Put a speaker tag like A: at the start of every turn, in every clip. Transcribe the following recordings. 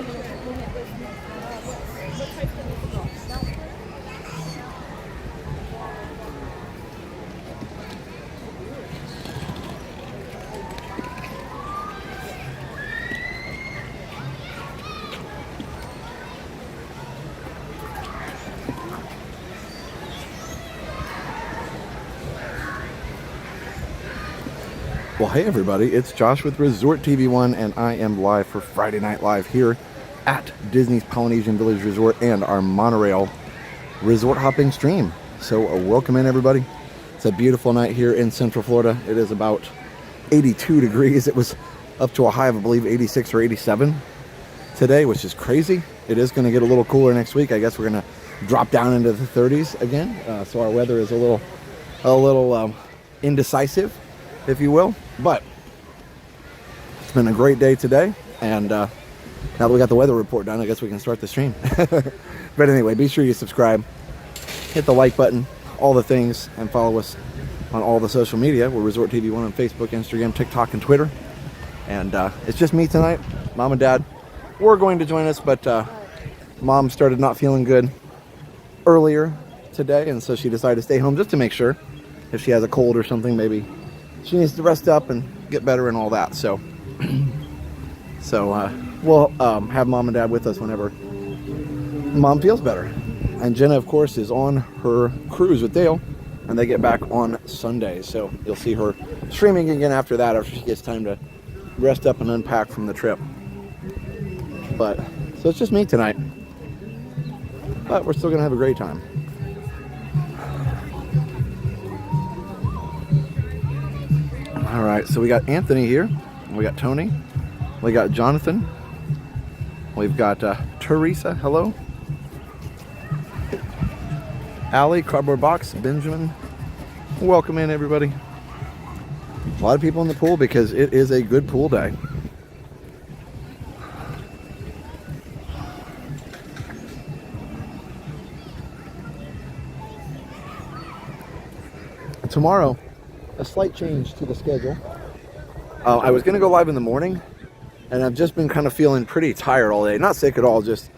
A: Well, hey everybody, it's Josh with Resort TV1, and I am live for Friday Night Live here at Disney's Polynesian Village Resort and our monorail resort hopping stream. So welcome in everybody. It's a beautiful night here in Central Florida. It is about 82 degrees. It was up to a high of, I believe, 86 or 87 today, which is crazy. It is going to get a little cooler next week. I guess we're going to drop down into the 30s again. So our weather is a little indecisive, if you will, but it's been a great day today, and now that we got the weather report done, I guess we can start the stream. But anyway, be sure you subscribe, hit the like button, all the things, and follow us on all the social media. We're Resort TV1 on Facebook, Instagram, TikTok, and Twitter. And it's just me tonight. Mom and Dad were going to join us, but Mom started not feeling good earlier today, and so she decided to stay home just to make sure. If she has a cold or something, maybe she needs to rest up and get better and all that. So we'll have Mom and Dad with us whenever Mom feels better. And Jenna, of course, is on her cruise with Dale, and they get back on Sunday. So you'll see her streaming again after that, after she gets time to rest up and unpack from the trip. But so it's just me tonight, but we're still gonna have a great time. All right, so we got Anthony here, we got Tony, we got Jonathan, we've got Teresa, hello, Allie, Cardboard Box, Benjamin. Welcome in everybody. A lot of people in the pool because it is a good pool day. Tomorrow, a slight change to the schedule. I was going to go live in the morning, and I've just been kind of feeling pretty tired all day. Not sick at all, just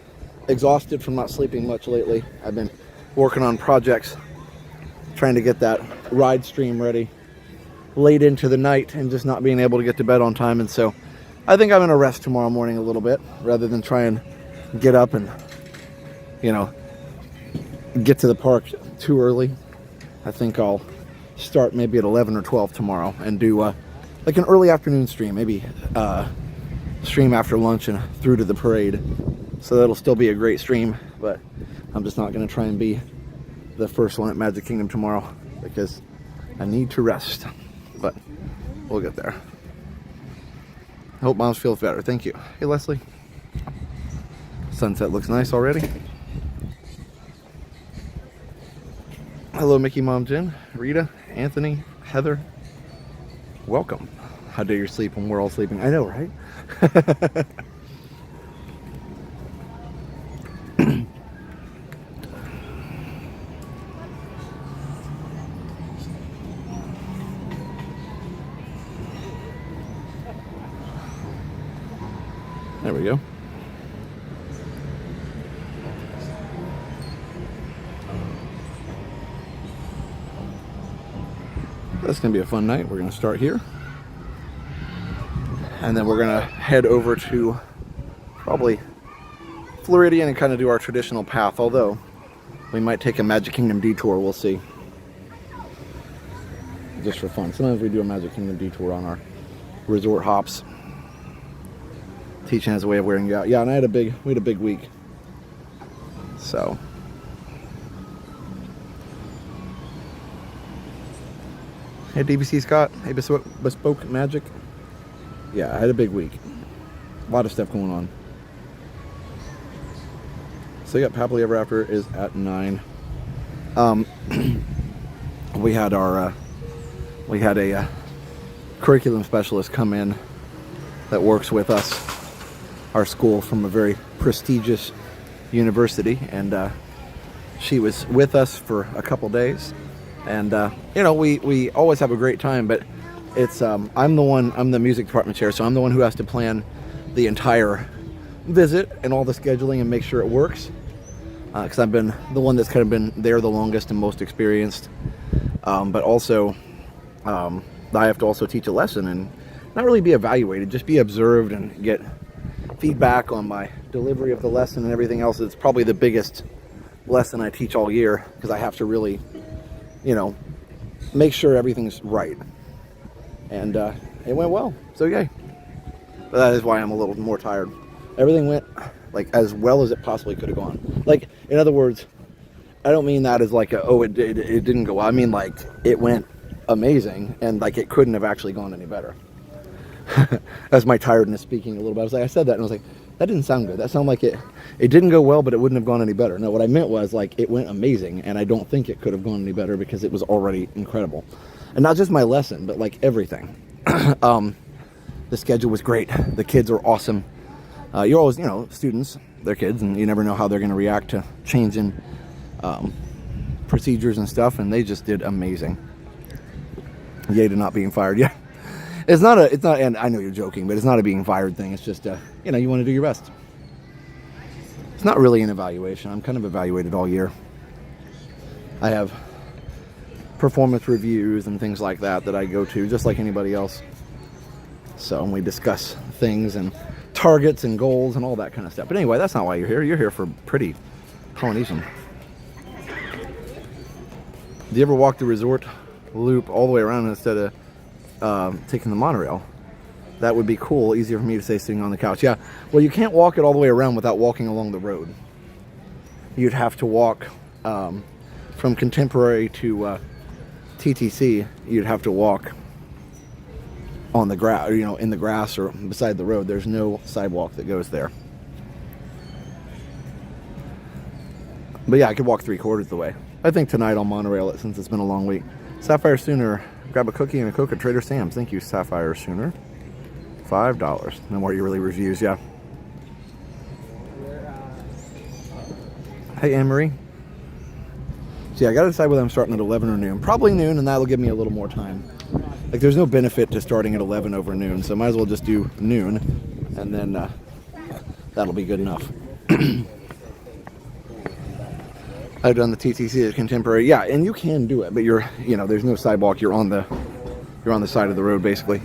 A: exhausted from not sleeping much lately. I've been working on projects, trying to get that ride stream ready late into the night and just not being able to get to bed on time. And so I think I'm going to rest tomorrow morning a little bit rather than try and get up and, get to the park too early. I think I'll start maybe at 11 or 12 tomorrow and do like an early afternoon stream, maybe stream after lunch and through to the parade. So that'll still be a great stream, but I'm just not going to try and be the first one at Magic Kingdom tomorrow because I need to rest, but we'll get there. I hope Mom's feels better. Thank you. Hey Leslie. Sunset looks nice already. Hello Mickey, Mom, Jen, Rita, Anthony, Heather. Welcome. How dare you sleep when we're all sleeping? I know, right? There we go. That's going to be a fun night. We're going to start here. And then we're going to head over to probably Floridian and kind of do our traditional path. Although, we might take a Magic Kingdom detour. We'll see. Just for fun. Sometimes we do a Magic Kingdom detour on our resort hops. Teaching has a way of wearing you out. Yeah, and we had a big week. So... Hey DBC Scott, hey Bespoke Magic. Yeah, I had a big week. A lot of stuff going on. So yeah, Happily Ever After is at 9. We had a curriculum specialist come in that works with us, our school, from a very prestigious university, and she was with us for a couple days. And, we always have a great time, but it's, I'm the music department chair, so I'm the one who has to plan the entire visit and all the scheduling and make sure it works. Because I've been the one that's kind of been there the longest and most experienced. But also, I have to also teach a lesson and not really be evaluated, just be observed and get feedback on my delivery of the lesson and everything else. It's probably the biggest lesson I teach all year, because I have to really, you know, make sure everything's right. And it went well, so yay. But that is why I'm a little more tired. Everything went like as well as it possibly could have gone. Like, in other words, I don't mean that as like it didn't go well. I mean like it went amazing, and like it couldn't have actually gone any better. That's my tiredness speaking a little bit. I said that and I was like, that didn't sound good. That sounded like it didn't go well, but it wouldn't have gone any better. No, what I meant was like it went amazing, and I don't think it could have gone any better because it was already incredible. And not just my lesson, but like everything. The schedule was great. The kids are awesome. You're always, you know, students, they're kids, and you never know how they're going to react to changing procedures and stuff, and they just did amazing. Yay to not being fired. Yeah. It's not, and I know you're joking, but it's not a being fired thing. It's just, you know, you want to do your best. It's not really an evaluation. I'm kind of evaluated all year. I have performance reviews and things like that I go to, just like anybody else. So we discuss things and targets and goals and all that kind of stuff. But anyway, that's not why you're here. You're here for pretty Polynesian. Do you ever walk the resort loop all the way around instead of taking the monorail? That would be cool. Easier for me to say sitting on the couch. Yeah, well, you can't walk it all the way around without walking along the road. You'd have to walk from Contemporary to TTC. You'd have to walk on the grass, you know, in the grass or beside the road. There's no sidewalk that goes there. But yeah, I could walk 3/4 of the way. I think tonight I'll monorail it since it's been a long week. Sapphire Sooner, grab a cookie and a Coke at Trader Sam's. Thank you, Sapphire Sooner. $5. No more yearly reviews, yeah. Hey, Anne-Marie. See, I gotta decide whether I'm starting at 11 or noon. Probably noon, and that'll give me a little more time. Like, there's no benefit to starting at 11 over noon, so might as well just do noon, and then that'll be good enough. I've done the TTC at Contemporary, yeah, and you can do it, but you know, there's no sidewalk. You're on the side of the road, basically.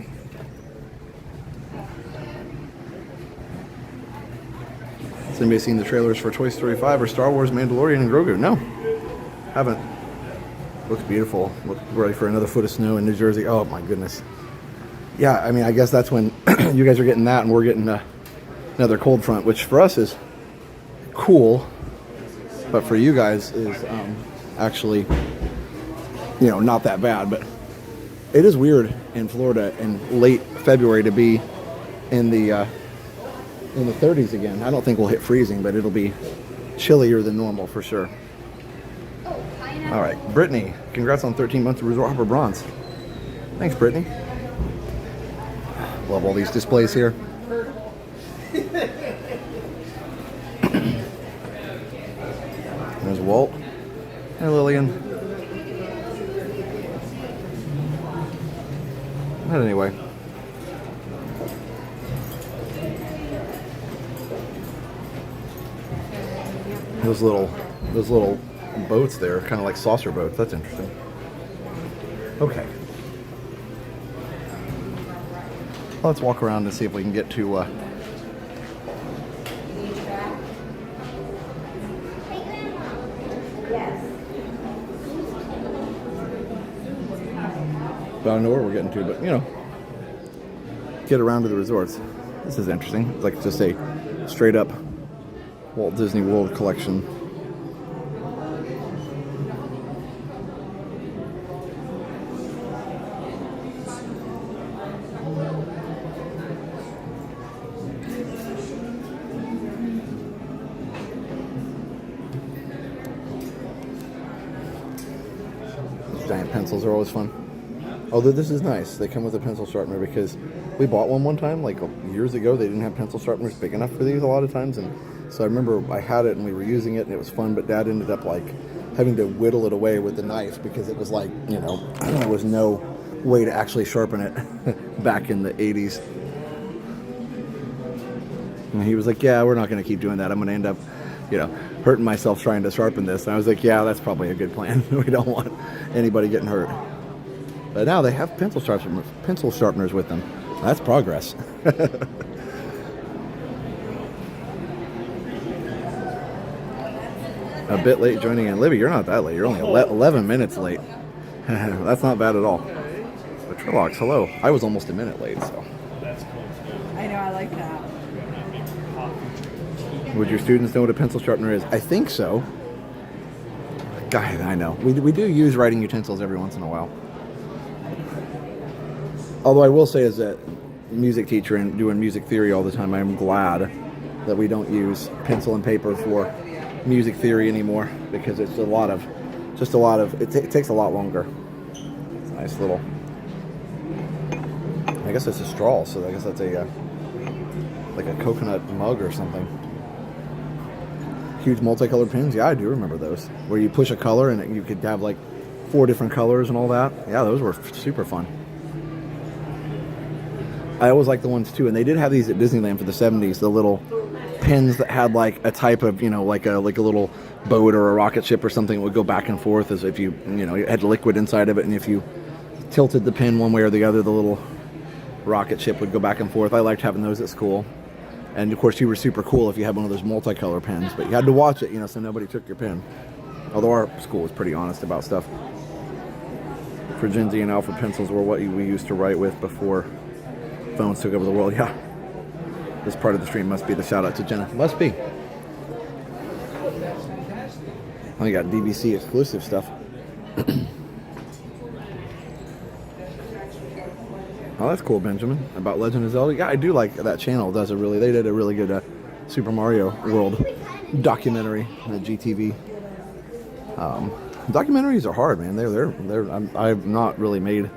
A: Has anybody seen the trailers for Toy Story 5 or Star Wars Mandalorian and Grogu? No, haven't. Looks beautiful. Look ready for another foot of snow in New Jersey. Oh my goodness. Yeah, I mean, I guess that's when you guys are getting that, and we're getting another cold front, which for us is cool, but for you guys is actually, you know, not that bad. But it is weird in Florida in late February to be in the 30s again. I don't think we'll hit freezing, but it'll be chillier than normal for sure. All right, Brittany, congrats on 13 months of Resort Hopper Bronze. Thanks, Brittany. Love all these displays here. There's Walt and Lillian. But anyway. Those little boats there, kind of like saucer boats. That's interesting. Okay. Let's walk around and see if we can get to I don't know where we're getting to, but you know, get around to the resorts. This is interesting. It's like just a straight up Walt Disney World collection. Giant pencils are always fun. Although this is nice. They come with a pencil sharpener because we bought one time, like years ago. They didn't have pencil sharpeners big enough for these a lot of times. And so I remember I had it and we were using it and it was fun, but Dad ended up like having to whittle it away with the knife because it was like, you know, there was no way to actually sharpen it back in the 80s. And he was like, yeah, we're not going to keep doing that. I'm going to end up, hurting myself trying to sharpen this. And I was like, yeah, that's probably a good plan. We don't want anybody getting hurt. But now they have pencil sharpeners with them. That's progress. A bit late joining in. Libby, you're not that late. You're only 11 minutes late. That's not bad at all. But Trillox, hello. I was almost a minute late, so.
B: I know, I like that.
A: Would your students know what a pencil sharpener is? I think so. God, I know. We do use writing utensils every once in a while. Although I will say, as a music teacher and doing music theory all the time, I'm glad that we don't use pencil and paper for music theory anymore, because it's it takes a lot longer. It's a nice little, I guess it's a straw, so I guess that's like a coconut mug or something. Huge multicolored pens. Yeah, I do remember those, where you push a color and you could have like 4 different colors and all that. Yeah, those were super fun. I always liked the ones too, and they did have these at Disneyland for the 70s, the little pins that had like a type of, like a little boat or a rocket ship or something that would go back and forth, as if you had liquid inside of it, and if you tilted the pin one way or the other, the little rocket ship would go back and forth. I liked having those at school. And of course you were super cool if you had one of those multicolor pens, but you had to watch it, so nobody took your pen. Although our school was pretty honest about stuff. For Gen Z and Alpha pencils were what we used to write with before phones took over the world. Yeah. This part of the stream must be the shout out to Jenna. Must be. Oh, you got DVC exclusive stuff. Oh, that's cool, Benjamin. About Legend of Zelda. Yeah, I do like that channel. They did a really good Super Mario World documentary on the GTV. Documentaries are hard, man. I've not really made.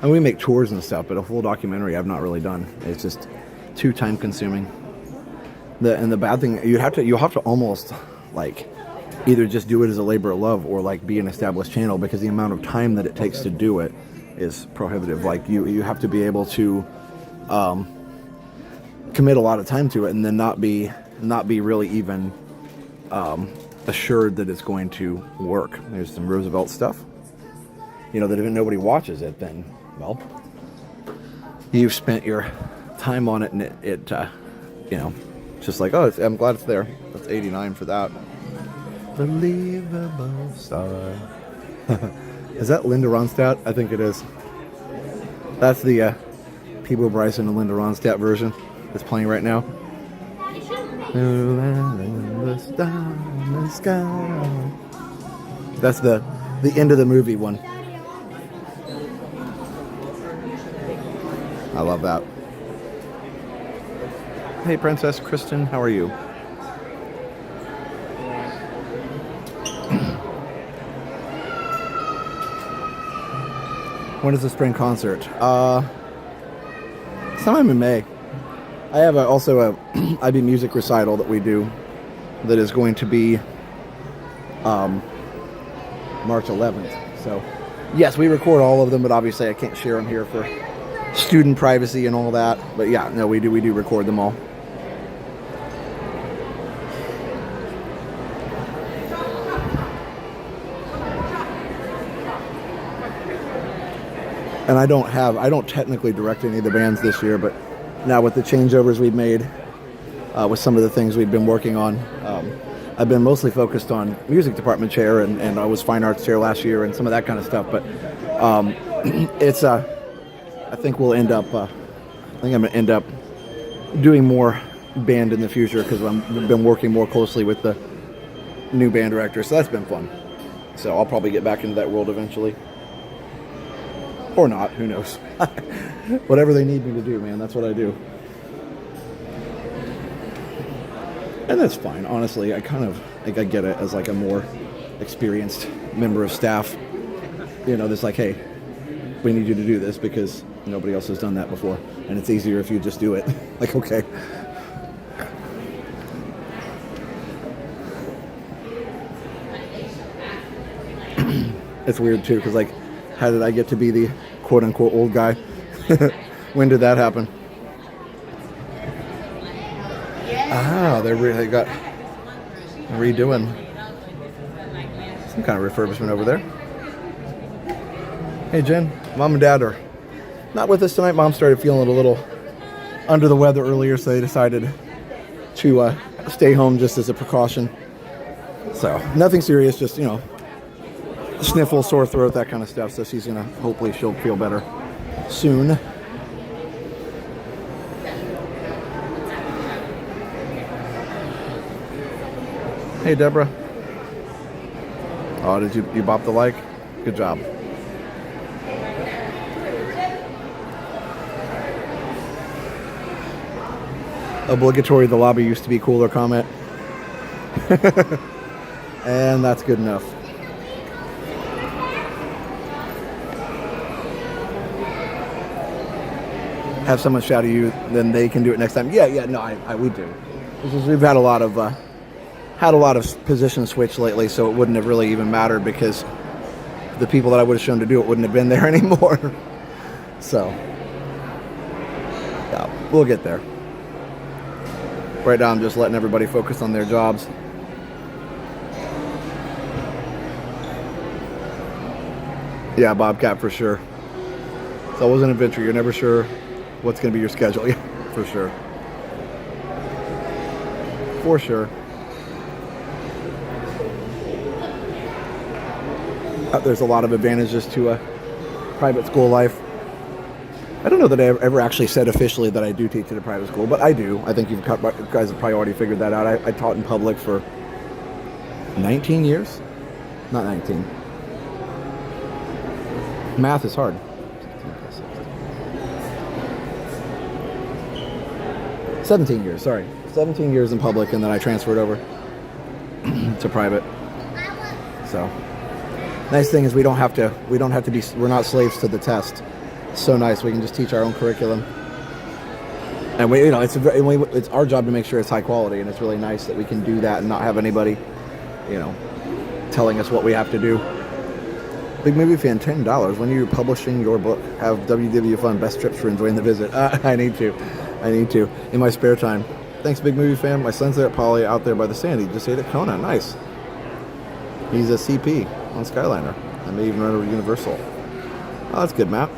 A: I mean, we make tours and stuff, but a full documentary I've not really done. It's just too time consuming. The bad thing, you'll have to almost like either just do it as a labor of love or like be an established channel, because the amount of time that it takes to do it is prohibitive. Like you have to be able to commit a lot of time to it, and then not be really even assured that it's going to work. There's some Roosevelt stuff, that if nobody watches it, then well, you've spent your time on it, and it just like, oh, I'm glad it's there. That's 89 for that. Believable star. Is that Linda Ronstadt? I think it is. That's the Peebo Bryson and Linda Ronstadt version that's playing right now. That's the end of the movie one. I love that. Hey, Princess Kristen, how are you? When is the spring concert? Sometime in May. I have also a IB music recital that we do that is going to be March 11th. So, yes, we record all of them, but obviously I can't share them here for student privacy and all that. But yeah, no, we do record them all. And I don't technically direct any of the bands this year, but now with the changeovers we've made, with some of the things we've been working on, I've been mostly focused on music department chair, and I was fine arts chair last year and some of that kind of stuff. But I think we'll end up, I'm going to end up doing more band in the future, because I've been working more closely with the new band director. So that's been fun. So I'll probably get back into that world eventually. Or not, who knows. Whatever they need me to do, man, that's what I do. And that's fine, honestly. I get it as like a more experienced member of staff. That's like, hey, we need you to do this because nobody else has done that before. And it's easier if you just do it. Like, okay. It's weird too, because like, how did I get to be the quote-unquote old guy? When did that happen? Ah, they got redoing some kind of refurbishment over there. Hey Jen, Mom and Dad are not with us tonight. Mom started feeling a little under the weather earlier, so they decided to stay home just as a precaution. So nothing serious, just, you know, sniffle, sore throat, that kind of stuff. So she's gonna, hopefully she'll feel better soon. Hey Deborah. Oh, did you bop the like? Good job. Obligatory, the lobby used to be cooler comment. And that's good enough. Have someone shout at you, then they can do it next time. Yeah, no, we do. We've had a lot of position switch lately, so it wouldn't have really even mattered because the people that I would have shown to do it wouldn't have been there anymore. So, yeah, we'll get there. Right now, I'm just letting everybody focus on their jobs. Yeah, Bobcat for sure. It's always an adventure. You're never sure what's going to be your schedule. Yeah, for sure. For sure. There's a lot of advantages to a private school life. I don't know that I ever actually said officially that I do teach at a private school, but I do. I think you guys have probably already figured that out. I taught in public for 19 years. Not 19. Math is hard. 17 years, sorry. 17 years in public, and then I transferred over to private. So, nice thing is we're not slaves to the test. So nice, we can just teach our own curriculum. And it's our job to make sure it's high quality, and it's really nice that we can do that and not have anybody, telling us what we have to do. Big Movie Fan, $10. When are you publishing your book? Have WW Fun, best trips for enjoying the visit. I need to. In my spare time. Thanks, Big Movie Fan. My son's there at Poly, out there by the Sandy. Just ate at Kona. Nice. He's a CP on Skyliner. I may even run over Universal. Oh, that's good, Matt.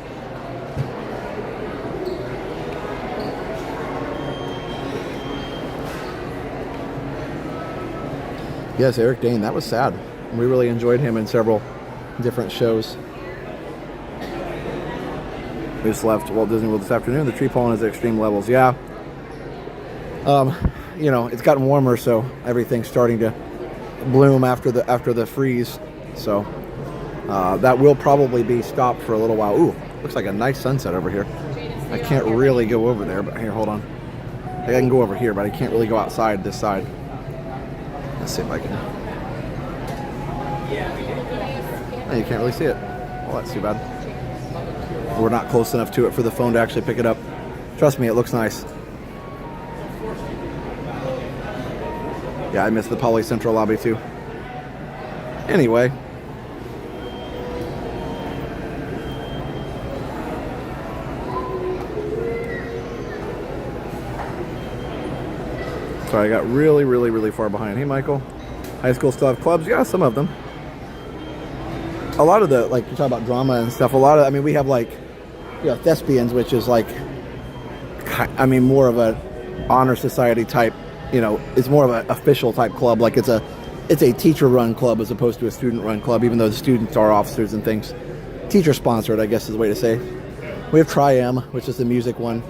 A: Yes, Eric Dane. That was sad. We really enjoyed him in several different shows. We just left Walt Disney World this afternoon. The tree pollen is at extreme levels. Yeah. It's gotten warmer, so everything's starting to bloom after the freeze. So that will probably be stopped for a little while. Ooh, looks like a nice sunset over here. I can't really go over there, but here, hold on. I can go over here, but I can't really go outside this side. Let's see if I can. Oh, you can't really see it. Well, that's too bad. We're not close enough to it for the phone to actually pick it up. Trust me, it looks nice. Yeah, I missed the Poly Central lobby too. Anyway. Sorry, I got really, really, really far behind. Hey, Michael. High school still have clubs? Yeah, some of them. A lot of the, like, you talk about drama and stuff, we have, like, thespians, which is, like, more of a honor society type, it's more of an official type club. Like, it's a teacher-run club as opposed to a student-run club, even though the students are officers and things. Teacher-sponsored, I guess is the way to say. We have Tri-M, which is the music one,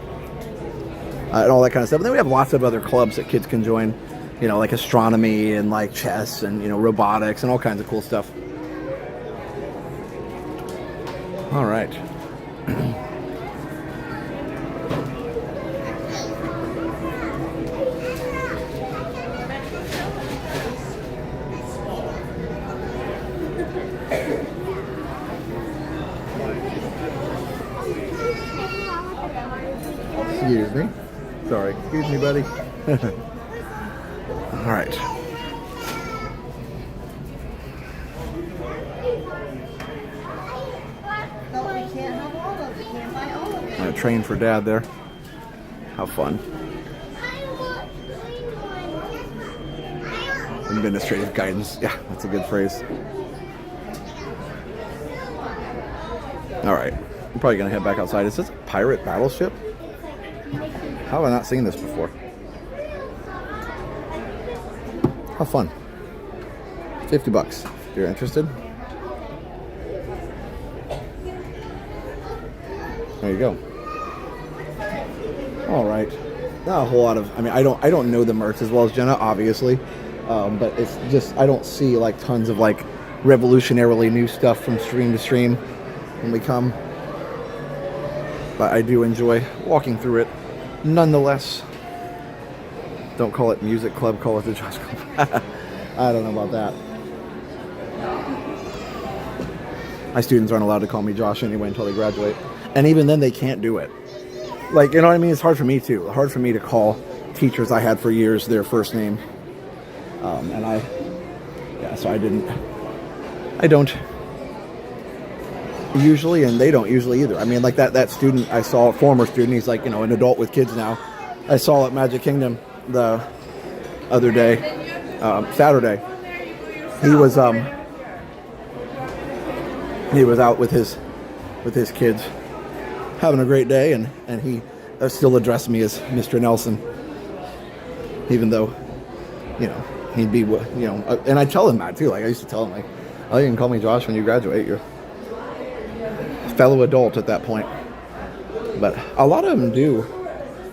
A: and all that kind of stuff. And then we have lots of other clubs that kids can join, like astronomy and, like, chess and, robotics and all kinds of cool stuff. All right. Excuse me. Sorry. Excuse me, buddy. All right. I'm gonna train for Dad there. How fun. Administrative guidance. Yeah, that's a good phrase. All right, I'm probably gonna head back outside. Is this a pirate battleship? How have I not seen this before? How fun. $50 if you're interested. There you go. All right. Not a whole lot of, I mean, I don't know the merch as well as Jenna, obviously. But it's just, I don't see like tons of like revolutionarily new stuff from stream to stream when we come. But I do enjoy walking through it nonetheless. Don't call it music club, call it the Josh Club. I don't know about that. My students aren't allowed to call me Josh anyway until they graduate. And even then they can't do it. Like, you know what I mean? It's hard for me too. Hard for me to call teachers I had for years their first name. So I don't usually, and they don't usually either. I mean, like that student I saw, former student, he's like, you know, an adult with kids now. I saw at Magic Kingdom the other day, Saturday. He was out with his kids having a great day, and he still addressed me as Mr. Nelson, even though, you know, he'd be, you know, and I tell him that too. Like I used to tell him, like, oh, you can call me Josh when you graduate. You're a fellow adult at that point. But a lot of them do.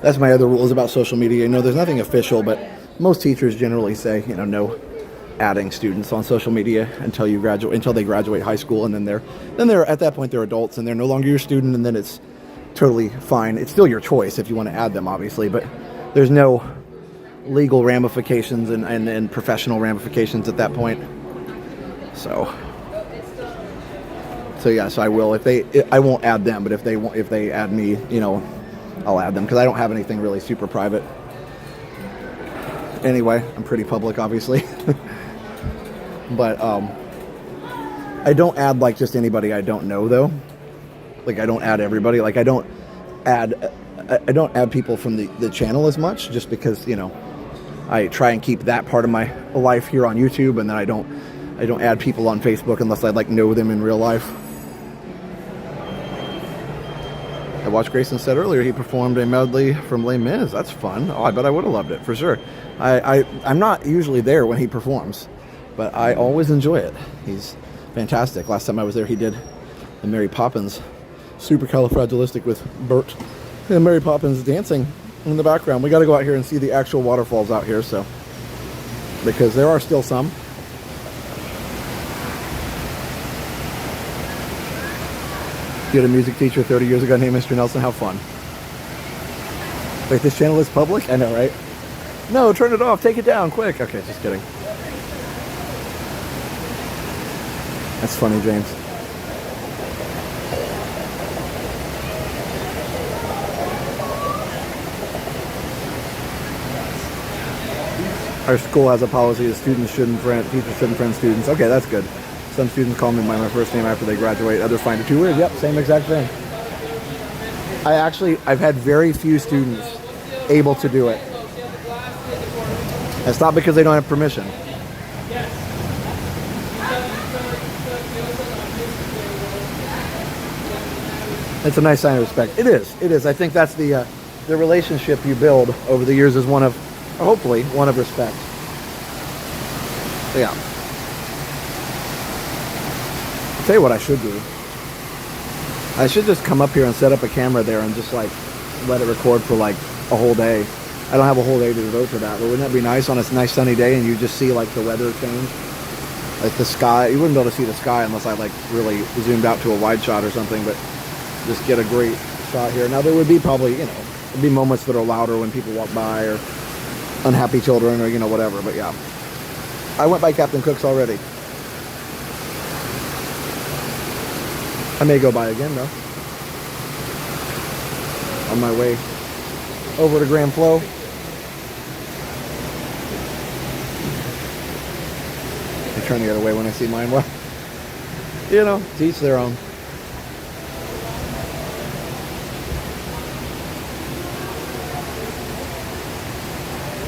A: That's my other rules about social media. You know, there's nothing official, but most teachers generally say, you know, no adding students on social media until they graduate high school, and then they're at that point they're adults and they're no longer your student, and then it's totally fine. It's still your choice if you want to add them, obviously, but there's no legal ramifications and professional ramifications at that point. So yeah, so I will, I won't add them, but if they add me, you know, I'll add them, because I don't have anything really super private. Anyway, I'm pretty public, obviously. But I don't add like just anybody I don't know though. Like I don't add everybody. Like I don't add people from the channel as much, just because, you know, I try and keep that part of my life here on YouTube, and then I don't add people on Facebook unless I like know them in real life. I watched Grayson said earlier he performed a medley from Les Mis. That's fun. Oh, I bet I would have loved it for sure. I'm not usually there when he performs, but I always enjoy it. He's fantastic. Last time I was there, he did the Mary Poppins Supercalifragilistic with Bert and Mary Poppins dancing in the background. We got to go out here and see the actual waterfalls out here, so, because there are still some. You had a music teacher 30 years ago named Mr. Nelson. How fun. Wait, this channel is public? I know, right? No, turn it off. Take it down, quick. Okay, just kidding. That's funny, James. Our school has a policy that teachers shouldn't friend students. Okay, that's good. Some students call me by my first name after they graduate. Others find it too weird. Yep, same exact thing. I've had very few students able to do it. It's not because they don't have permission. It's a nice sign of respect. It is. I think that's the relationship you build over the years is one of, hopefully, one of respect. So yeah. I'll tell you what I should do. I should just come up here and set up a camera there and just like let it record for like a whole day. I don't have a whole day to devote to that, but wouldn't that be nice on a nice sunny day and you just see like the weather change? Like the sky, you wouldn't be able to see the sky unless I like really zoomed out to a wide shot or something, but just get a great shot here. Now there would be probably, you know, there'd be moments that are louder when people walk by, or unhappy children, or, you know, whatever, but yeah. I went by Captain Cook's already. I may go by again though. On my way over to Grand Flo. I turn the other way when I see mine. Well, you know, to each their own.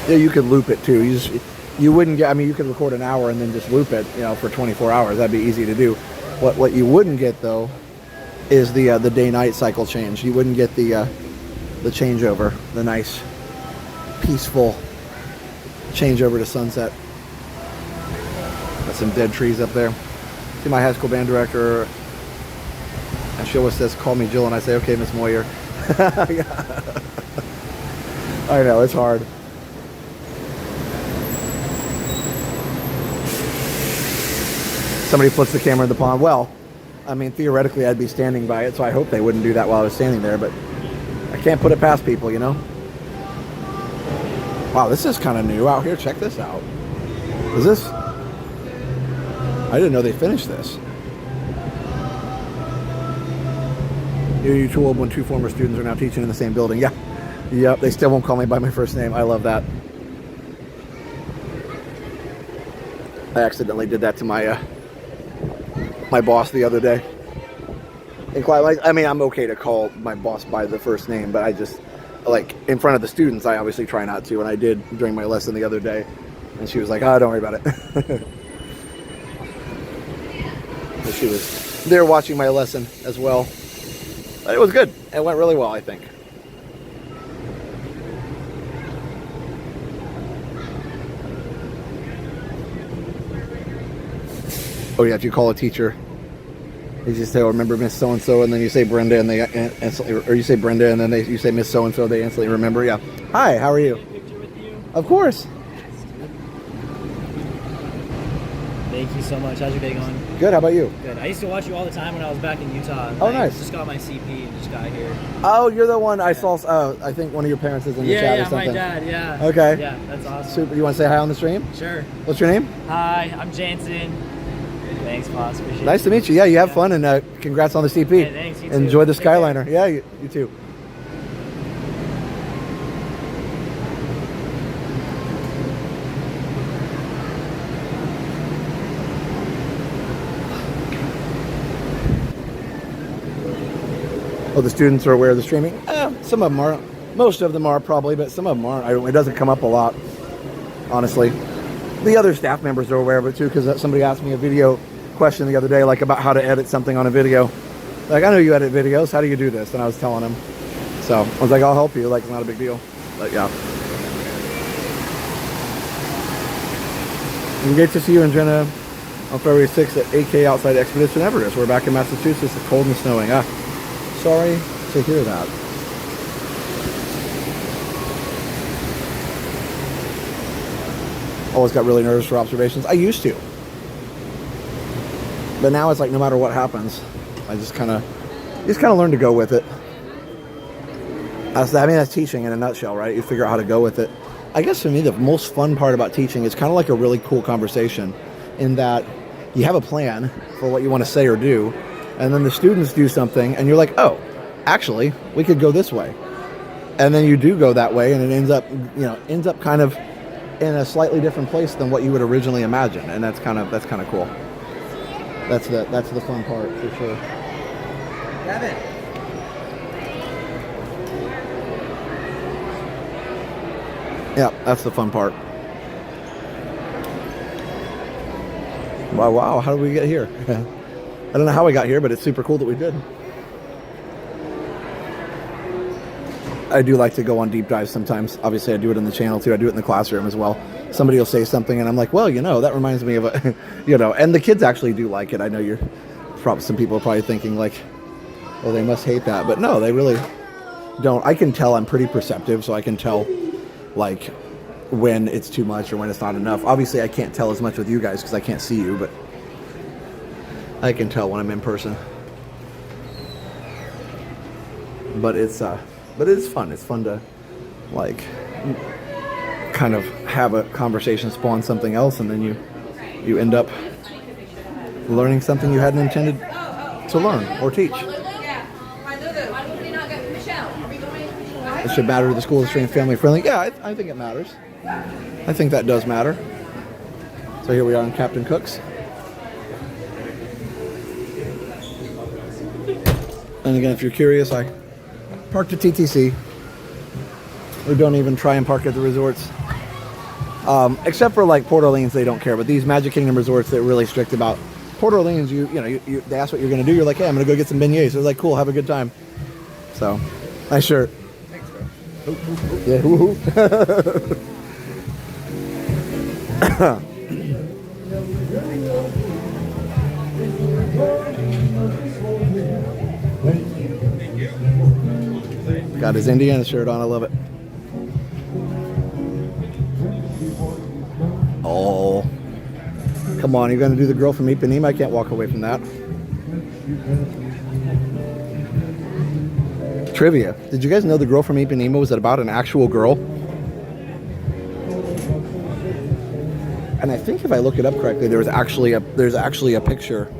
A: Yeah, you could loop it too. you wouldn't get, I mean, you could record an hour and then just loop it, you know, for 24 hours. That'd be easy to do. What you wouldn't get, though, is the day-night cycle change. You wouldn't get the changeover, the nice, peaceful changeover to sunset. Got some dead trees up there. See my high school band director, and she always says, call me Jill, and I say, okay, Miss Moyer. I know, it's hard. Somebody puts the camera in the pond. Well, I mean, theoretically, I'd be standing by it, so I hope they wouldn't do that while I was standing there, but I can't put it past people, you know? Wow, this is kind of new out here. Check this out. Is this? I didn't know they finished this. You're too old when two former students are now teaching in the same building. Yeah. Yep, they still won't call me by my first name. I love that. I accidentally did that to my my boss the other day. I mean, I'm okay to call my boss by the first name, but I just, like, in front of the students, I obviously try not to, and I did during my lesson the other day, and she was like, oh, don't worry about it. So she was there watching my lesson as well. But it was good. It went really well, I think. Oh yeah, if you call a teacher, you just say, oh, remember Miss So-and-so, and then you say Brenda, and they instantly, or you say Brenda, and then you say Miss So-and-so, they instantly remember. Yeah. Hi, how are you?
C: Picture with you.
A: Of course.
C: Thank you so much. How's your day going?
A: Good, how about you?
C: Good. I used to watch you all the time when I was back in Utah.
A: Oh, nice.
C: I just got my CP and just got here.
A: Oh, you're the one I saw, I think one of your parents is in the chat or something.
C: Yeah, my dad, yeah.
A: Okay.
C: Yeah, that's awesome.
A: Super. You want to say hi on the stream?
C: Sure.
A: What's your name?
C: Hi, I'm Jansen. Thanks, boss. Appreciate
A: Nice to meet you. Yeah, you have fun, and congrats on the CP.
C: Hey, thanks. You too.
A: Enjoy the
C: Take care.
A: Skyliner. Yeah, you too. Oh, the students are aware of the streaming? Some of them are. Most of them are probably, but some of them aren't. It doesn't come up a lot, honestly. The other staff members are aware of it too, because somebody asked me a video question the other day, like about how to edit something on a video. Like, I know you edit videos. How do you do this? And I was telling them. So I was like, I'll help you. Like, it's not a big deal. But yeah. And great to see you and Jenna on February 6th at 8K outside Expedition Everest. We're back in Massachusetts. It's cold and snowing. Sorry to hear that. Always got really nervous for observations. I used to. But now it's like no matter what happens, I just kind of learn to go with it. I mean, that's teaching in a nutshell, right? You figure out how to go with it. I guess for me, the most fun part about teaching is kind of like a really cool conversation in that you have a plan for what you want to say or do, and then the students do something, and you're like, oh, actually, we could go this way. And then you do go that way, and it ends up kind of in a slightly different place than what you would originally imagine, and that's kind of cool. That's the fun part for sure.
B: Kevin.
A: Yeah, that's the fun part. Wow, how did we get here? I don't know how we got here, but it's super cool that we did. I do like to go on deep dives sometimes. Obviously, I do it in the channel too. I do it in the classroom as well. Somebody will say something, and I'm like, well, that reminds me of a, and the kids actually do like it. I know some people are probably thinking like, well, they must hate that. But no, they really don't. I can tell I'm pretty perceptive, so I can tell like when it's too much or when it's not enough. Obviously, I can't tell as much with you guys because I can't see you, but I can tell when I'm in person. But it's fun. It's fun to like kind of have a conversation spawn something else, and then you end up learning something you hadn't intended to learn or teach. It should matter to the school, stream family friendly. Yeah, I think it matters. I think that does matter. So here we are in Captain Cook's. And again, if you're curious, I parked at TTC. We don't even try and park at the resorts. Except for like Port Orleans, they don't care. But these Magic Kingdom resorts, they're really strict about. Port Orleans, you know, they ask what you're going to do. You're like, hey, I'm going to go get some beignets. So it's like, cool, have a good time. So, nice shirt.
B: Thanks, bro.
A: Yeah. Got his Indiana shirt on. I love it. Oh. Come on, you're going to do the girl from Ipanema? I can't walk away from that. Trivia. Did you guys know the girl from Ipanema was about an actual girl? And I think if I look it up correctly, there's actually a picture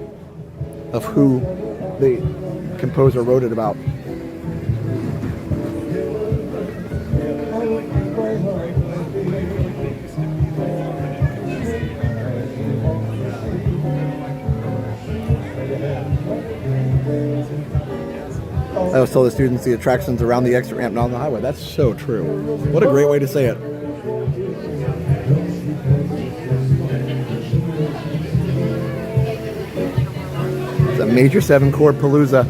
A: of who the composer wrote it about. I always tell the students the attractions around the exit ramp, not on the highway. That's so true. What a great way to say it. It's a major 7-chord palooza.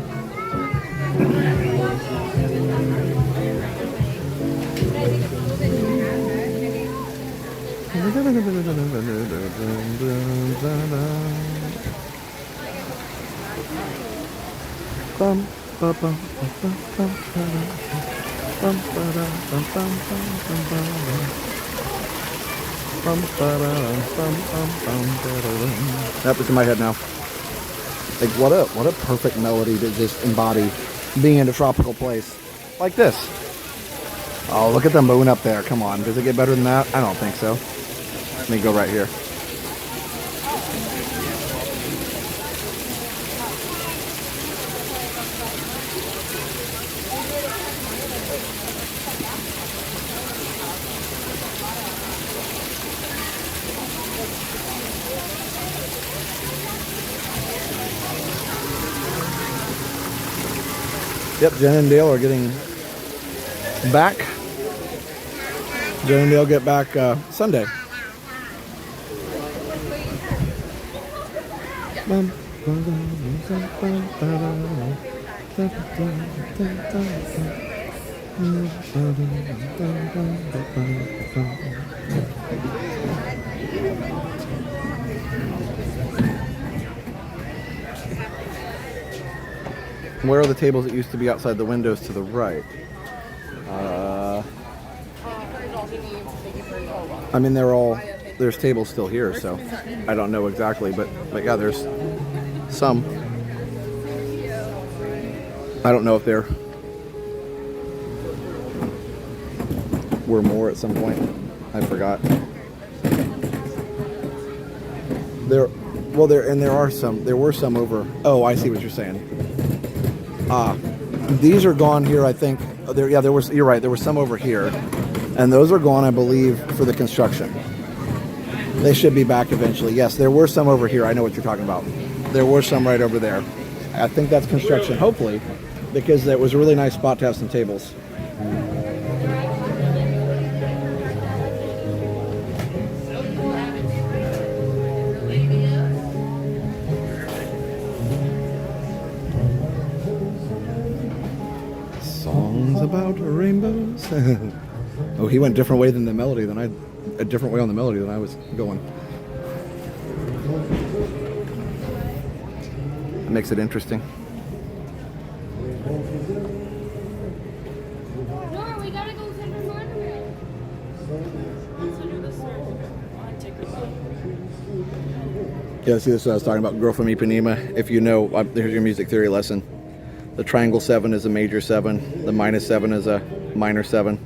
A: That was in my head now. Like what a perfect melody to just embody being in a tropical place like this. Oh, look at the moon up there. Come on, does it get better than that? I don't think so. Let me go right here. Yep, Jen and Dale are getting back. Jen and Dale get back Sunday. Where are the tables that used to be outside the windows to the right? I mean, there's tables still here, so I don't know exactly, but yeah, there's some. I don't know if there were more at some point. I forgot. There were some over. Oh, I see what you're saying. These are gone here, I think. You're right, there were some over here. And those are gone, I believe, for the construction. They should be back eventually. Yes, there were some over here. I know what you're talking about. There were some right over there. I think that's construction, hopefully, because it was a really nice spot to have some tables. Songs about rainbows. Oh, he went a different way on the melody than I was going. It makes it interesting.
D: No, we gotta go to the monorail.
A: Yeah, see, this is what I was talking about. Girl from Ipanema. If you know, here's your music theory lesson. The triangle 7 is a major 7. The minus 7 is a minor 7.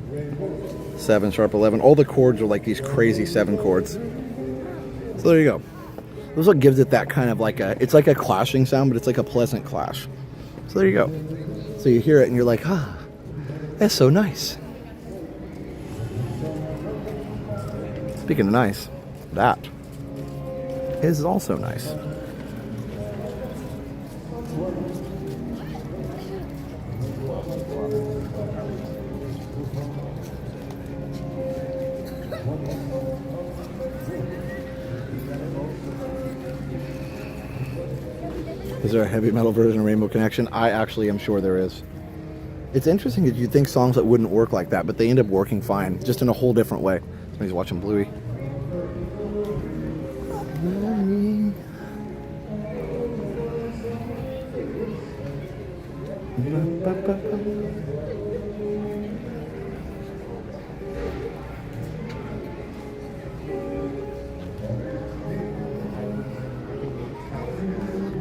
A: 7 sharp 11. All the chords are like these crazy 7 chords. So there you go. This is what gives it that kind of like it's like a clashing sound, but it's like a pleasant clash. So there you go. So you hear it and you're like, that's so nice. Speaking of nice, that is also nice. Is there a heavy metal version of Rainbow Connection? I actually am sure there is. It's interesting that you'd think songs that wouldn't work like that, but they end up working fine, just in a whole different way. Somebody's watching Bluey.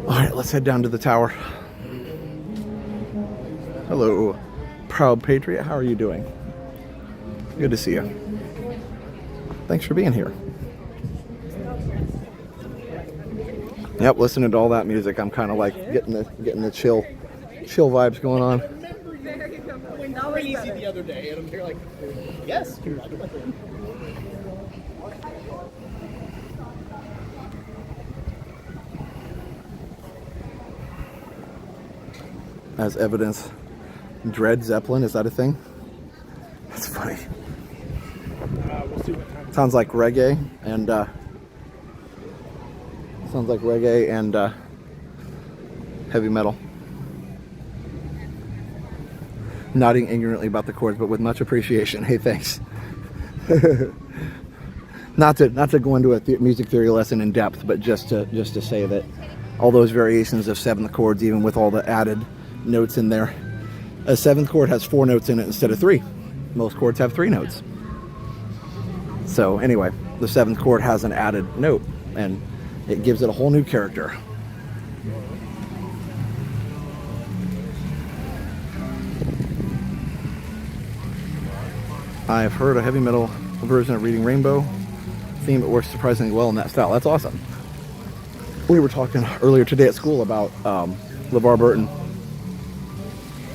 A: All right, let's head down to the tower. Hello, proud patriot. How are you doing? Good to see you. Thanks for being here. Yep, listening to all that music, I'm kind of like getting the chill vibes going on.
B: Crazy the other day, and I'm like, yes, congratulations.
A: As evidence, Dread Zeppelin, is that a thing? That's funny.
B: We'll see what time.
A: Sounds like reggae and heavy metal. Nodding ignorantly about the chords, but with much appreciation. Hey, thanks. not to go into a music theory lesson in depth, but just to say that all those variations of seventh chords, even with all the added notes in there, a seventh chord has 4 notes in it instead of 3. Most chords have 3 notes. So anyway, the 7th chord has an added note, and it gives it a whole new character. I've heard a heavy metal version of Reading Rainbow theme. It works surprisingly well in that style. That's awesome. We were talking earlier today at school about LeVar Burton.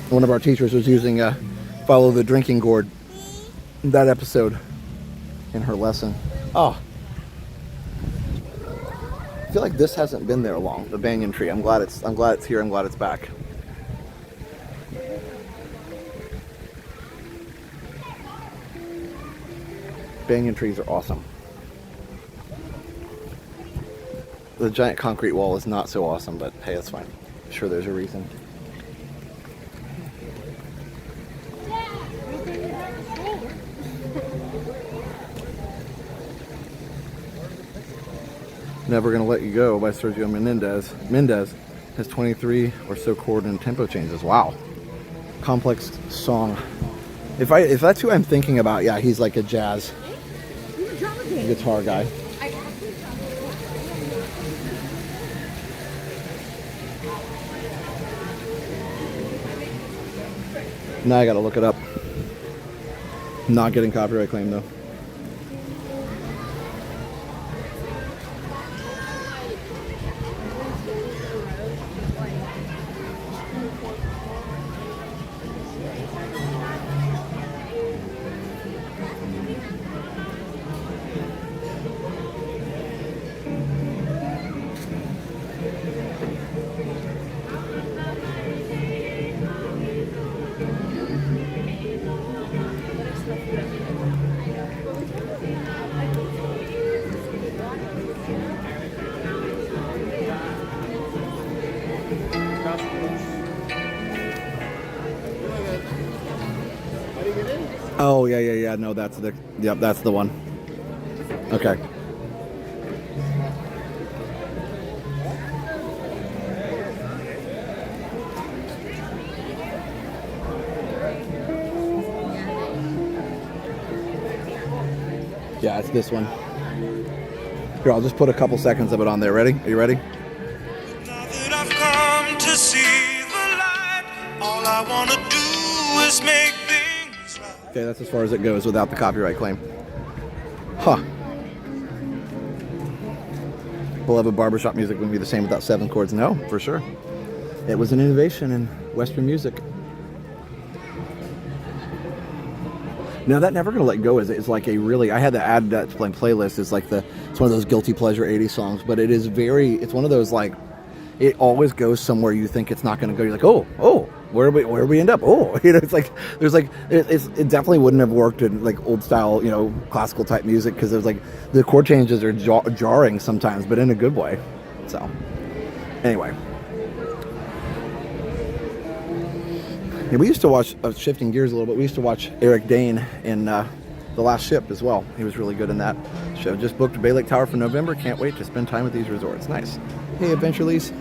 A: One of our teachers was using Follow the Drinking Gourd, that episode, in her lesson. Oh, I feel like this hasn't been there long, the banyan tree. I'm glad it's here. I'm glad it's back. Banyan trees are awesome. The giant concrete wall is not so awesome, but hey, that's fine. I'm sure there's a reason. Never Gonna Let You Go by Sergio Menendez. Mendez has 23 or so chord and tempo changes. Wow. Complex song. If that's who I'm thinking about, yeah, he's like a jazz guitar guy. Now I gotta look it up. Not getting copyright claim though. Oh, yeah. No, that's that's the one. Okay. Yeah, it's this one. Here, I'll just put a couple seconds of it on there. Ready? Are you ready?
E: Now that I've come to see the light, all I want to do is make things right.
A: Okay, that's as far as it goes without the copyright claim. Huh. Beloved barbershop music wouldn't be the same without 7 chords. No, for sure. It was an innovation in Western music. Now that Never Gonna Let Go is like a really, I had to add that to my playlist. It's like it's one of those guilty pleasure 80s songs, but it is it's one of those like, it always goes somewhere you think it's not going to go. You're like, oh, where we end up? Oh, it's like, there's like, it definitely wouldn't have worked in like old style, classical type music, because there's like, the chord changes are jarring sometimes, but in a good way. So, anyway, Yeah, we used to watch, shifting gears a little bit, we used to watch Eric Dane in The Last Ship as well. He was really good in that show. Just booked Bay Lake Tower for November. Can't wait to spend time at these resorts. Nice. Hey, Adventure Lease.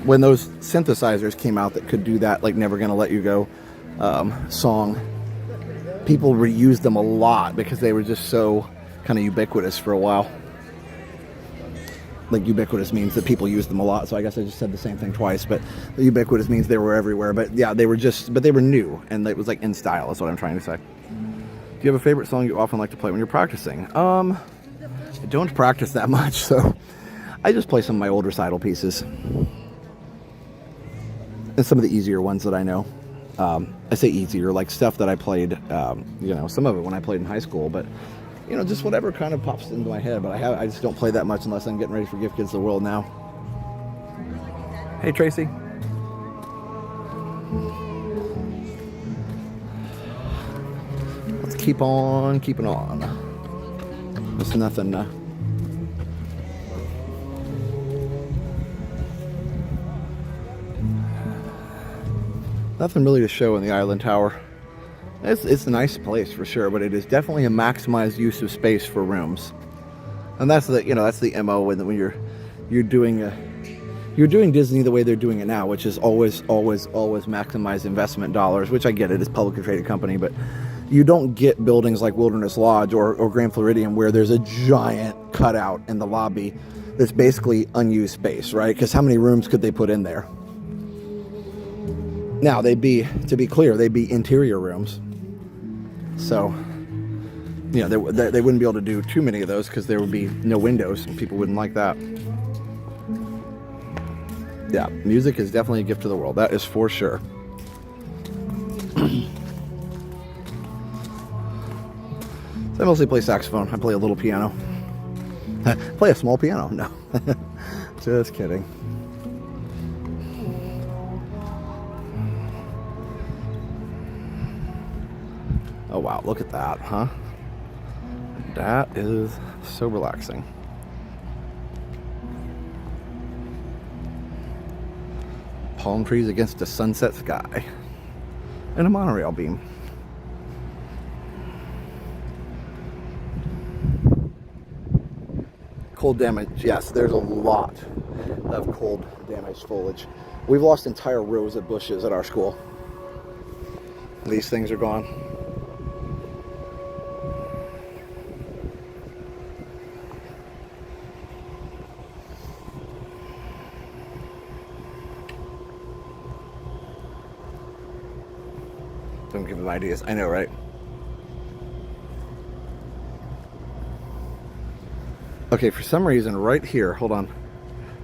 A: When those synthesizers came out that could do that, like Never Gonna Let You Go song, people reused them a lot because they were just so kind of ubiquitous for a while. Like ubiquitous means that people used them a lot, so I guess I just said the same thing twice, but the ubiquitous means they were everywhere. But yeah, they were new, and it was like in style, is what I'm trying to say. Do you have a favorite song you often like to play when you're practicing? I don't practice that much, so I just play some of my old recital pieces. And some of the easier ones that I know. I say easier, like stuff that I played, some of it when I played in high school, but just whatever kind of pops into my head. But I just don't play that much unless I'm getting ready for Gift Kids of the World now. Hey, Tracy. Let's keep on keeping on. There's nothing. Nothing really to show in the Island Tower. It's a nice place for sure, but it is definitely a maximized use of space for rooms, and that's the MO when you're doing Disney the way they're doing it now, which is always maximize investment dollars. Which I get, it is a publicly traded company, but you don't get buildings like Wilderness Lodge or Grand Floridian where there's a giant cutout in the lobby that's basically unused space, right? Because how many rooms could they put in there? Now, to be clear, they'd be interior rooms. So, they wouldn't be able to do too many of those because there would be no windows and people wouldn't like that. Yeah, music is definitely a gift to the world. That is for sure. So I mostly play saxophone. I play a little piano. Play a small piano. No. Just kidding. Oh wow, look at that, huh? That is so relaxing. Palm trees against a sunset sky. And a monorail beam. Cold damage, yes, there's a lot of cold damaged foliage. We've lost entire rows of bushes at our school. These things are gone. Don't give them ideas. I know, right? Okay, for some reason, right here, hold on.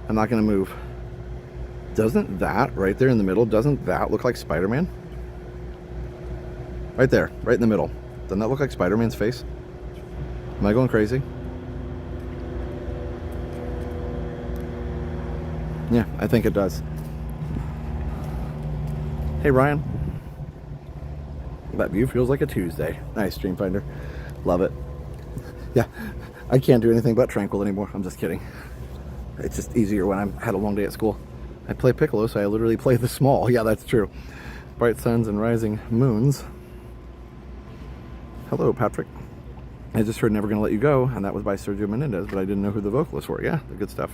A: I'm not going to move. Doesn't that, right there in the middle, doesn't that look like Spider-Man? Right there, right in the middle. Doesn't that look like Spider-Man's face? Am I going crazy? Yeah, I think it does. Hey, Ryan. That view feels like a Tuesday. Nice, Streamfinder. Love it. Yeah, I can't do anything but tranquil anymore. I'm just kidding. It's just easier when I had a long day at school. I play piccolo, so I literally play the small. Yeah, that's true. Bright suns and rising moons. Hello, Patrick. I just heard Never Gonna Let You Go, and that was by Sergio Menendez, but I didn't know who the vocalists were. Yeah, the good stuff.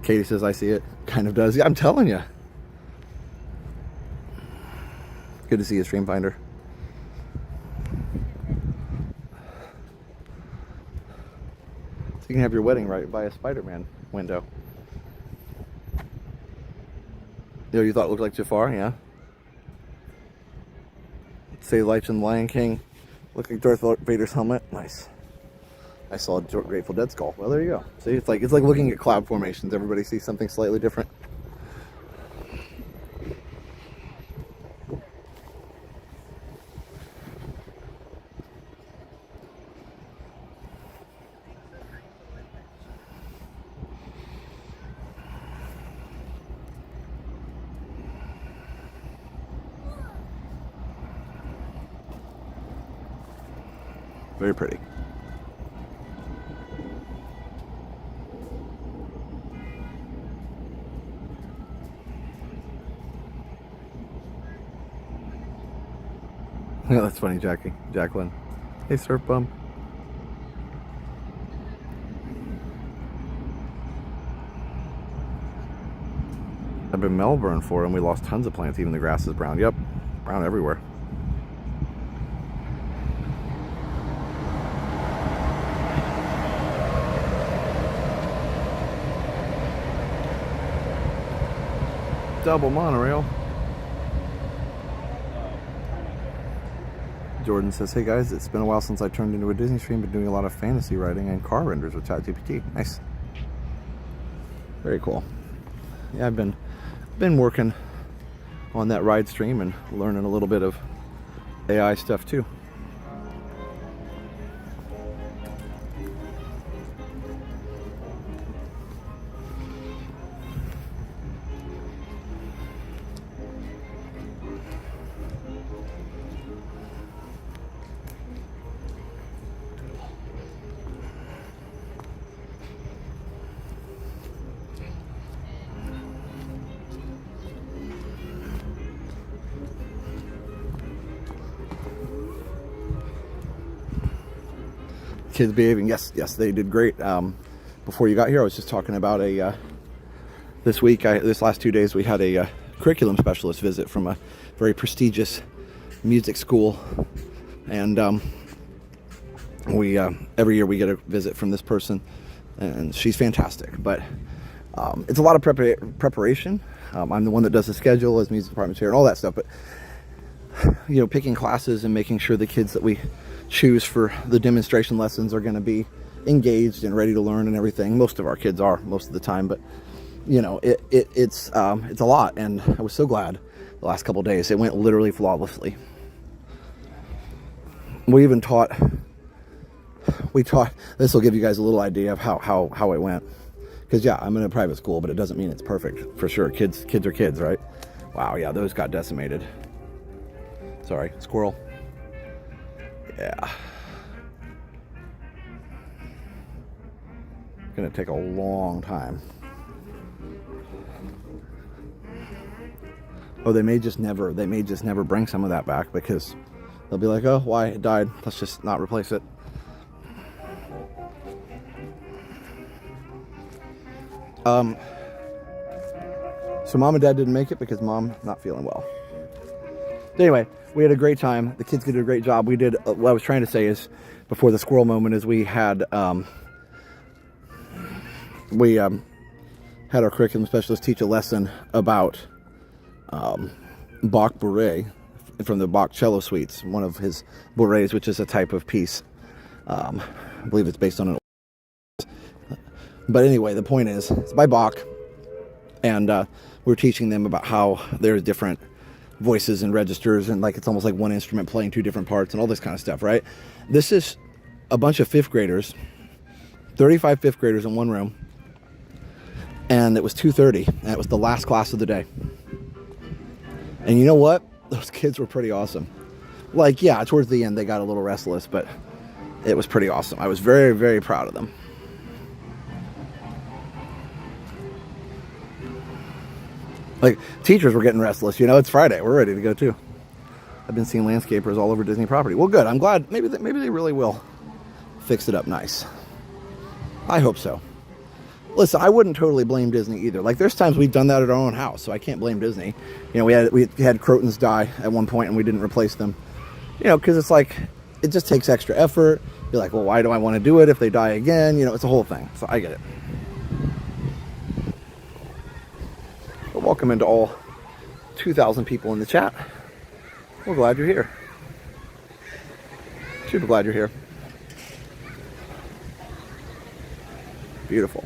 A: Katie says, I see it. Kind of does. Yeah, I'm telling you. Good to see you, Streamfinder. So you can have your wedding right by a Spider-Man window. You thought it looked like Jafar? Yeah. Say Lights in Lion King. Look like Darth Vader's helmet. Nice. I saw a Grateful Dead skull. Well, there you go. See, it's like looking at cloud formations. Everybody sees something slightly different. Very pretty. Yeah, that's funny, Jacqueline. Hey, Surf Bum. I've been Melbourne for, and we lost tons of plants. Even the grass is brown. Yep, brown everywhere. Double monorail. Jordan says, hey guys, it's been a while since I turned into a Disney stream, been doing a lot of fantasy writing and car renders with ChatGPT. Nice. Very cool. Yeah, I've been working on that ride stream and learning a little bit of AI stuff too. Kids behaving, yes, they did great. Before you got here, I was just talking about this last 2 days we had a curriculum specialist visit from a very prestigious music school, and we every year we get a visit from this person, and she's fantastic. But it's a lot of preparation. I'm the one that does the schedule as music department chair and all that stuff, but you know, picking classes and making sure the kids that we choose for the demonstration lessons are going to be engaged and ready to learn and everything. Most of our kids are most of the time, but you know, it's a lot, and I was so glad the last couple days it went literally flawlessly. We taught, this will give you guys a little idea of how it went, because yeah, I'm in a private school, but it doesn't mean it's perfect. For sure, kids are kids, right? Wow, yeah, those got decimated. Sorry, squirrel. Yeah. Gonna take a long time. Oh, they may just never bring some of that back, because they'll be like, oh, why, it died, let's just not replace it. So mom and dad didn't make it because mom not feeling well. Anyway, we had a great time. The kids did a great job. We did, what I was trying to say is, before the squirrel moment, is we had our curriculum specialist teach a lesson about Bach bourrée from the Bach cello suites, one of his bourrées, which is a type of piece. I believe it's based on an. But anyway, the point is, it's by Bach, and we're teaching them about how there's different voices and registers, and like it's almost like one instrument playing two different parts and all this kind of stuff, right? This is a bunch of fifth graders, 35 fifth graders in one room, and it was 2:30, and it was the last class of the day. And you know what? Those kids were pretty awesome. Like, yeah, towards the end they got a little restless, but it was pretty awesome. I was very, very proud of them. Like, teachers were getting restless, you know, it's Friday, we're ready to go too. I've been seeing landscapers all over Disney property. Well, good, I'm glad, maybe they really will fix it up nice. I hope so. Listen, I wouldn't totally blame Disney either. Like, there's times we've done that at our own house, so I can't blame Disney. You know, we had Crotons die at one point and we didn't replace them. You know, because it's like, it just takes extra effort. You're like, well, why do I want to do it if they die again? You know, it's a whole thing, so I get it. But welcome into all 2,000 people in the chat. We're glad you're here. Super glad you're here. Beautiful.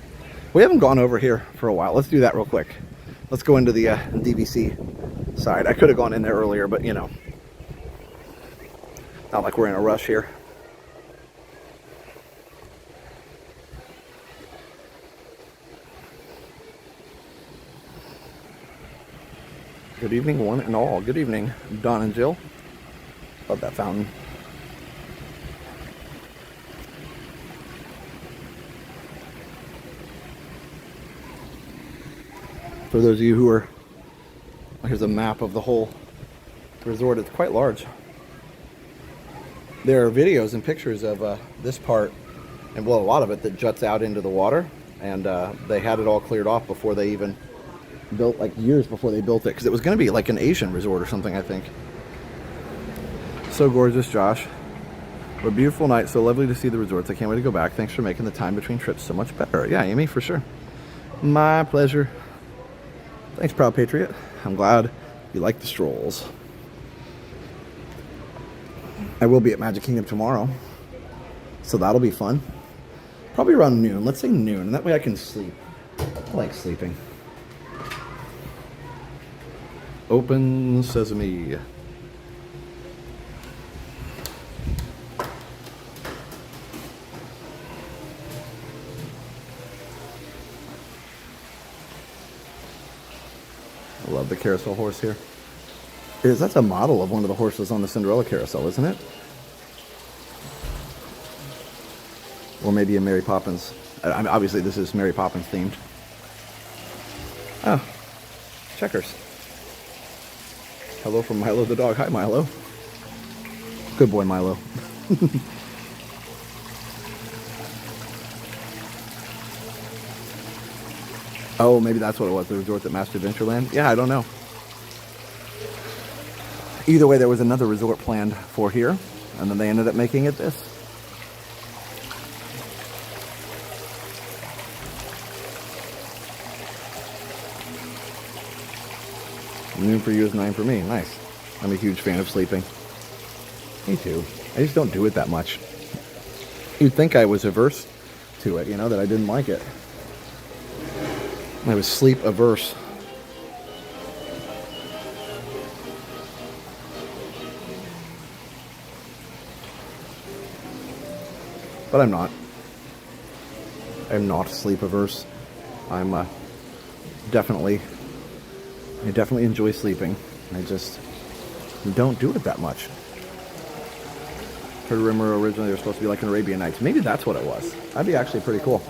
A: We haven't gone over here for a while. Let's do that real quick. Let's go into the DVC side. I could have gone in there earlier, but you know, not like we're in a rush here. Good evening, one and all. Good evening, Don and Jill. Love that fountain. For those of you who are, here's a map of the whole resort. It's quite large. There are videos and pictures of this part, and well, a lot of it that juts out into the water, and they had it all cleared off before they even built, like years before they built it, because it was going to be like an Asian resort or something, I think. So gorgeous, Josh. What a beautiful night. So lovely to see the resorts. I can't wait to go back. Thanks for making the time between trips so much better. Yeah, Amy, for sure. My pleasure. Thanks, Proud Patriot. I'm glad you like the strolls. I will be at Magic Kingdom tomorrow, so that'll be fun. Probably around noon. Let's say noon, and that way I can sleep. I like sleeping. Open sesame. I love the carousel horse here. That's a model of one of the horses on the Cinderella carousel, isn't it? Or maybe a Mary Poppins. I mean, obviously this is Mary Poppins themed. Oh, checkers. Hello from Milo the dog. Hi, Milo. Good boy, Milo. Oh, maybe that's what it was, the resort at Master Adventureland? Yeah, I don't know. Either way, there was another resort planned for here, and then they ended up making it this. Noon for you is 9 for me. Nice. I'm a huge fan of sleeping. Me too. I just don't do it that much. You'd think I was averse to it, you know, that I didn't like it. I was sleep averse. But I'm not. I'm not sleep averse. I'm definitely enjoy sleeping. I just don't do it that much. Heard a rumor originally they were supposed to be like an Arabian Nights. Maybe that's what it was. That'd be actually pretty cool.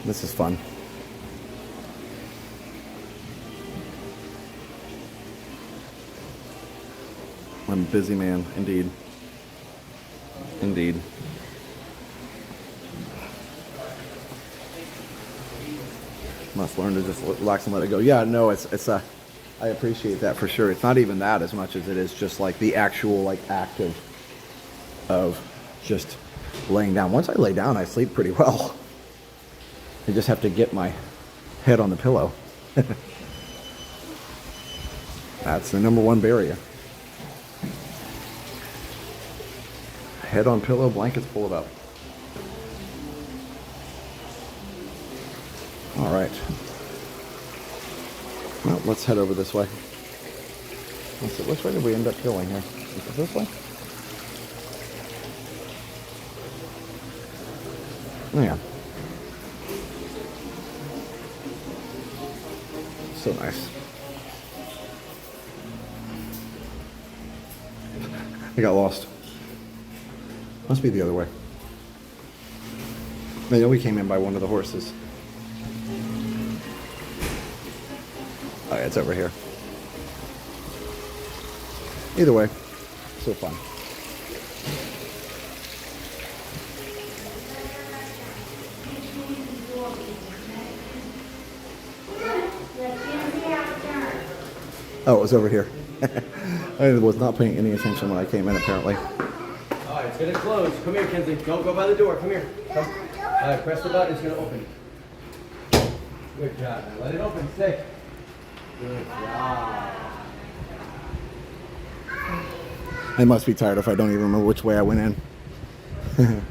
A: This is fun. I'm a busy man, indeed. Indeed. Must learn to just relax and let it go. Yeah, no, it's I appreciate that for sure. It's not even that as much as it is just like the actual like act of just laying down. Once I lay down, I sleep pretty well. I just have to get my head on the pillow. That's the number one barrier. Head on pillow, blankets pull it up. All right. Well, let's head over this way. Let's see, which way did we end up going here? Is it this way? Oh, yeah. So nice. I got lost. Must be the other way. I know we came in by one of the horses. Oh yeah, it's over here. Either way, so fun. Oh, it was over here. I was not paying any attention when I came in, apparently.
F: All right, it's going to close. Come here, Kenzie. Don't go by the door. Come here. Come. All right, press the button. It's going to open. Good job. Now let it open. Stay. Good job.
A: I must be tired if I don't even remember which way I went in.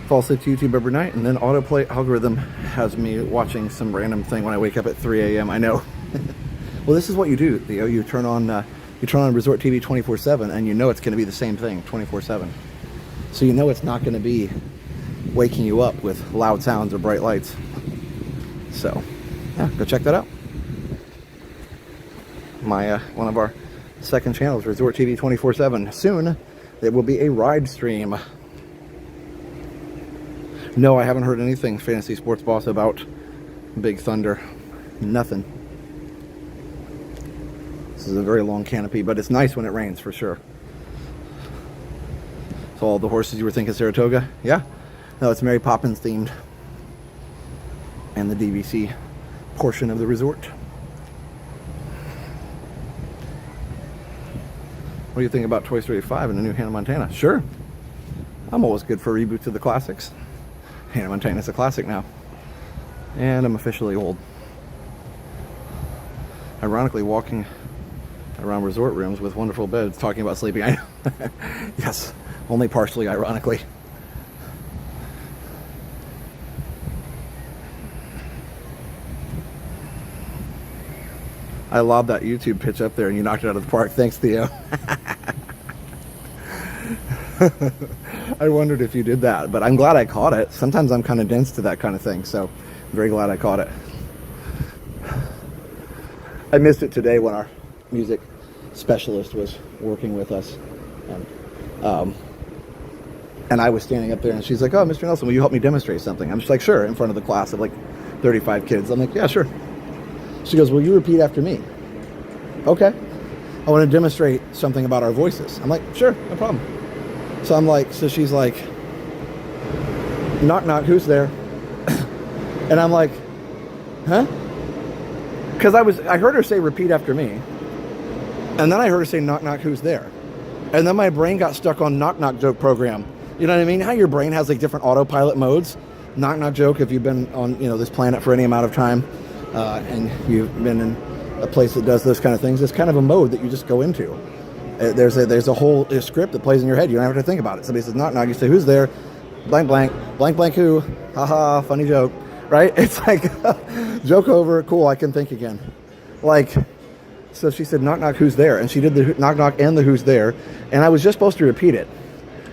A: Fall asleep to YouTube every night, and then autoplay algorithm has me watching some random thing when I wake up at 3 a.m. I know. Well, this is what you do, Theo. You turn on Resort TV 24/7, and you know it's going to be the same thing 24/7. So you know it's not going to be waking you up with loud sounds or bright lights. So, yeah, go check that out. My one of our second channel is Resort TV 24/7. Soon, it will be a ride stream. No, I haven't heard anything, Fantasy Sports Boss, about Big Thunder. Nothing. This is a very long canopy, but it's nice when it rains, for sure. So all the horses you were thinking Saratoga? Yeah. No, it's Mary Poppins themed. And the DVC portion of the resort. What do you think about Toy Story 5 and the new Hannah Montana? Sure. I'm always good for reboots of the classics. Hannah Montana's a classic now. And I'm officially old. Ironically, walking around resort rooms with wonderful beds talking about sleeping. I know. Yes, only partially ironically. I lobbed that YouTube pitch up there and you knocked it out of the park. Thanks, Theo. I wondered if you did that, but I'm glad I caught it. Sometimes I'm kind of dense to that kind of thing, so I'm very glad I caught it. I missed it today when our music specialist was working with us. And I was standing up there and she's like, oh, Mr. Nelson, will you help me demonstrate something? I'm just like, sure, in front of the class of like 35 kids. I'm like, yeah, sure. She goes, will you repeat after me? Okay. I want to demonstrate something about our voices. I'm like, sure, no problem. So I'm like, so she's like, knock, knock, who's there? And I'm like, huh? Because I heard her say repeat after me. And then I heard her say knock, knock, who's there? And then my brain got stuck on knock, knock joke program. You know what I mean? How your brain has like different autopilot modes. Knock, knock joke, if you've been on, this planet for any amount of time, and you've been in a place that does those kind of things, it's kind of a mode that you just go into. There's a whole script that plays in your head. You don't have to think about it. Somebody says knock, knock, you say who's there? Blank, blank, blank, blank, who? Haha, funny joke, right? It's like joke over, cool, I can think again. Like, so she said knock, knock, who's there? And she did the knock, knock and the who's there, and I was just supposed to repeat it,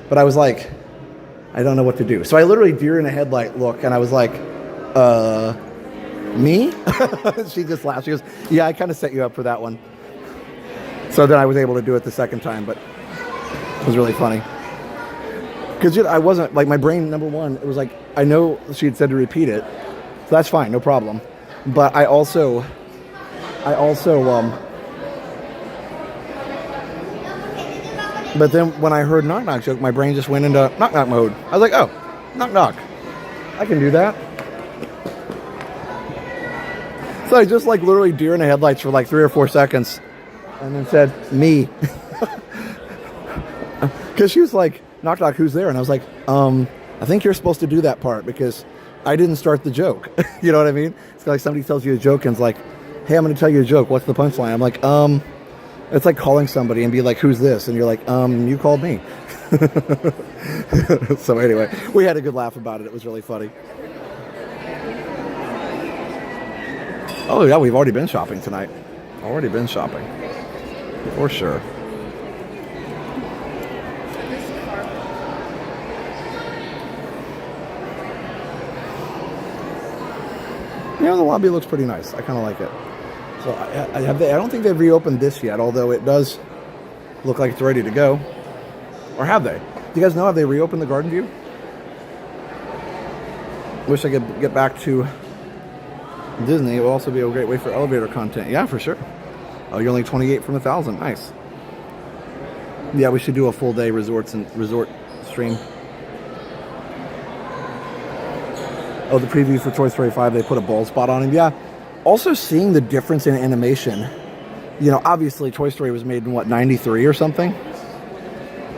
A: but I was like, I don't know what to do. So I literally deer in a headlight look, and I was like, me? She just laughed. She goes, yeah, I kind of set you up for that one. So then I was able to do it the second time, but it was really funny. Because I wasn't, like, my brain, number one, it was like, I know she had said to repeat it, so that's fine, no problem. But I also, but then when I heard knock, knock joke, my brain just went into knock, knock mode. I was like, oh, knock, knock. I can do that. So I just like literally deer in the headlights for like 3 or 4 seconds and then said, me. Because she was like, knock, knock, who's there? And I was like, I think you're supposed to do that part because I didn't start the joke. You know what I mean? It's like somebody tells you a joke and it's like, hey, I'm going to tell you a joke. What's the punchline? I'm like, it's like calling somebody and be like, who's this? And you're like, you called me. So anyway, we had a good laugh about it. It was really funny. Oh yeah, we've already been shopping tonight. Already been shopping. For sure. The lobby looks pretty nice. I kind of like it. So I don't think they've reopened this yet, although it does look like it's ready to go. Or have they? Do you guys know, have they reopened the Garden View? Wish I could get back to Disney. It will also be a great way for elevator content. Yeah, for sure. Oh, you're only 28 from 1,000. Nice. Yeah, we should do a full day resort stream. Oh, the preview for Toy Story 5, they put a bald spot on him. Yeah. Also seeing the difference in animation. Obviously Toy Story was made in, 93 or something?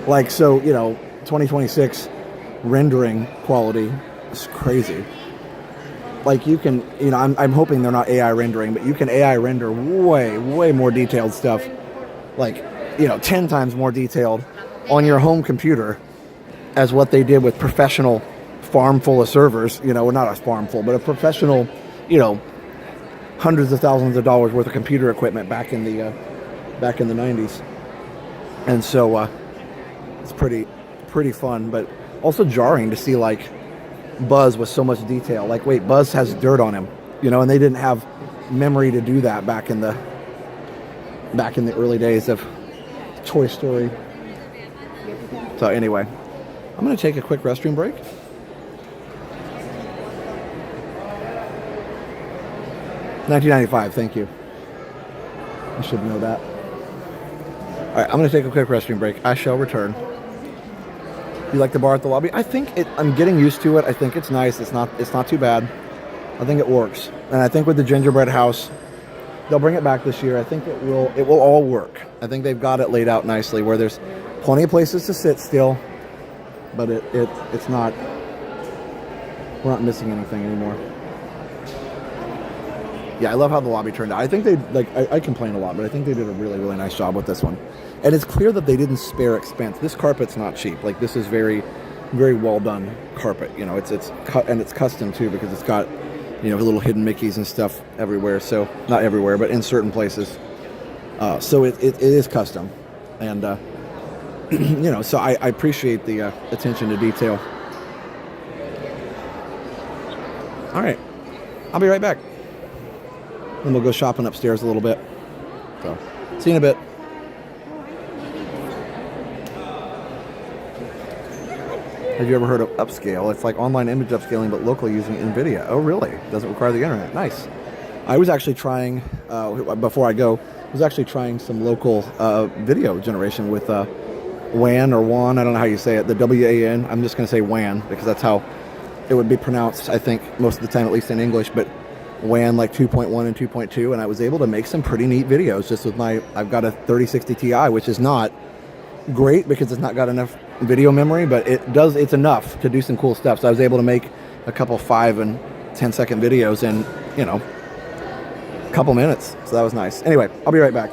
A: Like, so, 2026 rendering quality is crazy. Like, you can, I'm hoping they're not AI rendering, but you can AI render way more detailed stuff. Like, 10 times more detailed on your home computer as what they did with professional farm full of servers, well, not a farm full, but a professional, hundreds of thousands of dollars worth of computer equipment back in the 90s. And so it's pretty fun, but also jarring to see like Buzz with so much detail. Like, wait, Buzz has dirt on him, and they didn't have memory to do that back in the early days of Toy Story. So anyway, I'm going to take a quick restroom break. $19.95, thank you. I should know that. All right, I'm going to take a quick restroom break. I shall return. You like the bar at the lobby? I think I'm getting used to it. I think it's nice. It's not too bad. I think it works. And I think with the gingerbread house, they'll bring it back this year. I think it will all work. I think they've got it laid out nicely where there's plenty of places to sit still, but it's not, we're not missing anything anymore. Yeah, I love how the lobby turned out. I think I complain a lot, but I think they did a really, really nice job with this one. And it's clear that they didn't spare expense. This carpet's not cheap. Like, this is very, very well done carpet. You know, it's cut, and it's custom too, because it's got, you know, little hidden Mickeys and stuff everywhere. So, not everywhere, but in certain places. So it is custom. And, you know, so I appreciate the attention to detail. All right. I'll be right back. Then we'll go shopping upstairs a little bit. So, see you in a bit. Have you ever heard of upscale? It's like online image upscaling, but locally using NVIDIA. Oh, really? Doesn't require the internet. Nice. I was actually trying, before I go, some local video generation with WAN or WAN. I don't know how you say it. The WAN. I'm just going to say WAN because that's how it would be pronounced, I think, most of the time, at least in English. But WAN like 2.1 and 2.2, and I was able to make some pretty neat videos just with I've got a 3060 Ti, which is not great because it's not got enough video memory, but it's enough to do some cool stuff. So I was able to make a couple 5 and 10 second videos in, you know, a couple minutes. So that was nice. Anyway, I'll be right back.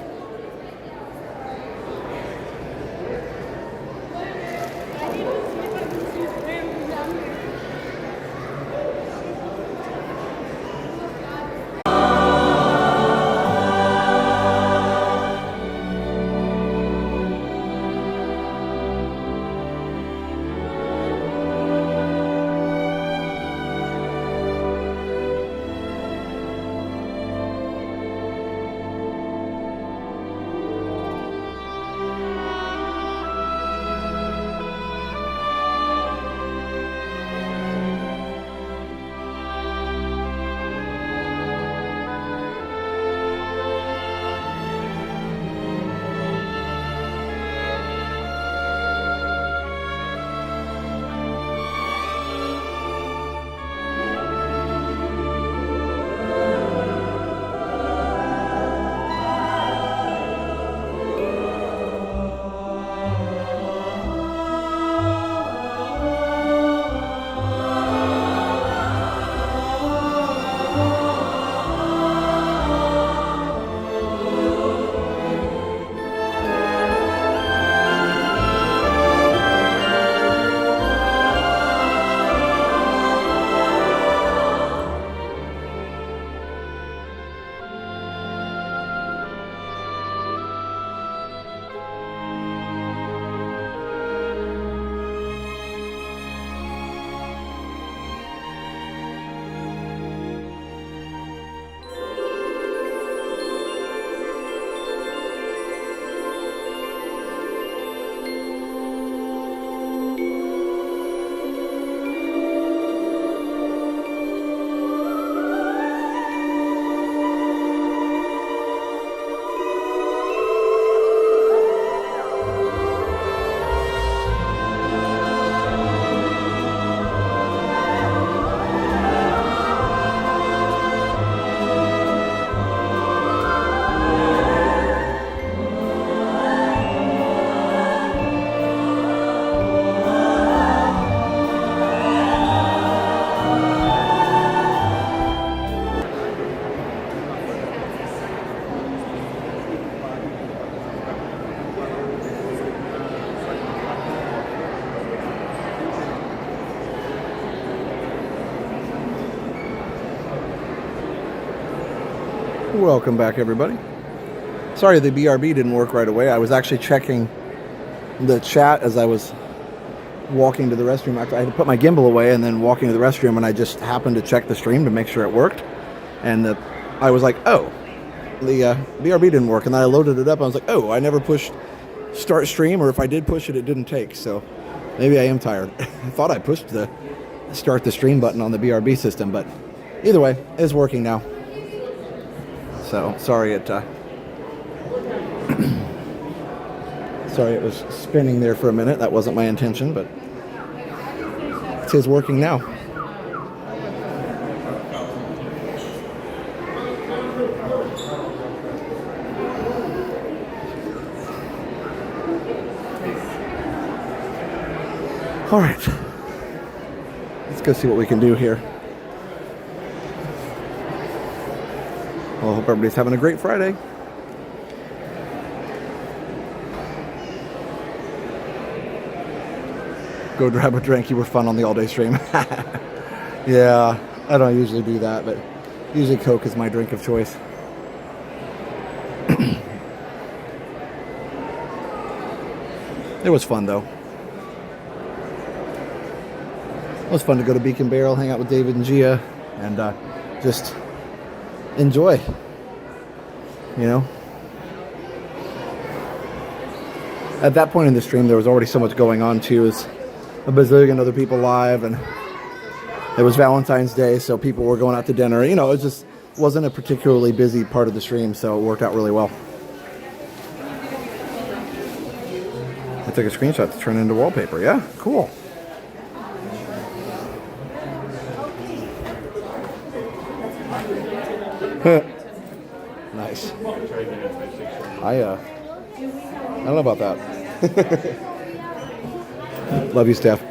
A: Welcome back, everybody. Sorry the BRB didn't work right away. I was actually checking the chat as I was walking to the restroom. I had to put my gimbal away and then walking to the restroom, and I just happened to check the stream to make sure it worked. And I was like, oh, the BRB didn't work. And then I loaded it up. And I was like, oh, I never pushed start stream, or if I did push it, it didn't take. So maybe I am tired. I thought I pushed the start the stream button on the BRB system, but either way, it's working now. So sorry it sorry it was spinning there for a minute. That wasn't my intention, but it is working now. All right, let's go see what we can do here. Well, I hope everybody's having a great Friday. Go grab a drink. You were fun on the all-day stream. Yeah, I don't usually do that, but usually Coke is my drink of choice. It was fun, though. It was fun to go to Beacon Barrel, hang out with David and Gia, and just enjoy, you know. At that point in the stream, there was already so much going on too. As a bazillion other people live, and it was Valentine's Day, so people were going out to dinner. You know, it just wasn't a particularly busy part of the stream, so it worked out really well. I took a screenshot to turn into wallpaper. Yeah, cool. Nice. I don't know about that. Love you, Steph.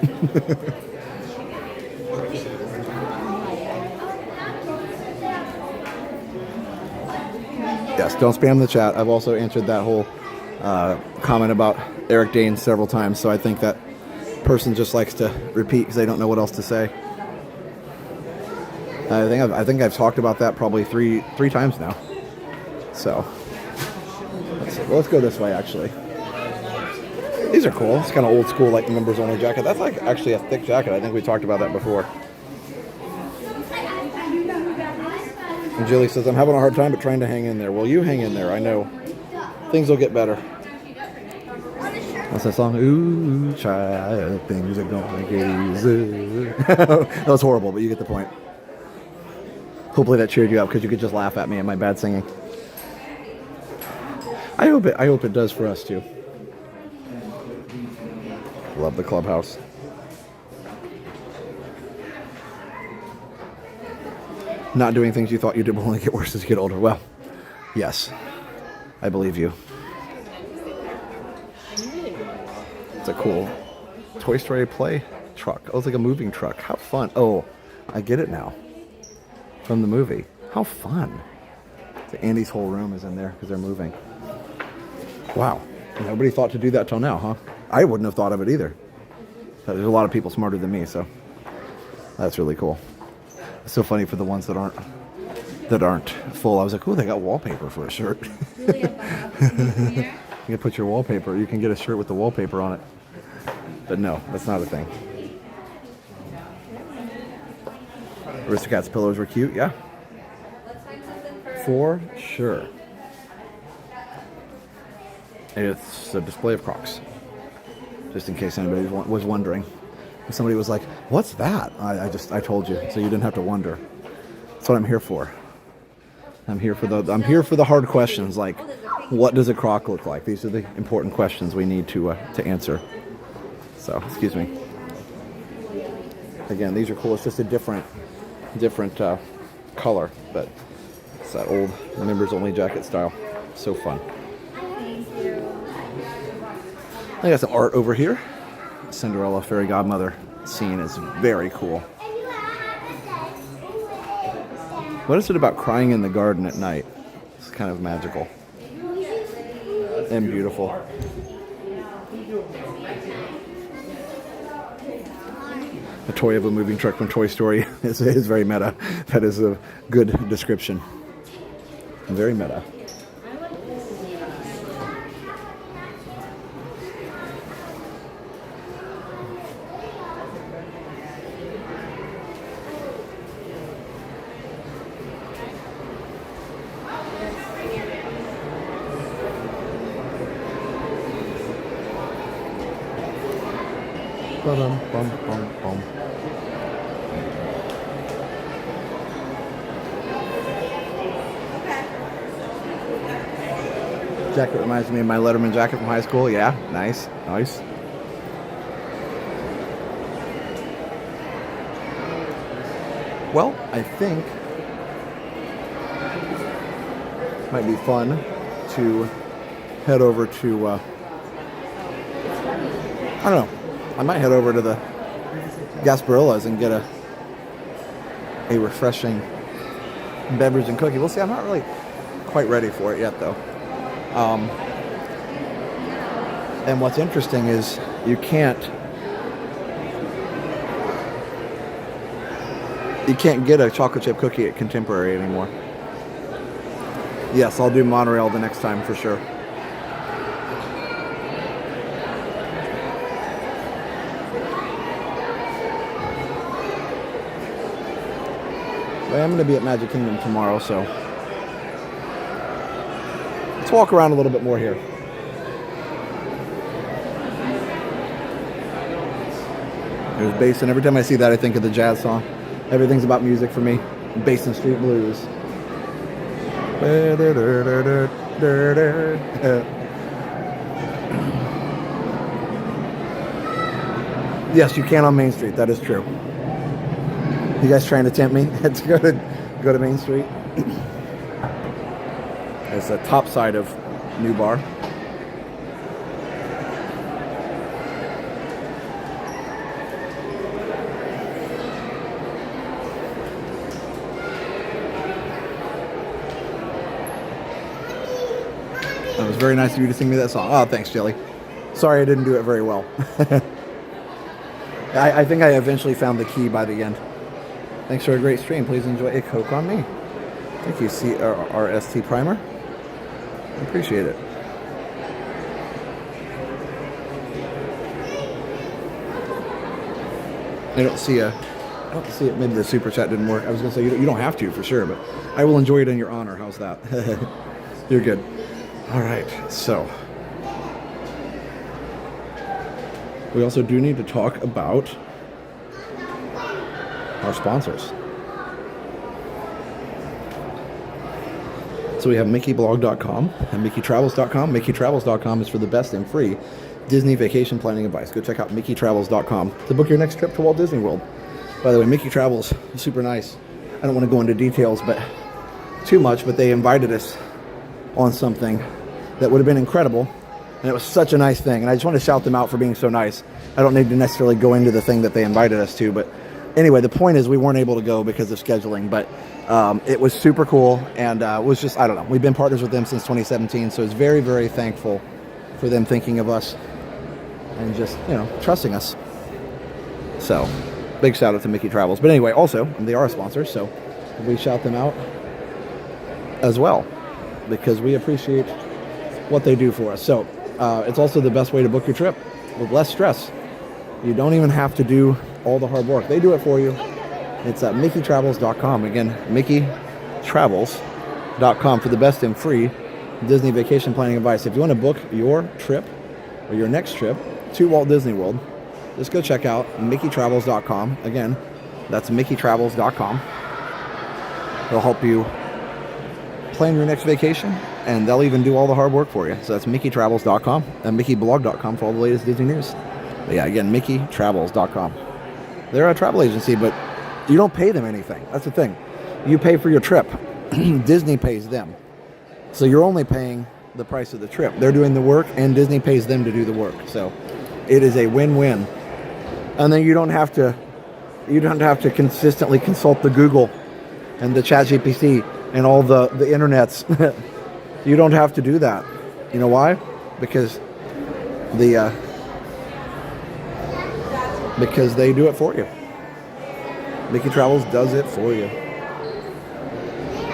A: Yes, don't spam the chat. I've also answered that whole comment about Eric Dane several times, so I think that person just likes to repeat because they don't know what else to say. I think I've talked about that probably three times now. So let's go this way. Actually, these are cool. It's kind of old school, like members only jacket. That's like actually a thick jacket. I think we talked about that before. And Julie says, I'm having a hard time, but trying to hang in there. Well, you hang in there. I know things will get better. What's that song? Ooh, child, things are gonna get easy. That was horrible, but you get the point. Hopefully that cheered you up because you could just laugh at me and my bad singing. I hope it does for us too. Love the clubhouse. Not doing things you thought you did will only get worse as you get older. Well, yes, I believe you. It's a cool Toy Story play truck. Oh, it's like a moving truck. How fun. Oh, I get it now. From the movie. How fun. So Andy's whole room is in there because they're moving. Wow. Nobody thought to do that till now, huh? I wouldn't have thought of it either. But there's a lot of people smarter than me, so that's really cool. It's so funny for the ones that aren't full. I was like, oh, they got wallpaper for a shirt. You can put your wallpaper. You can get a shirt with the wallpaper on it. But no, that's not a thing. Aristocats pillows were cute, yeah. For sure. It's a display of Crocs. Just in case anybody was wondering. Somebody was like, what's that? I told you, so you didn't have to wonder. That's what I'm here for. I'm here for the hard questions, like what does a Croc look like? These are the important questions we need to answer. So, excuse me. Again, these are cool. It's just a different color, but it's that old members only jacket style. So fun. I got some art over here. Cinderella fairy godmother scene is very cool. What is it about crying in the garden at night? It's kind of magical and beautiful. A toy of a moving truck from Toy Story is very meta. That is a good description. Very meta. Ba-dum, bum, bum, bum. Jacket reminds me of my Letterman jacket from high school. Yeah, nice, nice. Well, I think it might be fun to head over to, I don't know, I might head over to the Gasparillas and get a refreshing beverage and cookie. We'll see. I'm not really quite ready for it yet, though. And what's interesting is you can't get a chocolate chip cookie at Contemporary anymore. Yes, I'll do monorail the next time for sure. But I'm going to be at Magic Kingdom tomorrow, so let's walk around a little bit more here. There's Basin. Every time I see that, I think of the jazz song. Everything's about music for me. Basin Street Blues. Yes, you can on Main Street. That is true. You guys trying to tempt me to go to Main Street? It's the top side of New Bar. It was very nice of you to sing me that song. Oh, thanks, Jelly. Sorry I didn't do it very well. I think I eventually found the key by the end. Thanks for a great stream. Please enjoy a Coke on me. Thank you, CRST Primer. I appreciate it. I don't see it. Maybe the super chat didn't work. I was going to say, you don't have to for sure, but I will enjoy it in your honor. How's that? You're good. All right, so we also do need to talk about our sponsors. So we have MickeyBlog.com and MickeyTravels.com. MickeyTravels.com is for the best and free Disney vacation planning advice. Go check out MickeyTravels.com to book your next trip to Walt Disney World. By the way, Mickey Travels is super nice. I don't want to go into details, but too much, but they invited us on something that would have been incredible, and it was such a nice thing, and I just want to shout them out for being so nice. I don't need to necessarily go into the thing that they invited us to, but anyway, the point is we weren't able to go because of scheduling, but it was super cool, and it was just, I don't know, we've been partners with them since 2017, so it's very, very thankful for them thinking of us and just, trusting us. So, big shout out to Mickey Travels. But anyway, also, they are a sponsor, so we shout them out as well, because we appreciate what they do for us. So it's also the best way to book your trip with less stress. You don't even have to do all the hard work. They do it for you. It's at MickeyTravels.com. Again, MickeyTravels.com for the best and free Disney vacation planning advice. If you want to book your trip or your next trip to Walt Disney World, just go check out MickeyTravels.com. Again, that's MickeyTravels.com. They'll help you plan your next vacation, and they'll even do all the hard work for you. So that's MickeyTravels.com and MickeyBlog.com for all the latest Disney news. But yeah, again, MickeyTravels.com. They're a travel agency, but you don't pay them anything. That's the thing. You pay for your trip. Disney pays them. So you're only paying the price of the trip. They're doing the work, and Disney pays them to do the work. So it is a win-win. And then you don't have to consistently consult the Google and the ChatGPT and all the internets. You don't have to do that. You know why? Because they do it for you. Mickey Travels does it for you.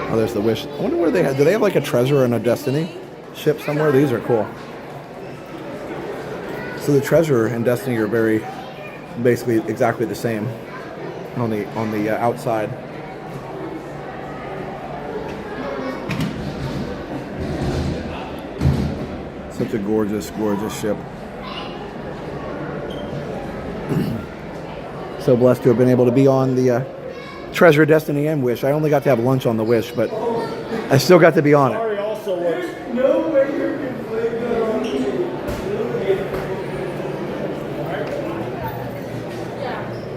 A: Oh, there's the Wish. I wonder where they have. Do they have like a Treasure and a Destiny ship somewhere? These are cool. So the Treasure and Destiny are basically exactly the same on the outside. Such a gorgeous, gorgeous ship. So blessed to have been able to be on the Treasure, Destiny, and Wish. I only got to have lunch on the Wish, but I still got to be on it.
B: Sorry, also works.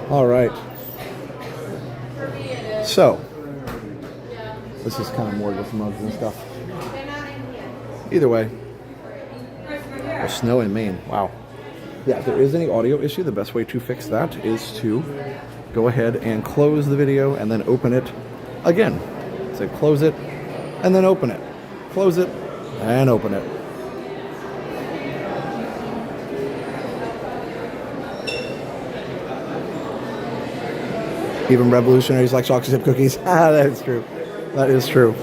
A: All right. So, this is kind of more just mugs and stuff. Either way, there's snow in Maine. Wow. Yeah, if there is any audio issue, the best way to fix that is to go ahead and close the video and then open it again. So close it and then open it. Close it and open it. Even revolutionaries like chocolate chip cookies. Ah, that is true. That is true.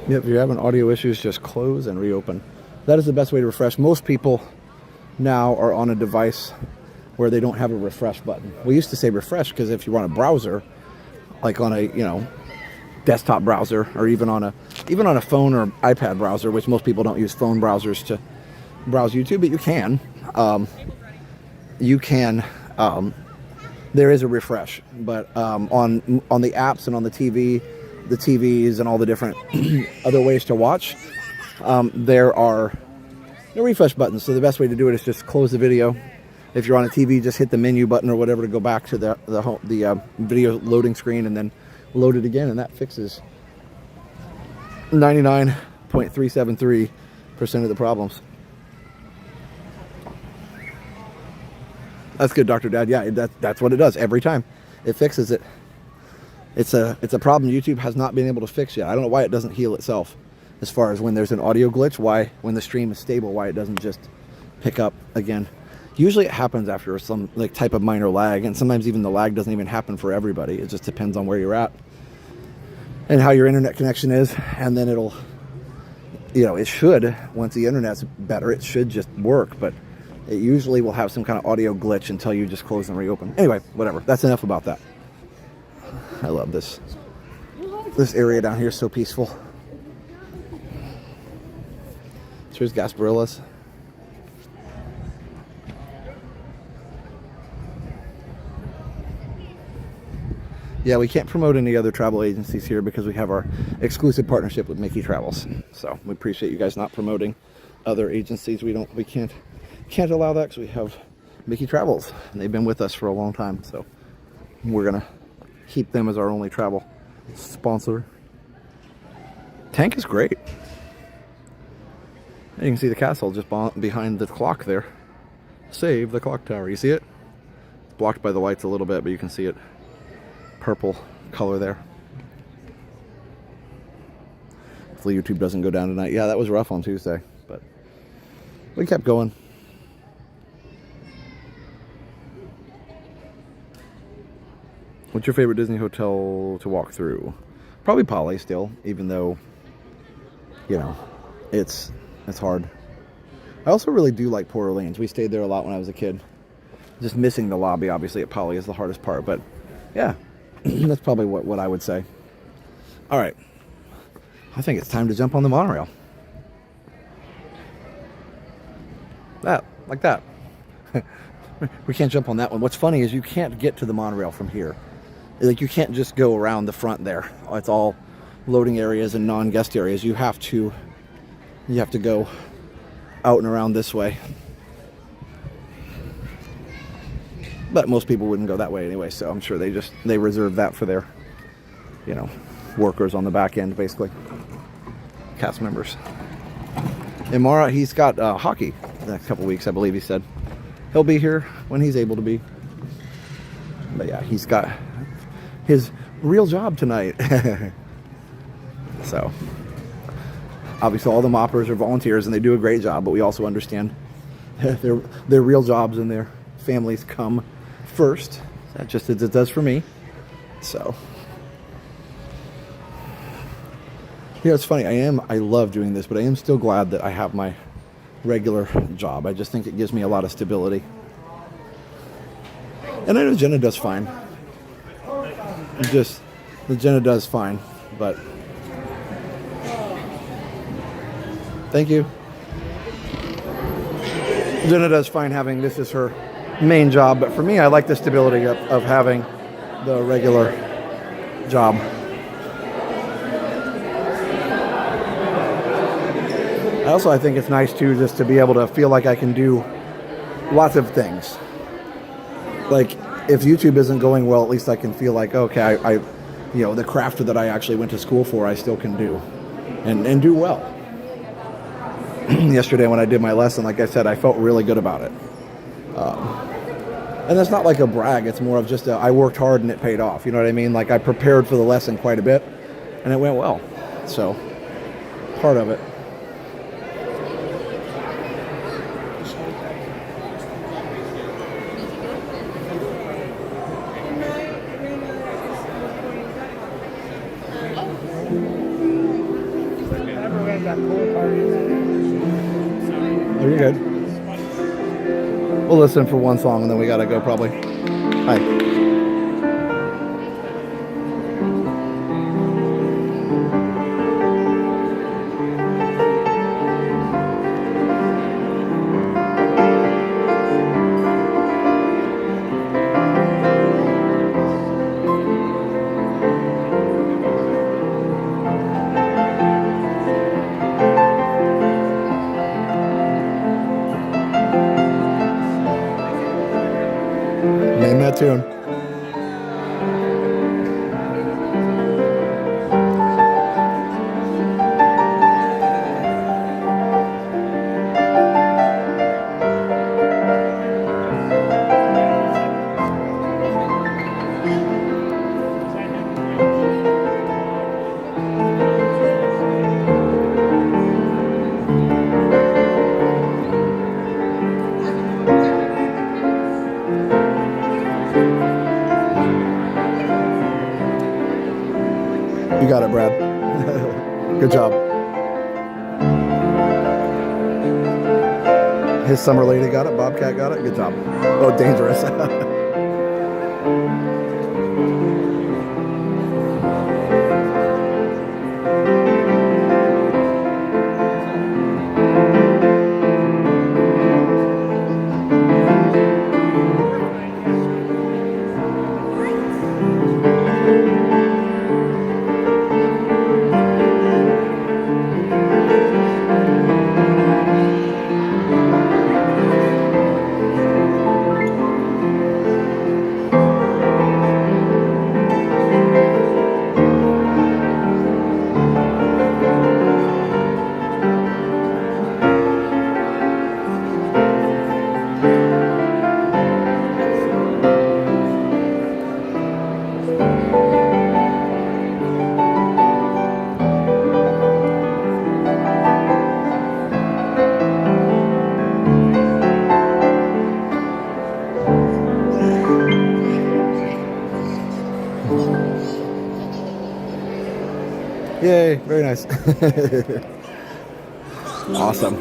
A: Yep, if you're having audio issues, just close and reopen. That is the best way to refresh. Most people now are on a device where they don't have a refresh button. We used to say refresh because if you're on a browser, like on a desktop browser, or even on a phone or iPad browser, which most people don't use phone browsers to browse YouTube, but you can. There is a refresh, but on the apps and on the TVs and all the different other ways to watch, there are no refresh buttons. So the best way to do it is just close the video. If you're on a TV, just hit the menu button or whatever to go back to the video loading screen and then load it again, and that fixes 99.373% of the problems. That's good, Dr. Dad. Yeah, that's what it does every time. It fixes it. It's a problem YouTube has not been able to fix yet. I don't know why it doesn't heal itself. As far as when there's an audio glitch, why when the stream is stable, why it doesn't just pick up again. Usually it happens after some type of minor lag, and sometimes even the lag doesn't even happen for everybody. It just depends on where you're at and how your internet connection is, and then it'll, it should, once the internet's better, it should just work, but it usually will have some kind of audio glitch until you just close and reopen. Anyway, whatever. That's enough about that. I love this. This area down here is so peaceful. Here's Gasparillas. Yeah, we can't promote any other travel agencies here because we have our exclusive partnership with Mickey Travels. So we appreciate you guys not promoting other agencies. We can't allow that because we have Mickey Travels, and they've been with us for a long time. So we're gonna keep them as our only travel sponsor. Tank is great. And you can see the castle just behind the clock there. Save the clock tower. You see it? It's blocked by the lights a little bit, but you can see it. Purple color there. Hopefully YouTube doesn't go down tonight. Yeah, that was rough on Tuesday, but we kept going. What's your favorite Disney hotel to walk through? Probably Poly still, even though, it's hard. I also really do like Port Orleans. We stayed there a lot when I was a kid. Just missing the lobby, obviously, at Poly is the hardest part, but yeah, that's probably what I would say. All right. I think it's time to jump on the monorail. Like that. We can't jump on that one. What's funny is you can't get to the monorail from here. You can't just go around the front there. It's all loading areas and non-guest areas. You have to go out and around this way. But most people wouldn't go that way anyway, so I'm sure they reserve that for their, workers on the back end, basically. Cast members. And Mara, he's got hockey the next couple weeks, I believe he said. He'll be here when he's able to be. But yeah, he's got his real job tonight. So, obviously all the moppers are volunteers and they do a great job, but we also understand their real jobs and their families come first. That just as it does for me. So, it's funny. I love doing this, but I am still glad that I have my regular job. I just think it gives me a lot of stability. And I know Jenna does fine. Jenna does fine, but thank you. Jenna does fine having this as her main job, but for me, I like the stability of having the regular job. I think it's nice too, just to be able to feel like I can do lots of things. Like if YouTube isn't going well, at least I can feel like, okay, I the craft that I actually went to school for, I still can do and do well. Yesterday when I did my lesson, like I said, I felt really good about it. And that's not like a brag. It's more of just I worked hard and it paid off. You know what I mean? Like I prepared for the lesson quite a bit and it went well. So part of it. Oh, you're good. We'll listen for one song and then we gotta go probably. Hi. Name that tune. You got it, Brad. Good job. His summer lady got it. Bobcat got it. Good job. Oh, dangerous. Yay, very nice. Awesome.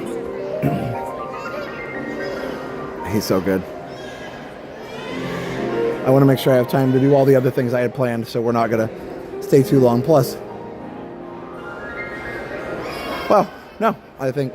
A: He's so good. I want to make sure I have time to do all the other things I had planned, so we're not going to stay too long. Plus, well, no, I think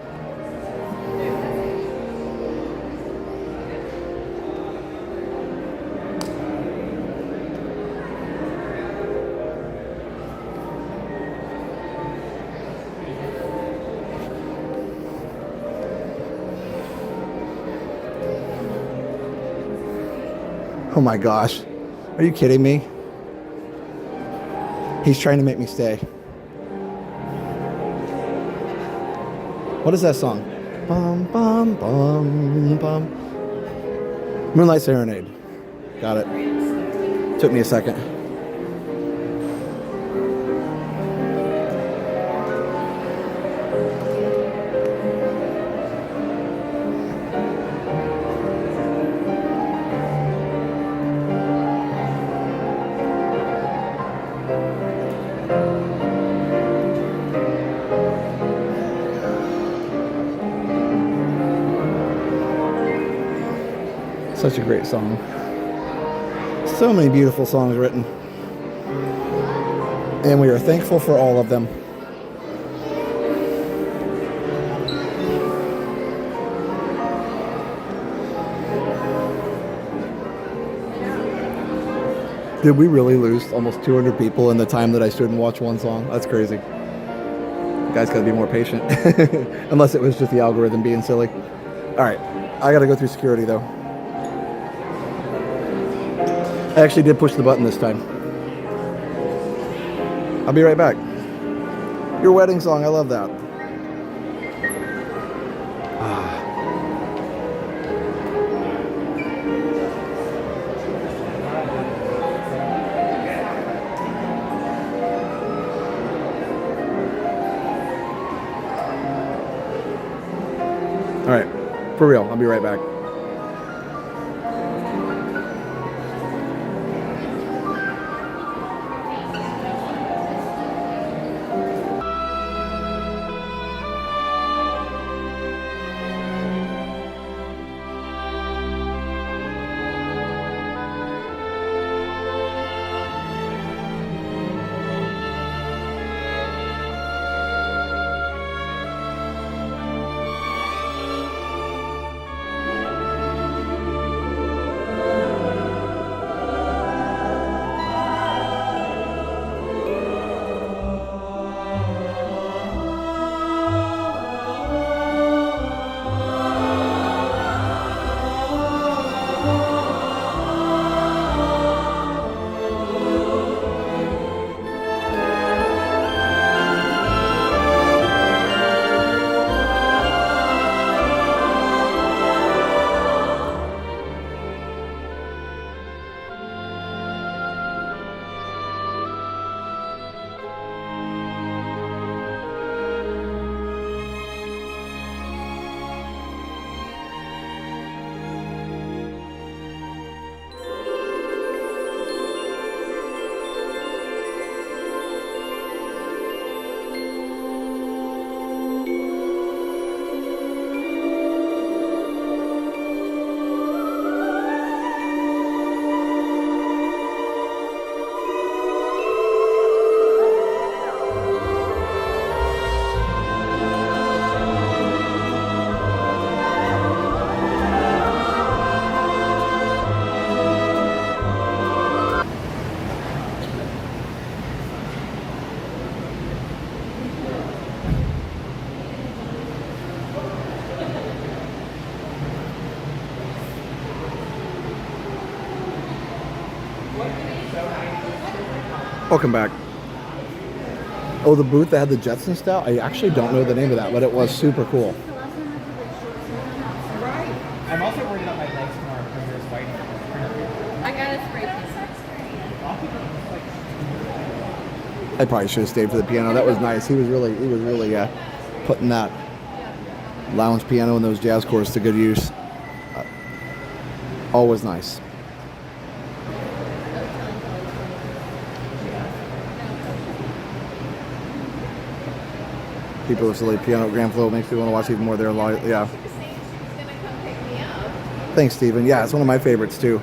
A: oh my gosh. Are you kidding me? He's trying to make me stay. What is that song? Bum, bum, bum, bum. Moonlight Serenade. Got it. Took me a second. Such a great song. So many beautiful songs written. And we are thankful for all of them. Did we really lose almost 200 people in the time that I stood and watched one song? That's crazy. You guys gotta be more patient. Unless it was just the algorithm being silly. Alright, I gotta go through security though. I actually did push the button this time. I'll be right back. Your wedding song, I love that. All right, for real, I'll be right back. Welcome back. Oh, the booth that had the Jetson style? I actually don't know the name of that, but it was super cool.
B: I'm also worried about my legs tomorrow because there's white.
D: I got a spray can.
A: I probably should have stayed for the piano. That was nice. He was really putting that lounge piano and those jazz chords to good use. Always nice. People are silly. Piano at Grand Floridian makes me want to watch even more there. Yeah. Thanks, Steven. Yeah, it's one of my favorites too.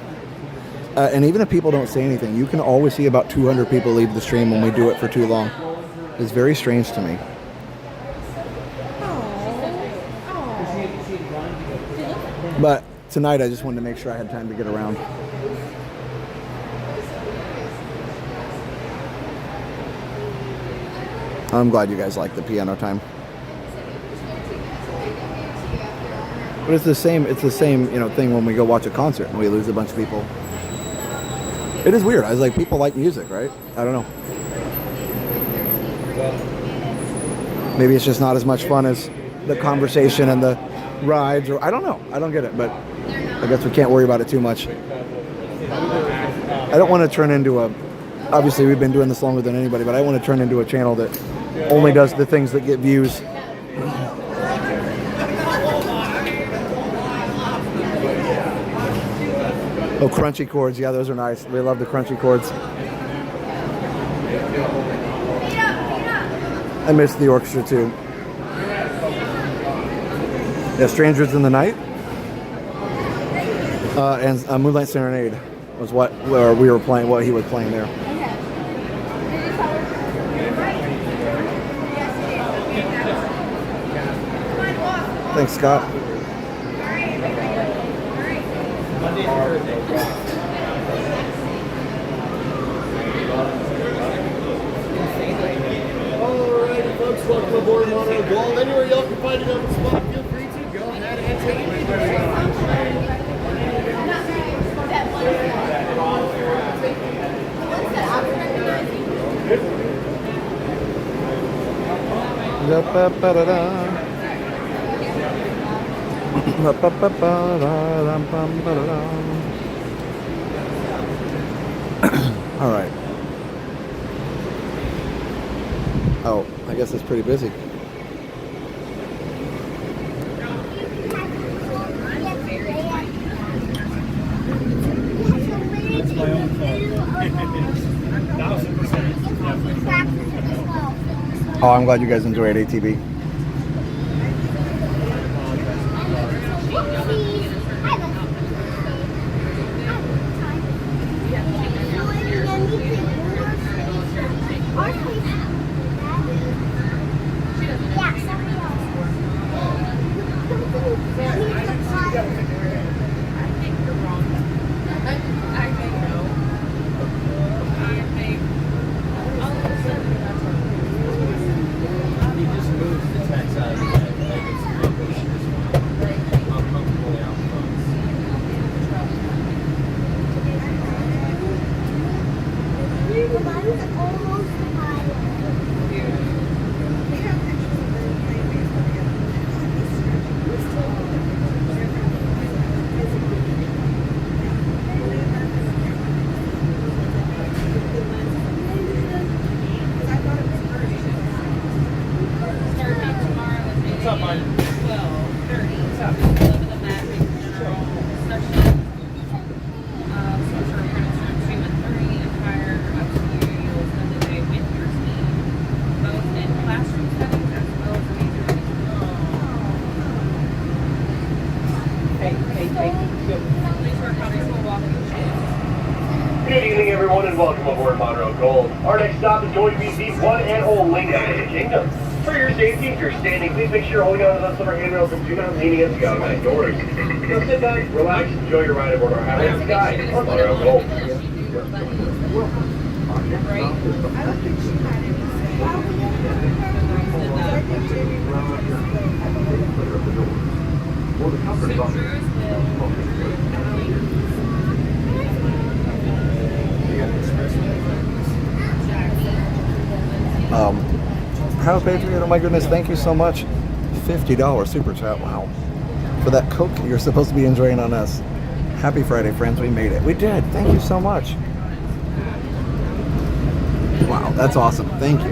A: And even if people don't say anything, you can always see about 200 people leave the stream when we do it for too long. It's very strange to me. But tonight I just wanted to make sure I had time to get around. I'm glad you guys like the piano time. But it's the same, thing when we go watch a concert and we lose a bunch of people. It is weird. I was like, people like music, right? I don't know. Maybe it's just not as much fun as the conversation and the rides, or I don't know. I don't get it, but I guess we can't worry about it too much. I don't want to turn into obviously we've been doing this longer than anybody, but I want to turn into a channel that only does the things that get views. Oh, crunchy chords. Yeah, those are nice. We love the crunchy chords. I miss the orchestra too. Yeah, Strangers in the Night. And Moonlight Serenade was what where we were playing, what he was playing there. Thanks, Scott.
F: Alrighty, folks, welcome aboard Monorail Gold. Anywhere y'all can find another spot, feel free to go ahead and take it.
A: All right. Oh, I guess it's pretty busy.
B: That's my own fault. 1000%.
A: Oh, I'm glad you guys enjoyed ATV.
G: Good evening, everyone, and welcome aboard Monorail Gold. Our next stop is going to be the one and only Magic Kingdom. For your safety, if you're standing, please make sure you're holding on to those silver handrails and do not lean against the automatic doors. So sit back, relax, enjoy your ride aboard our Highway Sky on Monorail Gold.
A: Proud Patriot, oh my goodness, thank you so much. $50 super chat, wow. For that Coke you're supposed to be enjoying on us. Happy Friday, friends, we made it. We did, thank you so much. Wow, that's awesome, thank you.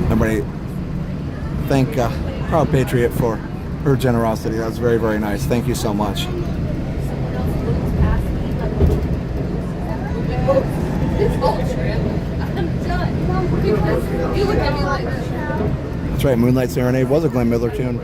A: Everybody, thank Proud Patriot for her generosity. That was very, very nice. Thank you so much. That's right, Moonlight Serenade was a Glenn Miller tune.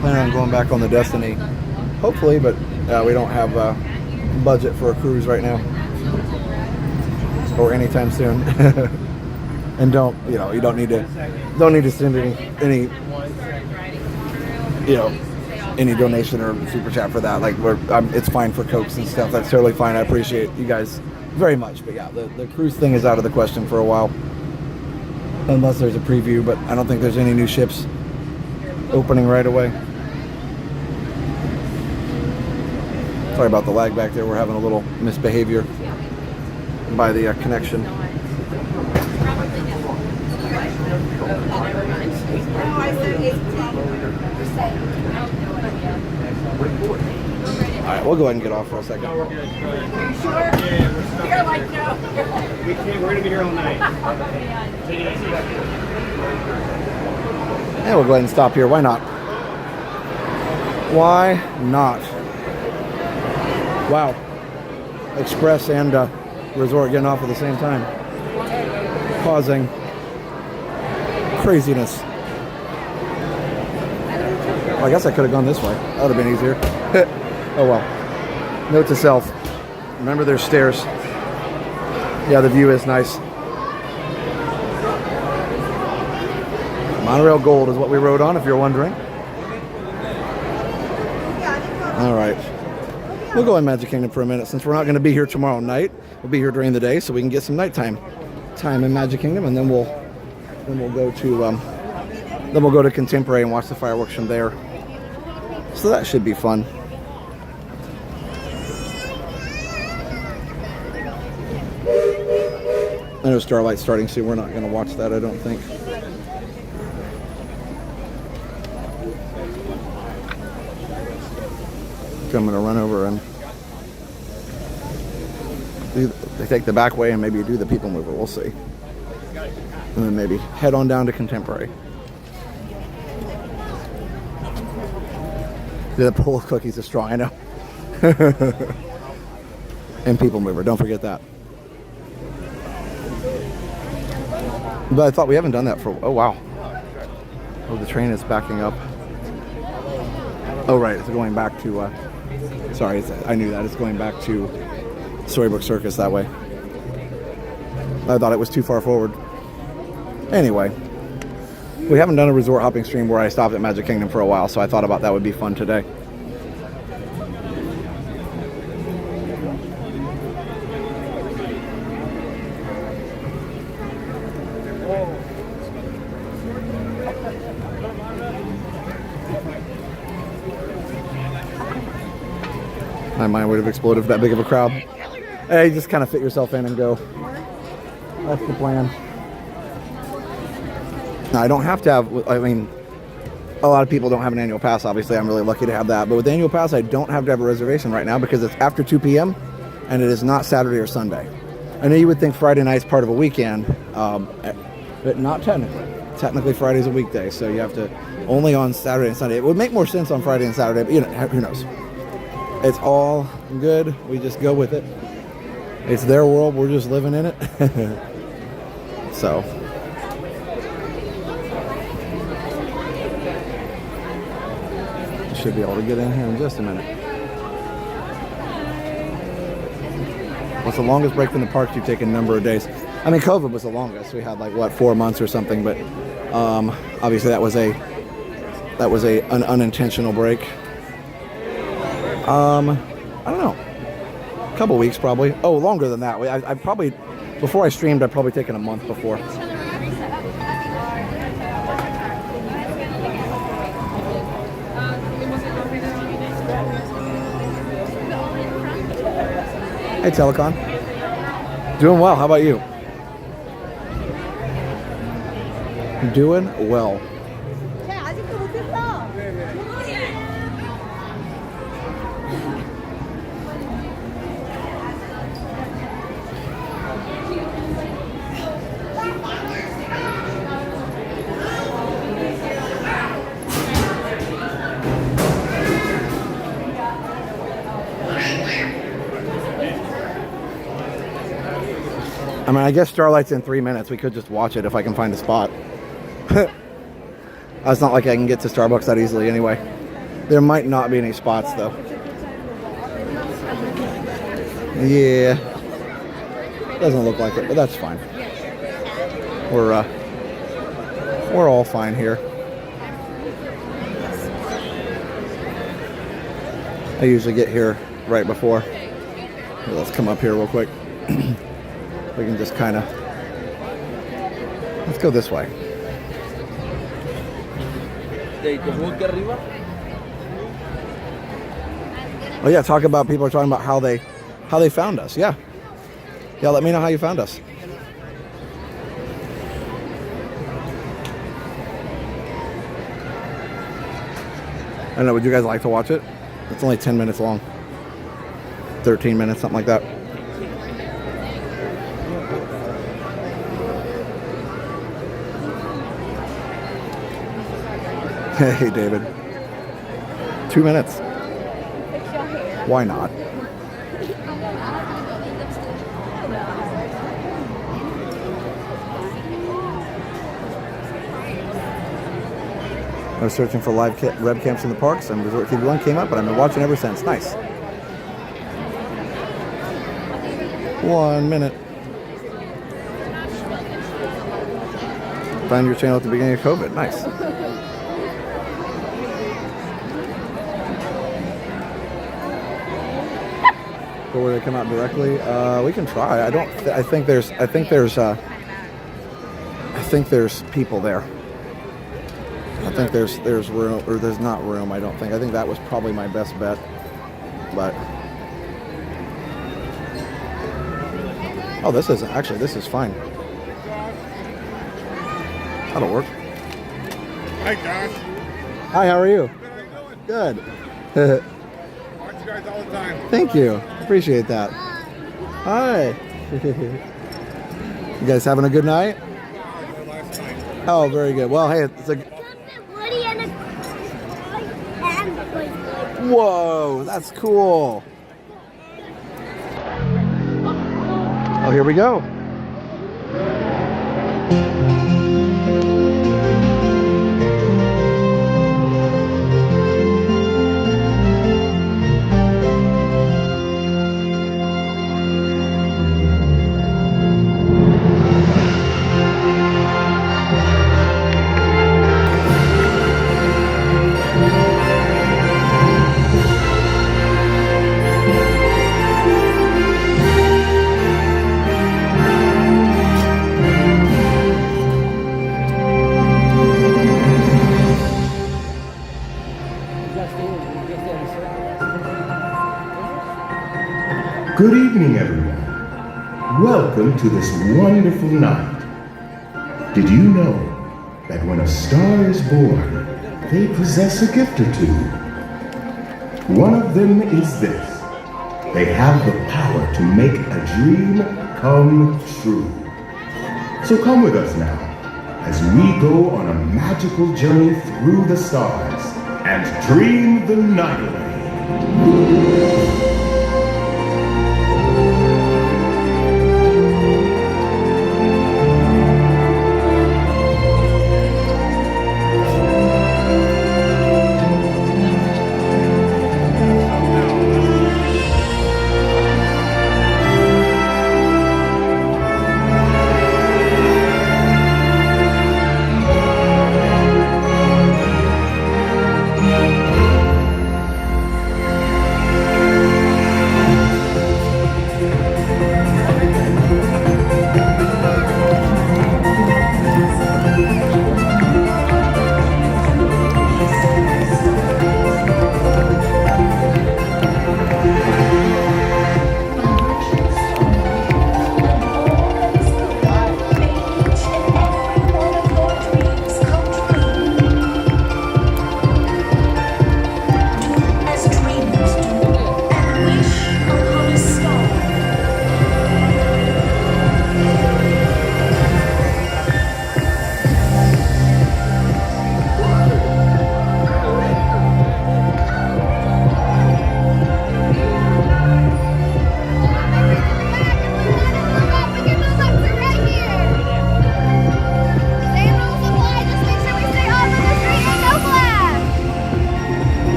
A: Planning on going back on the Destiny, hopefully, but we don't have a budget for a cruise right now, or anytime soon. And you don't need to send any any donation or super chat for that. Like it's fine for Cokes and stuff. That's totally fine. I appreciate you guys very much. But yeah, the cruise thing is out of the question for a while. unless there's a preview, but I don't think there's any new ships opening right away. Sorry about the lag back there. We're having a little misbehavior by the connection. All right, we'll go ahead and get off for a second.
B: No, we're good.
D: Sure?
B: Yeah,
D: You're like, no.
B: we're gonna be here all night.
A: Yeah, we'll go ahead and stop here. Why not? Why not? Wow. Express and resort getting off at the same time, causing craziness. Well, I guess I could have gone this way. That would have been easier. Oh well. Note to self. Remember there's stairs. Yeah, the view is nice. Monorail Gold is what we rode on, if you're wondering. All right. We'll go in Magic Kingdom for a minute. Since we're not going to be here tomorrow night, we'll be here during the day so we can get some nighttime time in Magic Kingdom, and then we'll go to Contemporary and watch the fireworks from there. So that should be fun. I know Starlight's starting soon. We're not going to watch that, I don't think. I'm going to run over and they take the back way and maybe do the people mover. We'll see. And then maybe head on down to Contemporary. The bowl of cookies is strong, I know. And people mover, don't forget that. But I thought we haven't done that for, oh wow. Oh, the train is backing up. Oh right, it's going back to, sorry, I knew that. It's going back to Storybook Circus that way. I thought it was too far forward. Anyway, we haven't done a resort hopping stream where I stopped at Magic Kingdom for a while, so I thought about that would be fun today. My mind would have exploded for that big of a crowd. Hey, you just kind of fit yourself in and go. That's the plan. Now, I don't have to have, I mean, a lot of people don't have an annual pass, obviously. I'm really lucky to have that. But with the annual pass, I don't have to have a reservation right now because it's after 2 p.m. and it is not Saturday or Sunday. I know you would think Friday night's part of a weekend, but not technically. Technically, Friday's a weekday, so you have to only on Saturday and Sunday. It would make more sense on Friday and Saturday, but you know, who knows? It's all good. We just go with it. It's their world. We're just living in it. So. Should be able to get in here in just a minute. What's the longest break from the parks you've taken? Number of days. I mean, COVID was the longest. We had like what, 4 months or something. But obviously that was an unintentional break. I don't know. A couple weeks probably. Oh, longer than that. I probably, before I streamed, I'd probably taken a month before. Hey, Telecon. Doing well. How about you? Doing well. I mean, I guess Starlight's in 3 minutes. We could just watch it if I can find a spot. It's not like I can get to Starbucks that easily anyway. There might not be any spots though. Yeah. Doesn't look like it, but that's fine. We're all fine here. I usually get here right before. Let's come up here real quick. We can just kind of Let's go this way. Oh yeah, talk about people are talking about how they found us. Yeah. Yeah, let me know how you found us. I don't know, would you guys like to watch it? It's only 10 minutes long. 13 minutes, something like that. Hey, David. 2 minutes. Why not? I was searching for live webcams in the parks, and Resort TV 1 came up, but I've been watching ever since. Nice. 1 minute. Found your channel at the beginning of COVID. Nice. Or where they come out directly? We can try. I think there's people there. I think there's room, or there's not room. I don't think. I think that was probably my best bet, but oh, this is fine. That'll work.
H: Hi, Josh.
A: Hi, how are you? Good.
H: Watch you guys all the time.
A: Thank you. Appreciate that. Hi. You guys having a good night?
H: Last night.
A: Oh, very good. Well, hey, it's a. Whoa, that's cool. Oh, here we go.
I: Good evening, everyone. Welcome to this wonderful night. Did you know that when a star is born, they possess a gift or two? One of them is this. They have the power to make a dream come true. So come with us now, as we go on a magical journey through the stars and dream the night away.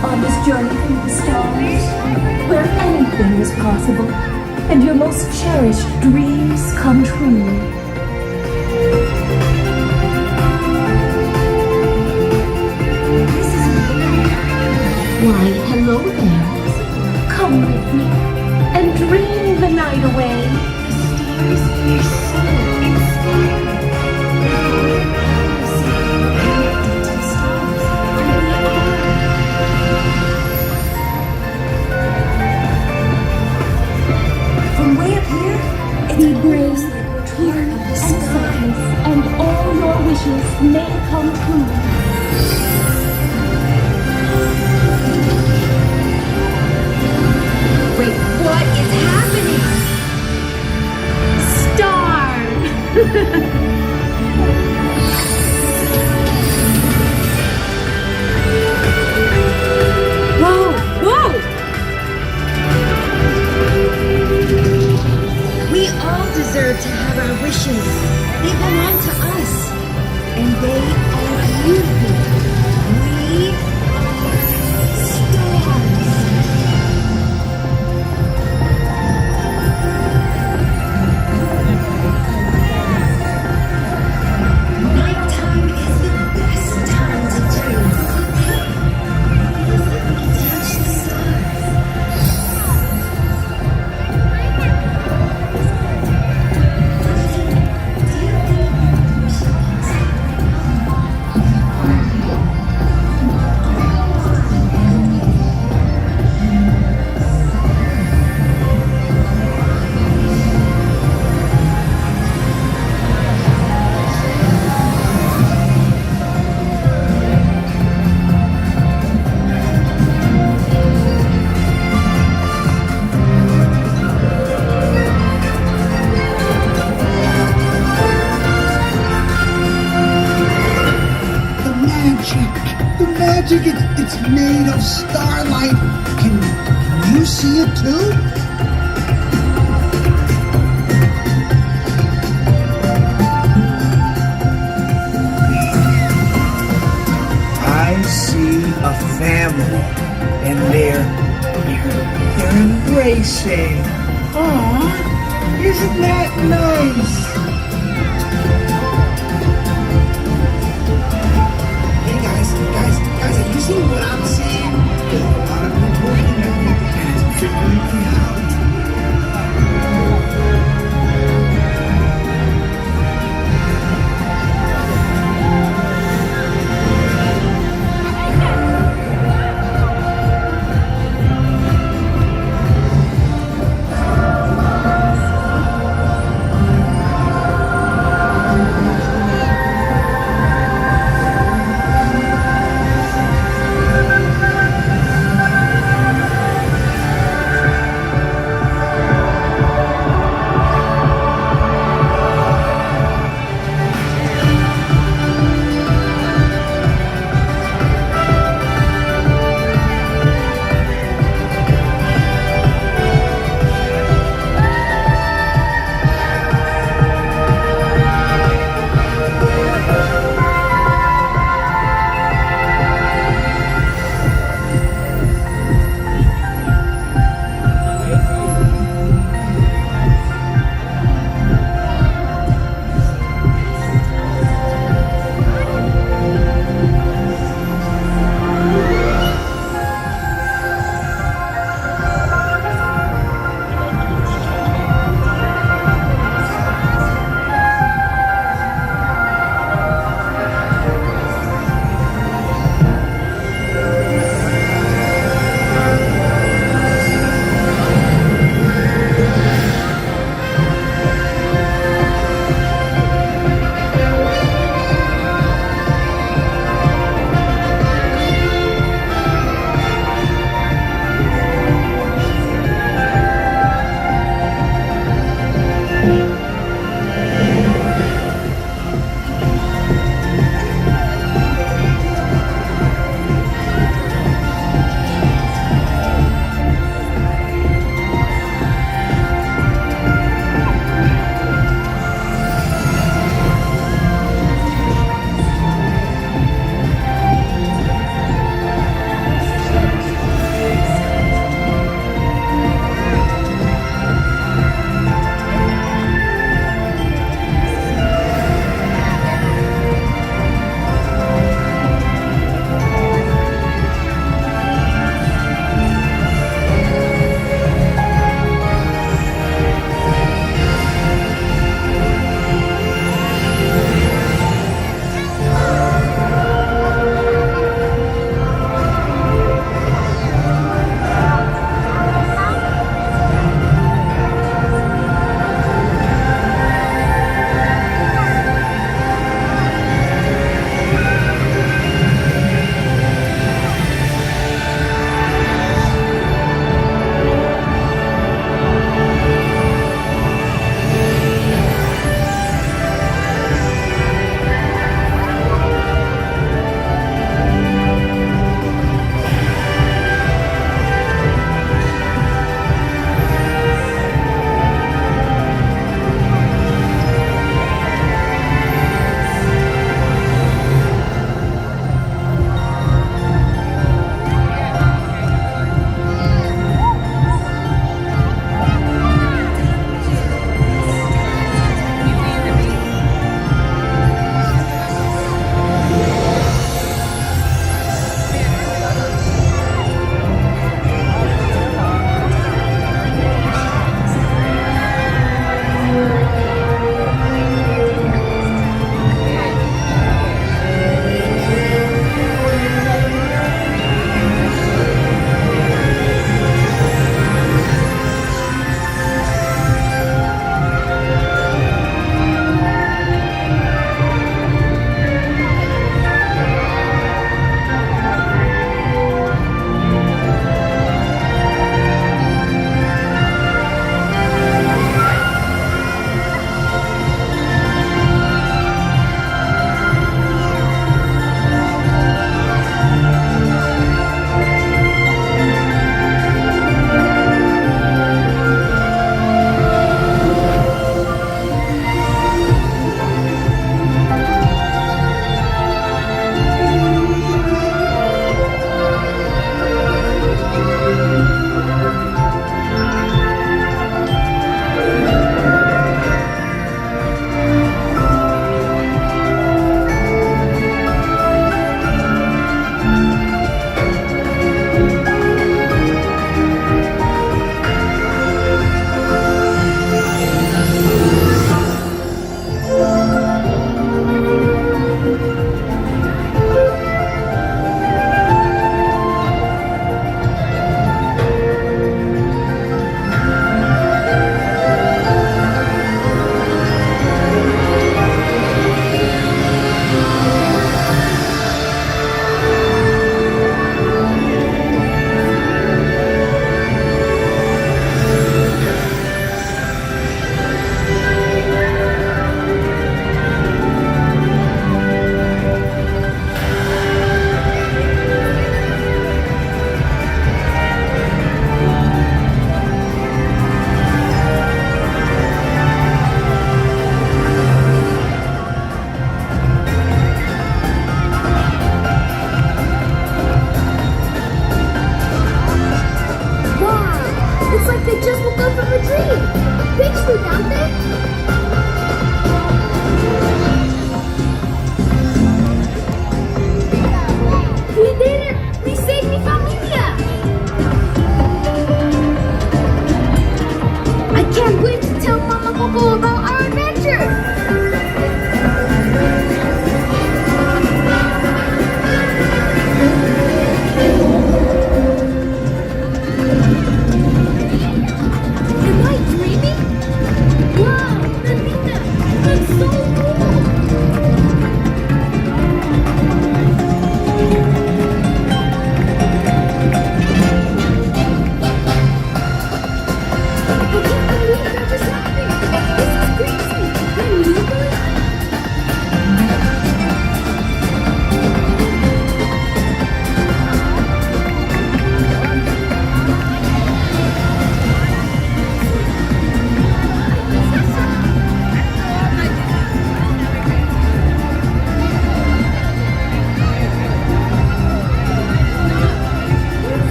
J: On this journey through the stars, where anything is possible, and your most cherished dreams come true. wishes may come true.
D: Wait, what is happening? Star! Whoa, whoa! We all deserve to have our wishes. They belong to us. And they are beautiful. We are stars. Nighttime is the best time to dream. Touch the stars.
K: The magic, it's made of starlight. Can you see it too? I see a family, and they're embracing. Aw, isn't that nice? Guys, are you seeing what I'm seeing? There's a lot of people connected, and it's figuring me out.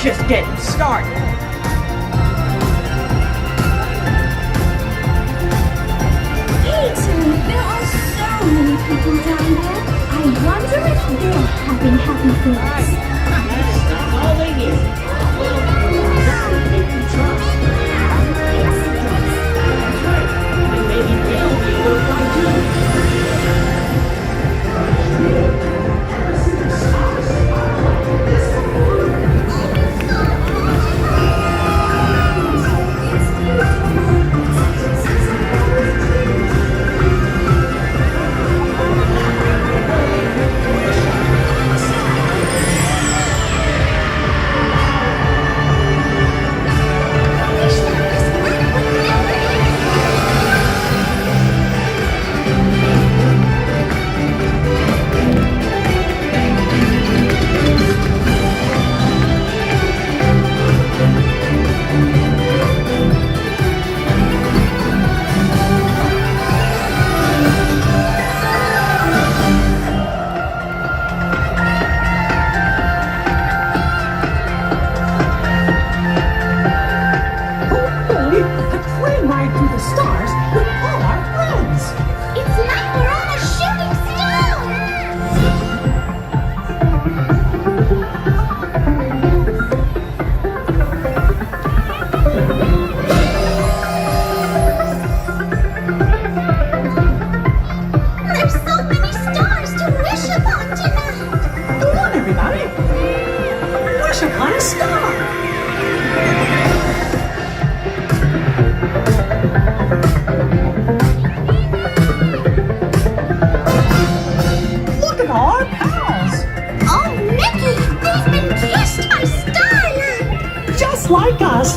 L: just getting started.
J: Peter, there are so many people down there. I wonder if they're having happy thoughts.
L: That's all they need. Now they can trust. That's right. And maybe they'll be able to find you.
J: Like us.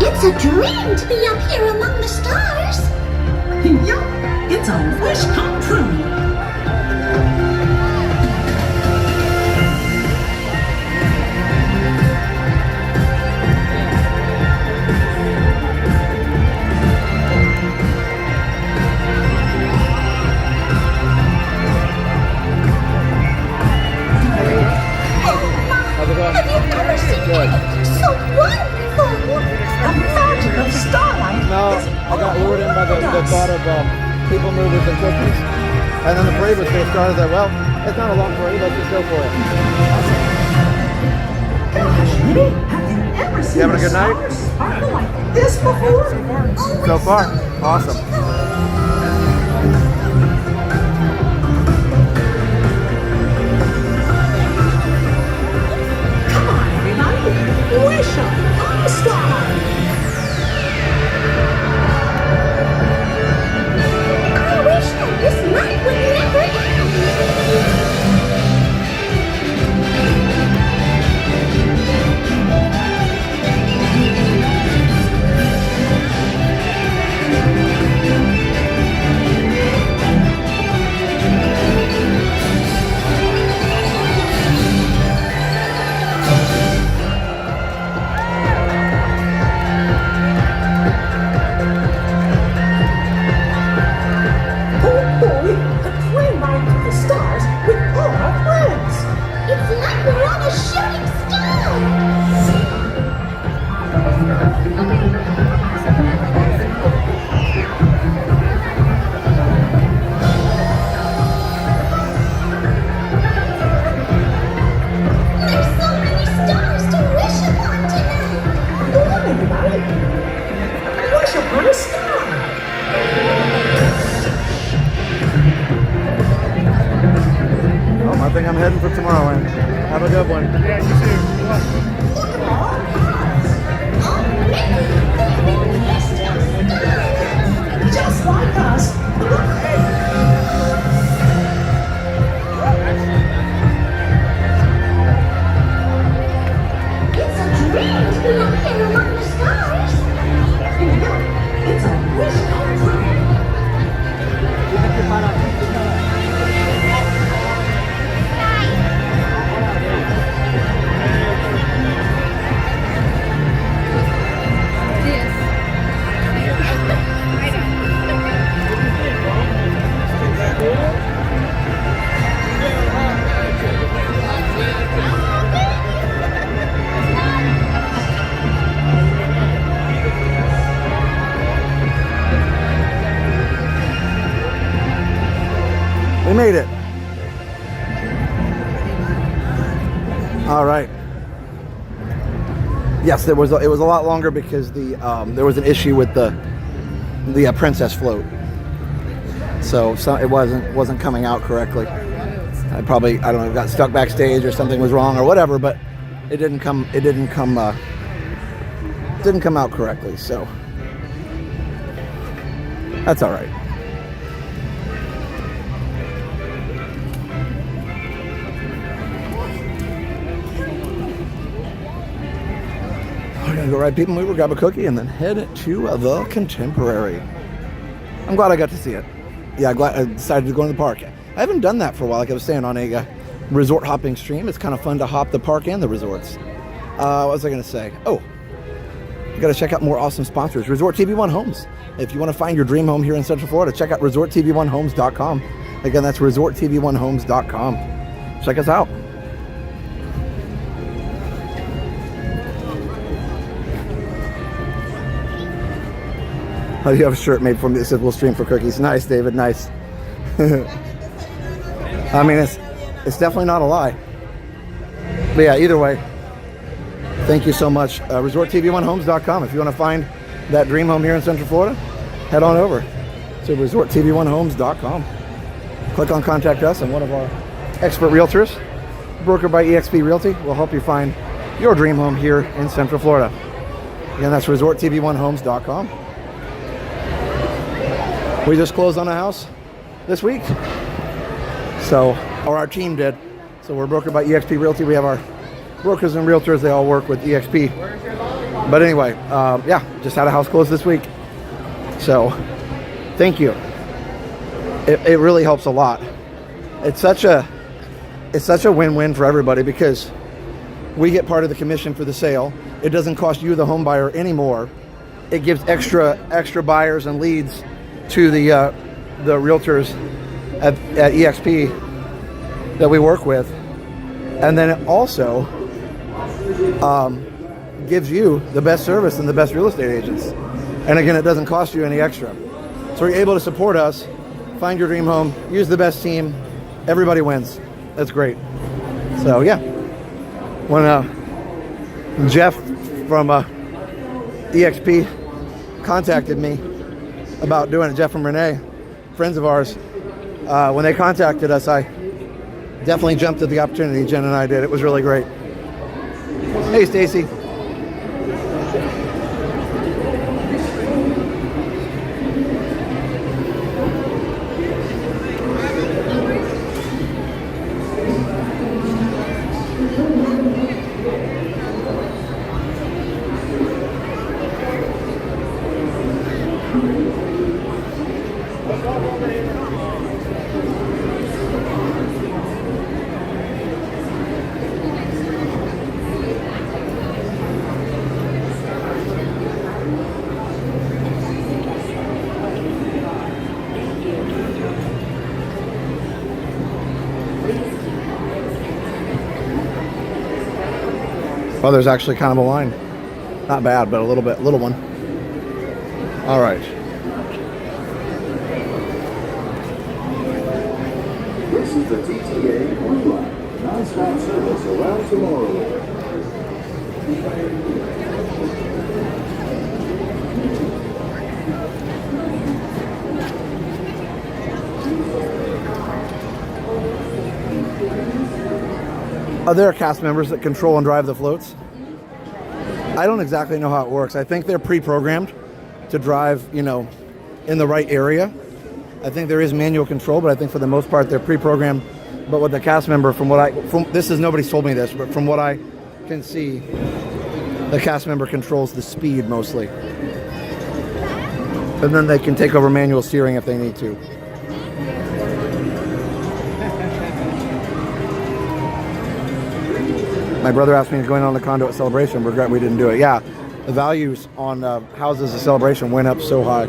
D: It's a dream to be up here among the stars.
L: Yup, it's a wish come true.
D: Have you ever seen anything so wonderful?
L: The magic of Starlight.
A: No, I got lured in by the thought of people movers and cookies. And then the parade was going to start. I said, well, it's not a long parade. Let's just go for it. You having a good night?
L: Like this before?
A: So far. Awesome.
L: Wish upon a star!
D: I wish that this night would never end.
A: I think I'm heading for Tomorrowland. Have a good one.
H: Yeah, you too.
L: Just like us.
D: It's a dream to be up here among the stars.
L: It's a wish come true.
A: We made it. All right. Yes, it was a lot longer because there was an issue with the princess float, so it wasn't coming out correctly. I don't know, got stuck backstage or something was wrong or whatever, but it didn't come out correctly, so that's all right. We're gonna go ride People Mover, grab a cookie, and then head to the Contemporary. I'm glad I got to see it. Yeah, glad I decided to go in the park. I haven't done that for a while, like I was saying, on a resort hopping stream. It's kind of fun to hop the park and the resorts. What was I going to say? Oh, you got to check out more awesome sponsors. Resort TV1 Homes. If you want to find your dream home here in Central Florida, check out resorttv1homes.com. Again, that's resorttv1homes.com. Check us out. Oh, you have a shirt made for me that says "We'll stream for cookies." Nice, David. Nice. I mean, it's definitely not a lie. But yeah, either way, thank you so much. ResortTV1Homes.com. If you want to find that dream home here in Central Florida, head on over to ResortTV1Homes.com. Click on Contact Us, and one of our expert realtors, brokered by eXp Realty, will help you find your dream home here in Central Florida. Again, that's ResortTV1Homes.com. We just closed on a house this week, or our team did. So we're brokered by eXp Realty. We have our brokers and realtors. They all work with eXp. But anyway, yeah, just had a house closed this week. So thank you. It really helps a lot. It's such a win-win for everybody because we get part of the commission for the sale. It doesn't cost you, the home buyer, anymore. It gives extra buyers and leads to the realtors at eXp that we work with, and then it also gives you the best service and the best real estate agents. And again, it doesn't cost you any extra. So you're able to support us, find your dream home, use the best team. Everybody wins. That's great. So yeah, when Jeff from eXp contacted me about doing it, Jeff and Renee, friends of ours, when they contacted us, I definitely jumped at the opportunity. Jen and I did. It was really great. Hey, Stacy. Oh, there's actually kind of a line. Not bad, but a little one. All right.
M: This is the TTA Greenlight, non-stop service around tomorrow.
A: Are there cast members that control and drive the floats? I don't exactly know how it works. I think they're pre-programmed to drive, in the right area. I think there is manual control, but I think for the most part they're pre-programmed. But with the cast member, nobody's told me this, but from what I can see, the cast member controls the speed mostly. And then they can take over manual steering if they need to. My brother asked me to go in on the condo at Celebration. Regret we didn't do it. Yeah, the values on houses at Celebration went up so high.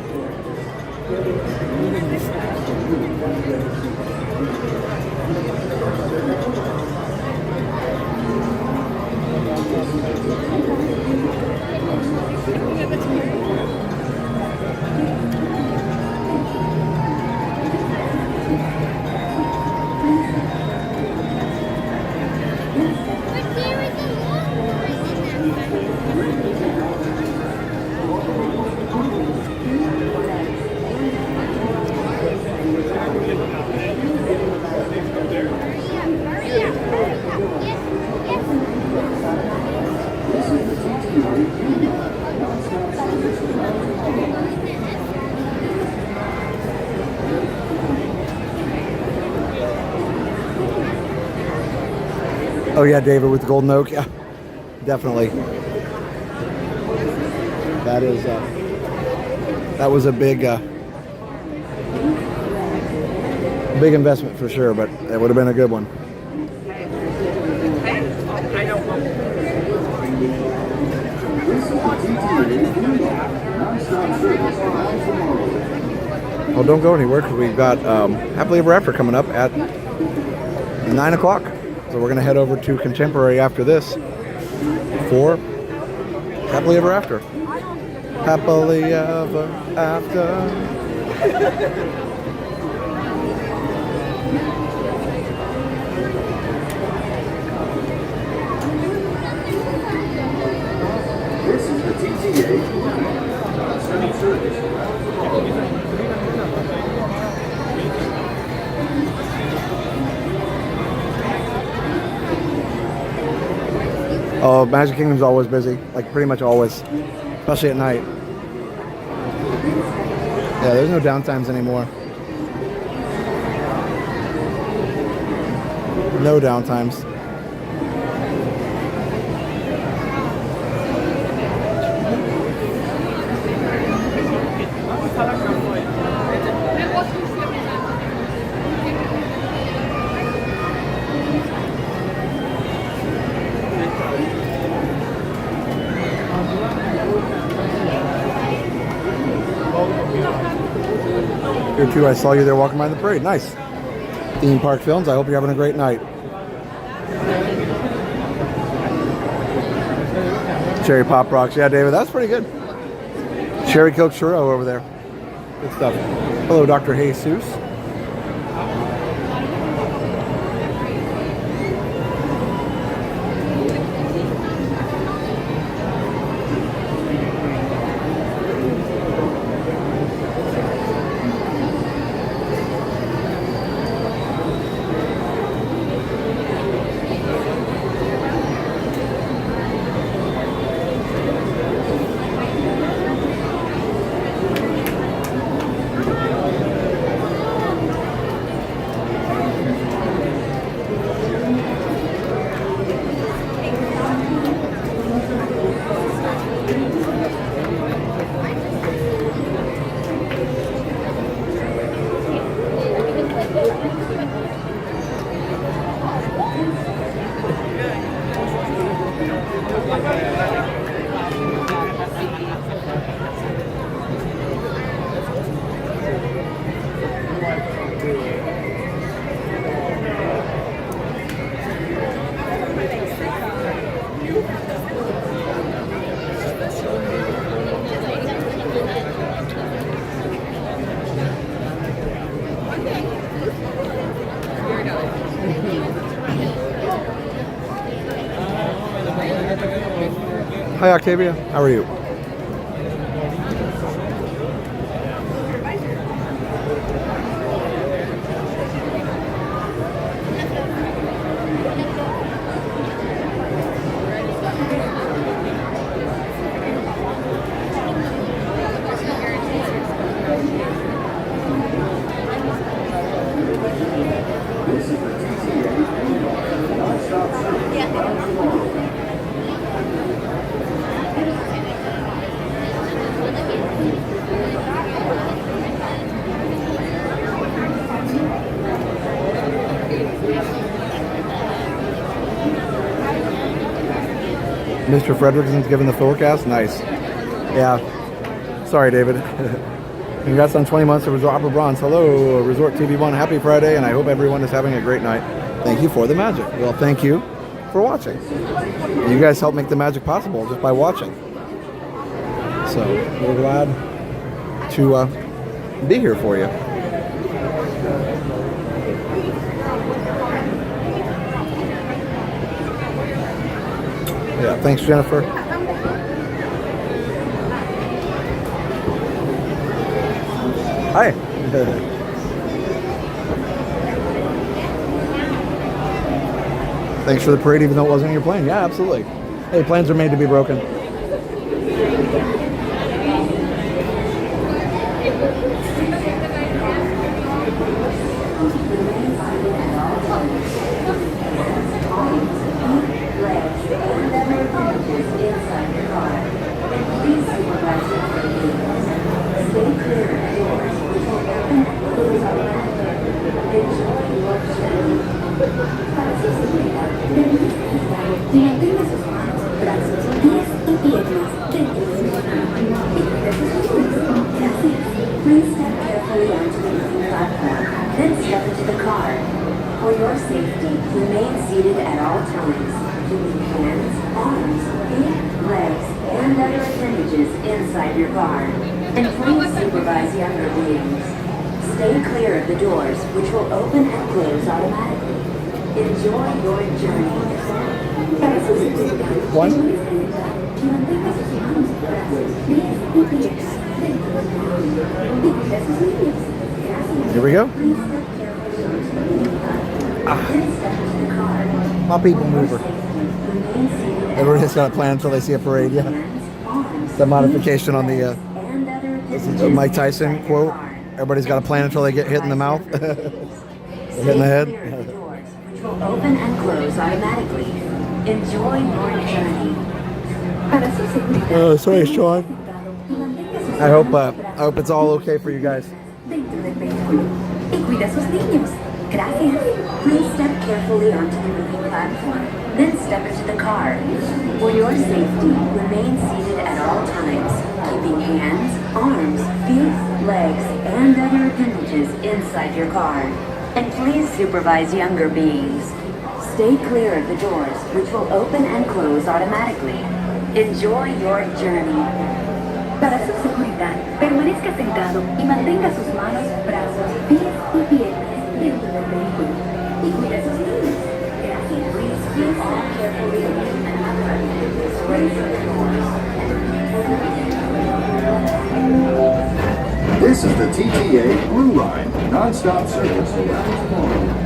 A: Oh yeah, David with the golden oak. Yeah, definitely. That is that was a big big investment for sure, but it would have been a good one. Well, don't go anywhere because we've got Happily Ever After coming up at 9 o'clock. So we're going to head over to Contemporary after this for Happily Ever After. Happily Ever After.
M: This is the TTA service.
A: Oh, Magic Kingdom's always busy, like pretty much always, especially at night. Yeah, there's no downtimes anymore. No downtimes. Here too, I saw you there walking by the parade. Nice. Theme Park Films, I hope you're having a great night. Cherry Pop Rocks. Yeah, David, that's pretty good. Cherry Coke Churro over there. Good stuff. Hello, Dr. Jesus. Hi, Octavia. How are you? Mr. Fredrickson's giving the forecast. Nice. Yeah. Sorry, David. Congrats on 20 months of Resort Opera Bronze. Hello, Resort TV1. Happy Friday, and I hope everyone is having a great night. Thank you for the magic. Well, thank you for watching. You guys help make the magic possible just by watching. So we're glad to be here for you. Yeah, thanks, Jennifer. Hi. Thanks for the parade, even though it wasn't in your plane. Yeah, absolutely. Hey, planes are made to be broken.
J: Para su seguridad, permanezca sentado y mantenga sus manos, brazos, pies y piernas dentro del vehículo y cuide sus límites. Gracias. Please step carefully onto the moving platform, then step into the car. For your safety, remain seated at all times, keeping hands, arms, feet, legs, and other appendages inside your car. And please supervise younger beings. Stay clear of the doors, which will open and close automatically. Enjoy your journey. Para su seguridad, permanezca sentado y mantenga sus manos, brazos, pies y piernas dentro del vehículo y cuide sus límites. Gracias.
A: Here we go.
J: Please step carefully onto the moving platform, then step into the car.
A: My people mover.
J: Remain seated at
A: Everyone just got a plan until they see a parade. Yeah. The modification on the Mike Tyson quote. Everybody's got a plan until they get hit in the mouth. They're hit in the head.
J: Which will open and close automatically. Enjoy your journey. Para su seguridad,
A: Sorry, Sean.
J: y mantenga sus
A: I hope it's all okay for you guys.
J: dentro del vehículo y cuida a sus niños. Gracias. Please step carefully onto the moving platform, then step into the car. For your safety, remain seated at all times, keeping hands, arms, feet, legs, and other appendages inside your car. And please supervise younger beings. Stay clear of the doors, which will open and close automatically. Enjoy your journey. Para su seguridad, permanezca sentado y mantenga sus manos, brazos, pies y piernas dentro del vehículo y cuide sus límites. Gracias. Please step carefully
M: This is the TTA Blue Line, non-stop service around tomorrow.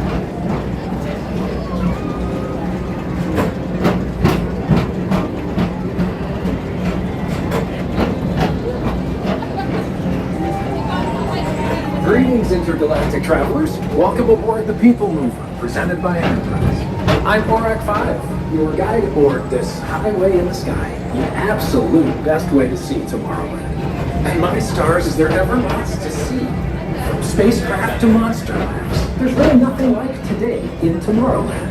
N: Greetings, intergalactic travelers. Welcome aboard the People Mover, presented by Enterprise. I'm Borak 5, your guide aboard this highway in the sky, the absolute best way to see Tomorrowland. And my stars, is there ever lots to see? From spacecraft to monster labs, there's really nothing like today in Tomorrowland.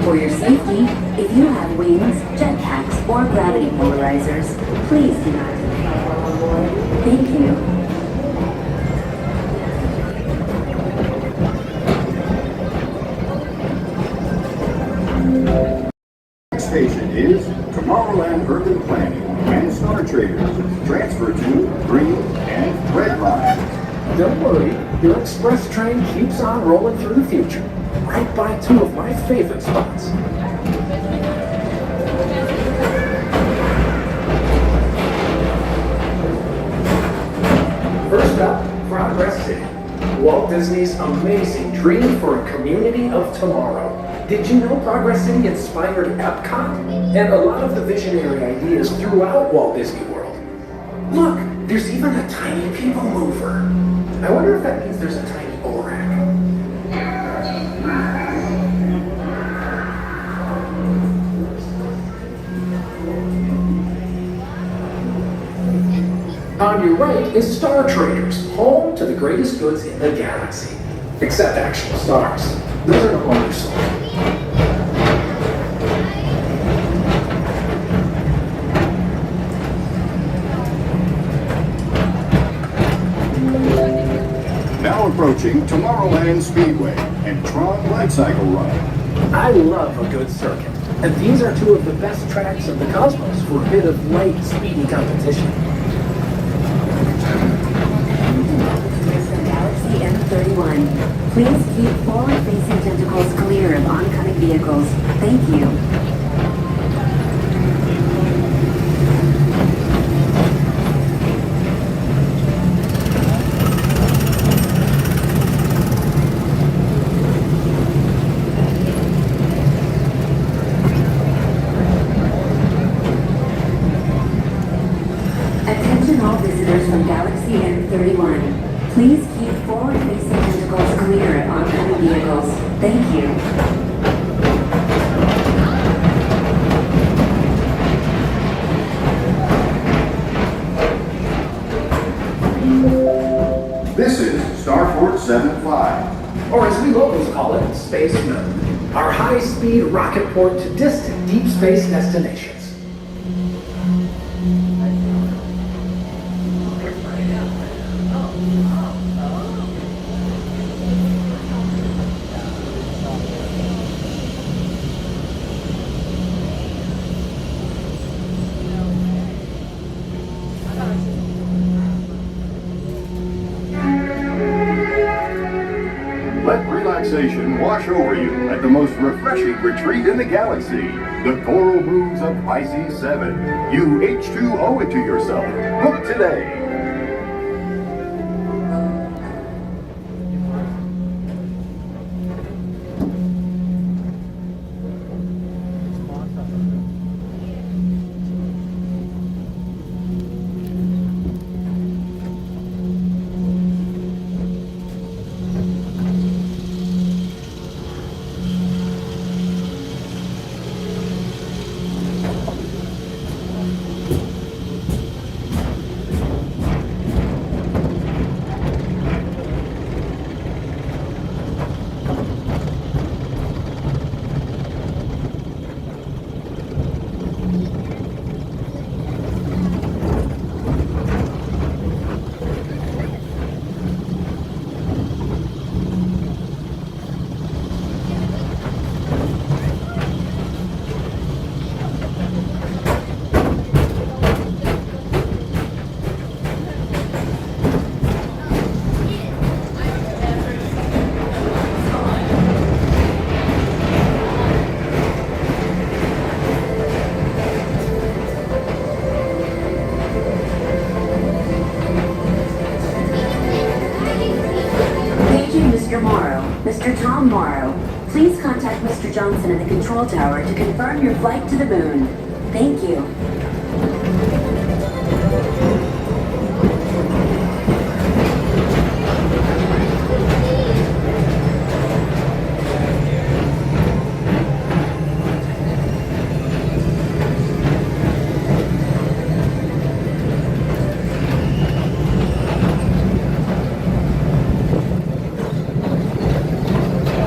J: For your safety, if you have wings, jetpacks, or gravity polarizers, please do not fly on board. Thank you.
M: Next station is Tomorrowland Urban Planning and Star Traders. Transfer to Green and Red Line.
N: Don't worry, your express train keeps on rolling through the future, right by two of my favorite spots. First up, Progress City, Walt Disney's amazing dream for a community of tomorrow. Did you know Progress City inspired Epcot? And a lot of the visionary ideas throughout Walt Disney World. Look, there's even a tiny people mover. I wonder if that means there's a tiny Borak. On your right is Star Traders, home to the greatest goods in the galaxy. Except actual stars. Those are no longer sold.
M: Now approaching Tomorrowland Speedway and Tron Light Cycle Run.
N: I love a good circuit, and these are two of the best tracks of the cosmos for a bit of light, speedy competition.
J: Galaxy M31. Please keep forward-facing tentacles clear of oncoming vehicles. Thank you. Attention all visitors from Galaxy M31. Please keep forward-facing tentacles clear of oncoming vehicles. Thank you.
M: This is Starport 75.
N: or as we locals call it, Space Moon, our high-speed rocket port to distant deep space destinations.
M: Let relaxation wash over you at the most refreshing retreat in the galaxy, the Coral Rooms of Pisces 7. You H2O it to yourself. Book today.
J: Mr. Tom Morrow, please contact Mr. Johnson in the control tower to confirm your flight to the moon. Thank you.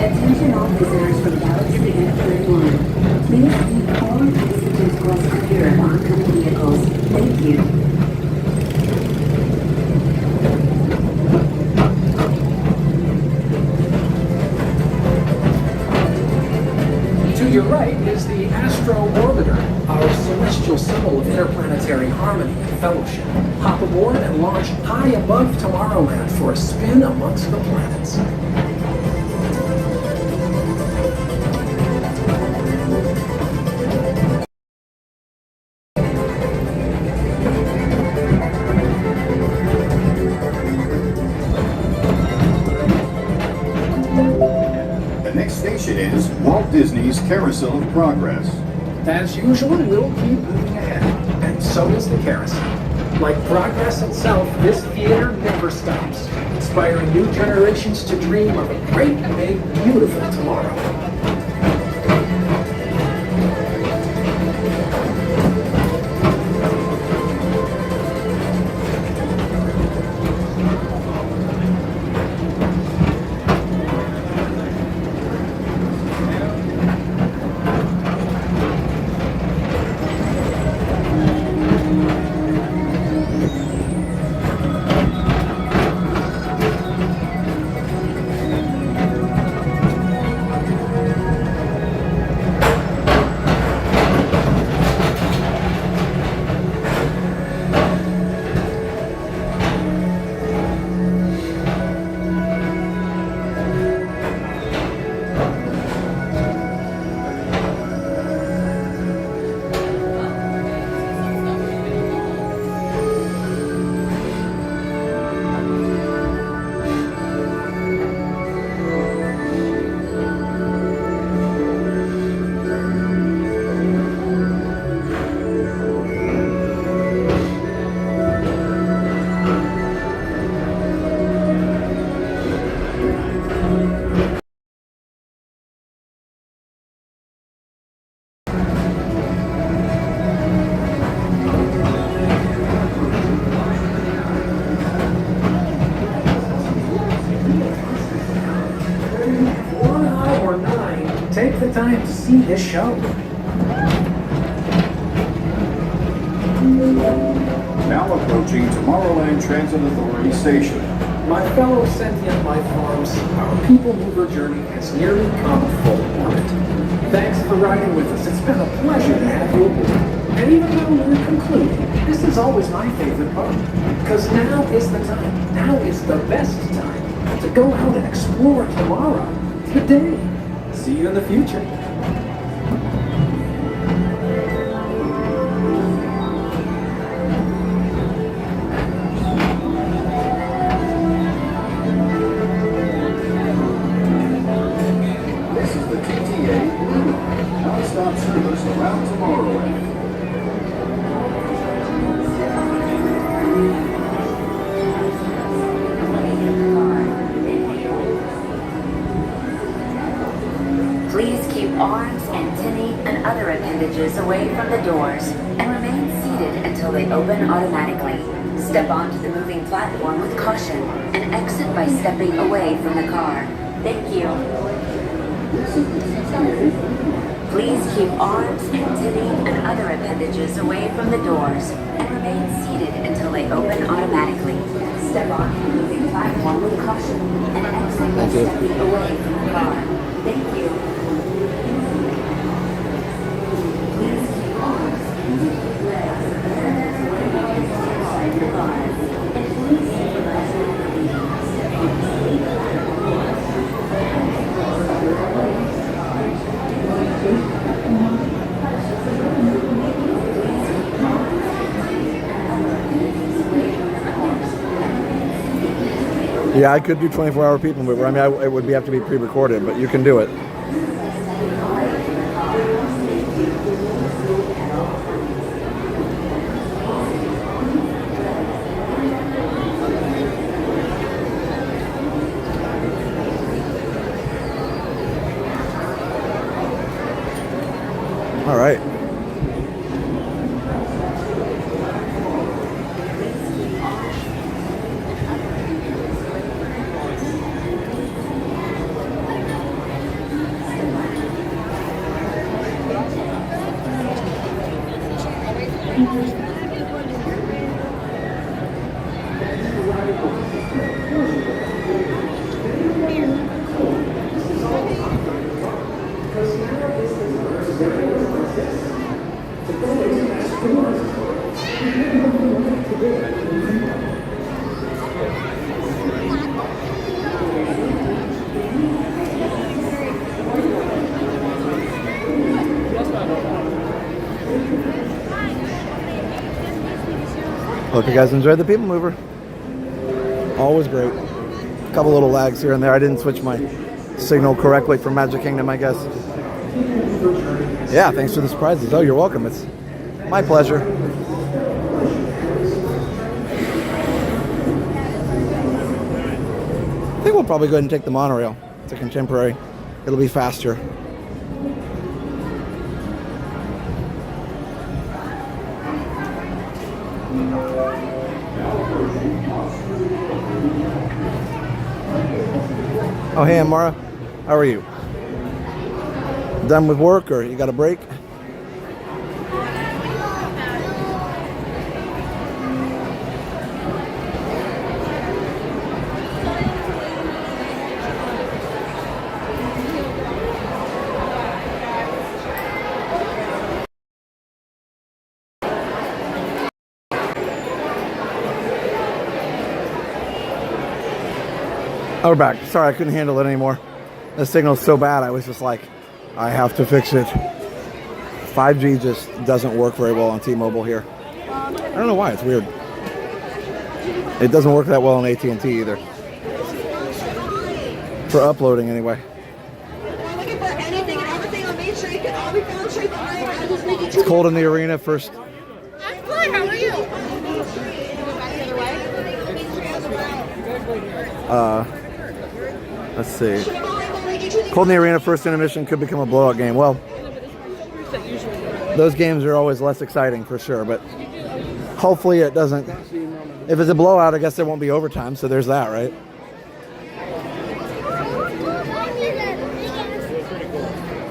J: Attention all visitors from Galaxy N31. Please keep forward passengers close to here of oncoming vehicles. Thank you.
N: To your right is the Astro Orbiter, our celestial symbol of interplanetary harmony and fellowship. Hop aboard and launch high above Tomorrowland for a spin amongst the planets.
M: The next station is Walt Disney's Carousel of Progress.
N: As usual, we'll keep moving ahead, and so does the carousel. Like progress itself, this theater never stops, inspiring new generations to dream of a great, big, beautiful tomorrow. time to see this show.
M: Now approaching Tomorrowland Transit Authority Station.
N: My fellow sentient life forms, our people mover journey has nearly come full orbit. Thanks for riding with us. It's been a pleasure to have you aboard. And even though we're concluding, this is always my favorite part. Because now is the time, now is the best time to go out and explore tomorrow, today. See you in the future.
M: This is the TTA Blue Line, non-stop service around Tomorrowland.
O: Please keep arms, antennae, and other appendages away from the doors and remain seated until they open automatically. Step onto the moving platform with caution and exit by stepping away from the car. Thank you. Please keep arms, antennae, and other appendages away from the doors and remain seated until they open automatically. Step onto the moving platform with caution and exit by stepping away from the car. Thank you.
A: Yeah, I could do 24-hour people mover. I mean, it would have to be pre-recorded, but you can do it. All right. Hope you guys enjoyed the people mover. Always great. A couple little lags here and there. I didn't switch my signal correctly for Magic Kingdom, I guess. Yeah, thanks for the surprises. Oh, you're welcome. It's my pleasure. I think we'll probably go ahead and take the monorail. It's a contemporary. It'll be faster. Oh, hey, Amara. How are you? Done with work, or you got a break? Oh, we're back. Sorry, I couldn't handle it anymore. The signal's so bad, I was just like, I have to fix it. 5G just doesn't work very well on T-Mobile here. I don't know why, it's weird. It doesn't work that well on AT&T either. For uploading, anyway.
P: Looking for anything and everything on Main Street can all be found straight behind. I just need you
A: It's cold in the arena first.
P: I'm good, how are you?
A: Let's see. Cold in the arena first intermission could become a blowout game. Well, those games are always less exciting for sure, but hopefully it doesn't. If it's a blowout, I guess there won't be overtime, so there's that, right?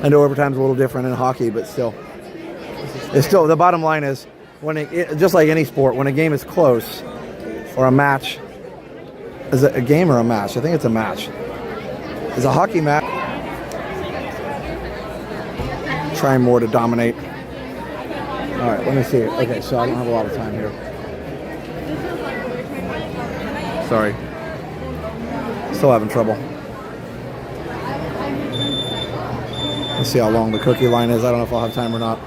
A: I know overtime's a little different in hockey, but still, it's still the bottom line is when just like any sport, when a game is close or a match, is it a game or a match? I think it's a match. It's a hockey match. Trying more to dominate. All right, let me see. Okay, so I don't have a lot of time here. Sorry. Still having trouble. Let's see how long the cookie line is. I don't know if I'll have time or not.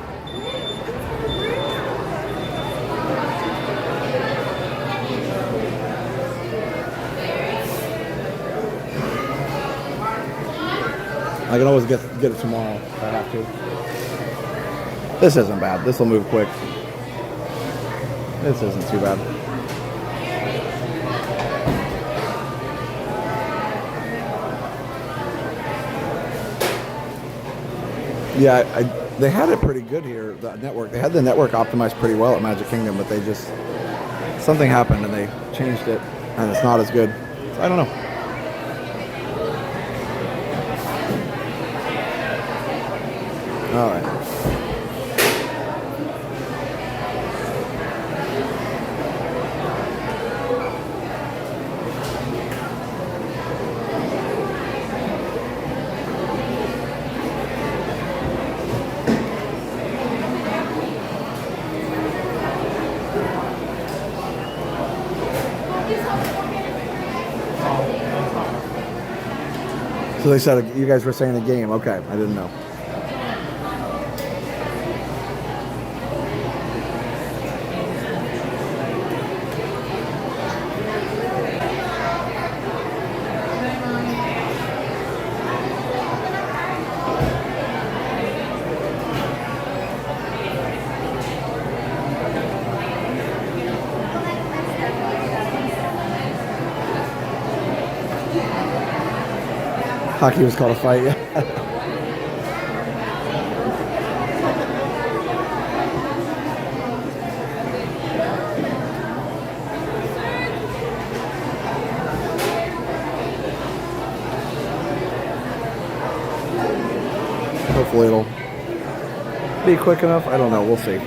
A: I can always get it tomorrow if I have to. This isn't bad. This will move quick. This isn't too bad. Yeah, they had it pretty good here, the network. They had the network optimized pretty well at Magic Kingdom, but they just, something happened and they changed it and it's not as good. So I don't know. All right. So they said you guys were saying a game. Okay, I didn't know. Hockey was called a fight, yeah. Hopefully it'll be quick enough. I don't know. We'll see.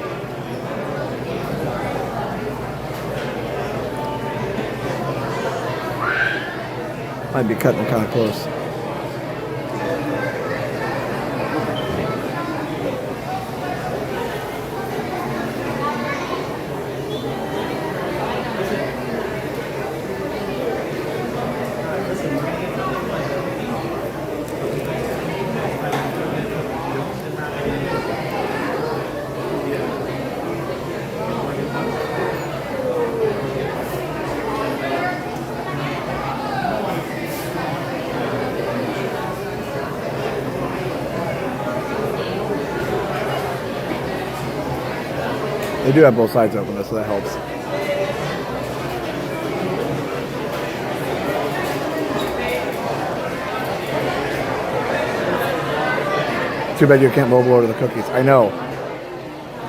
A: Might be cutting kind of close. They do have both sides open, so that helps. Too bad you can't mobile order the cookies. I know.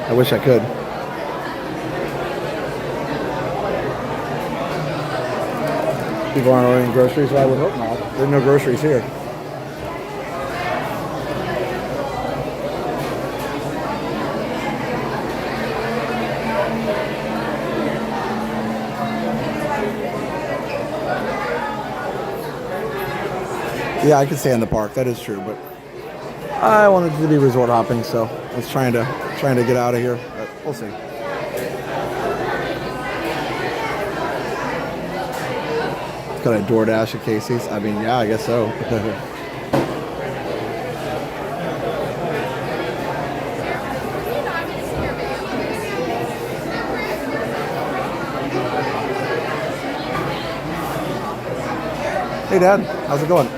A: I wish I could. People aren't ordering groceries, so I would hope not. There are no groceries here. Yeah, I could stay in the park. That is true, but I wanted to be resort hopping, so I was trying to get out of here. But we'll see. It's got a DoorDash at Casey's. I mean, yeah, I guess so. Hey, Dad. How's it going?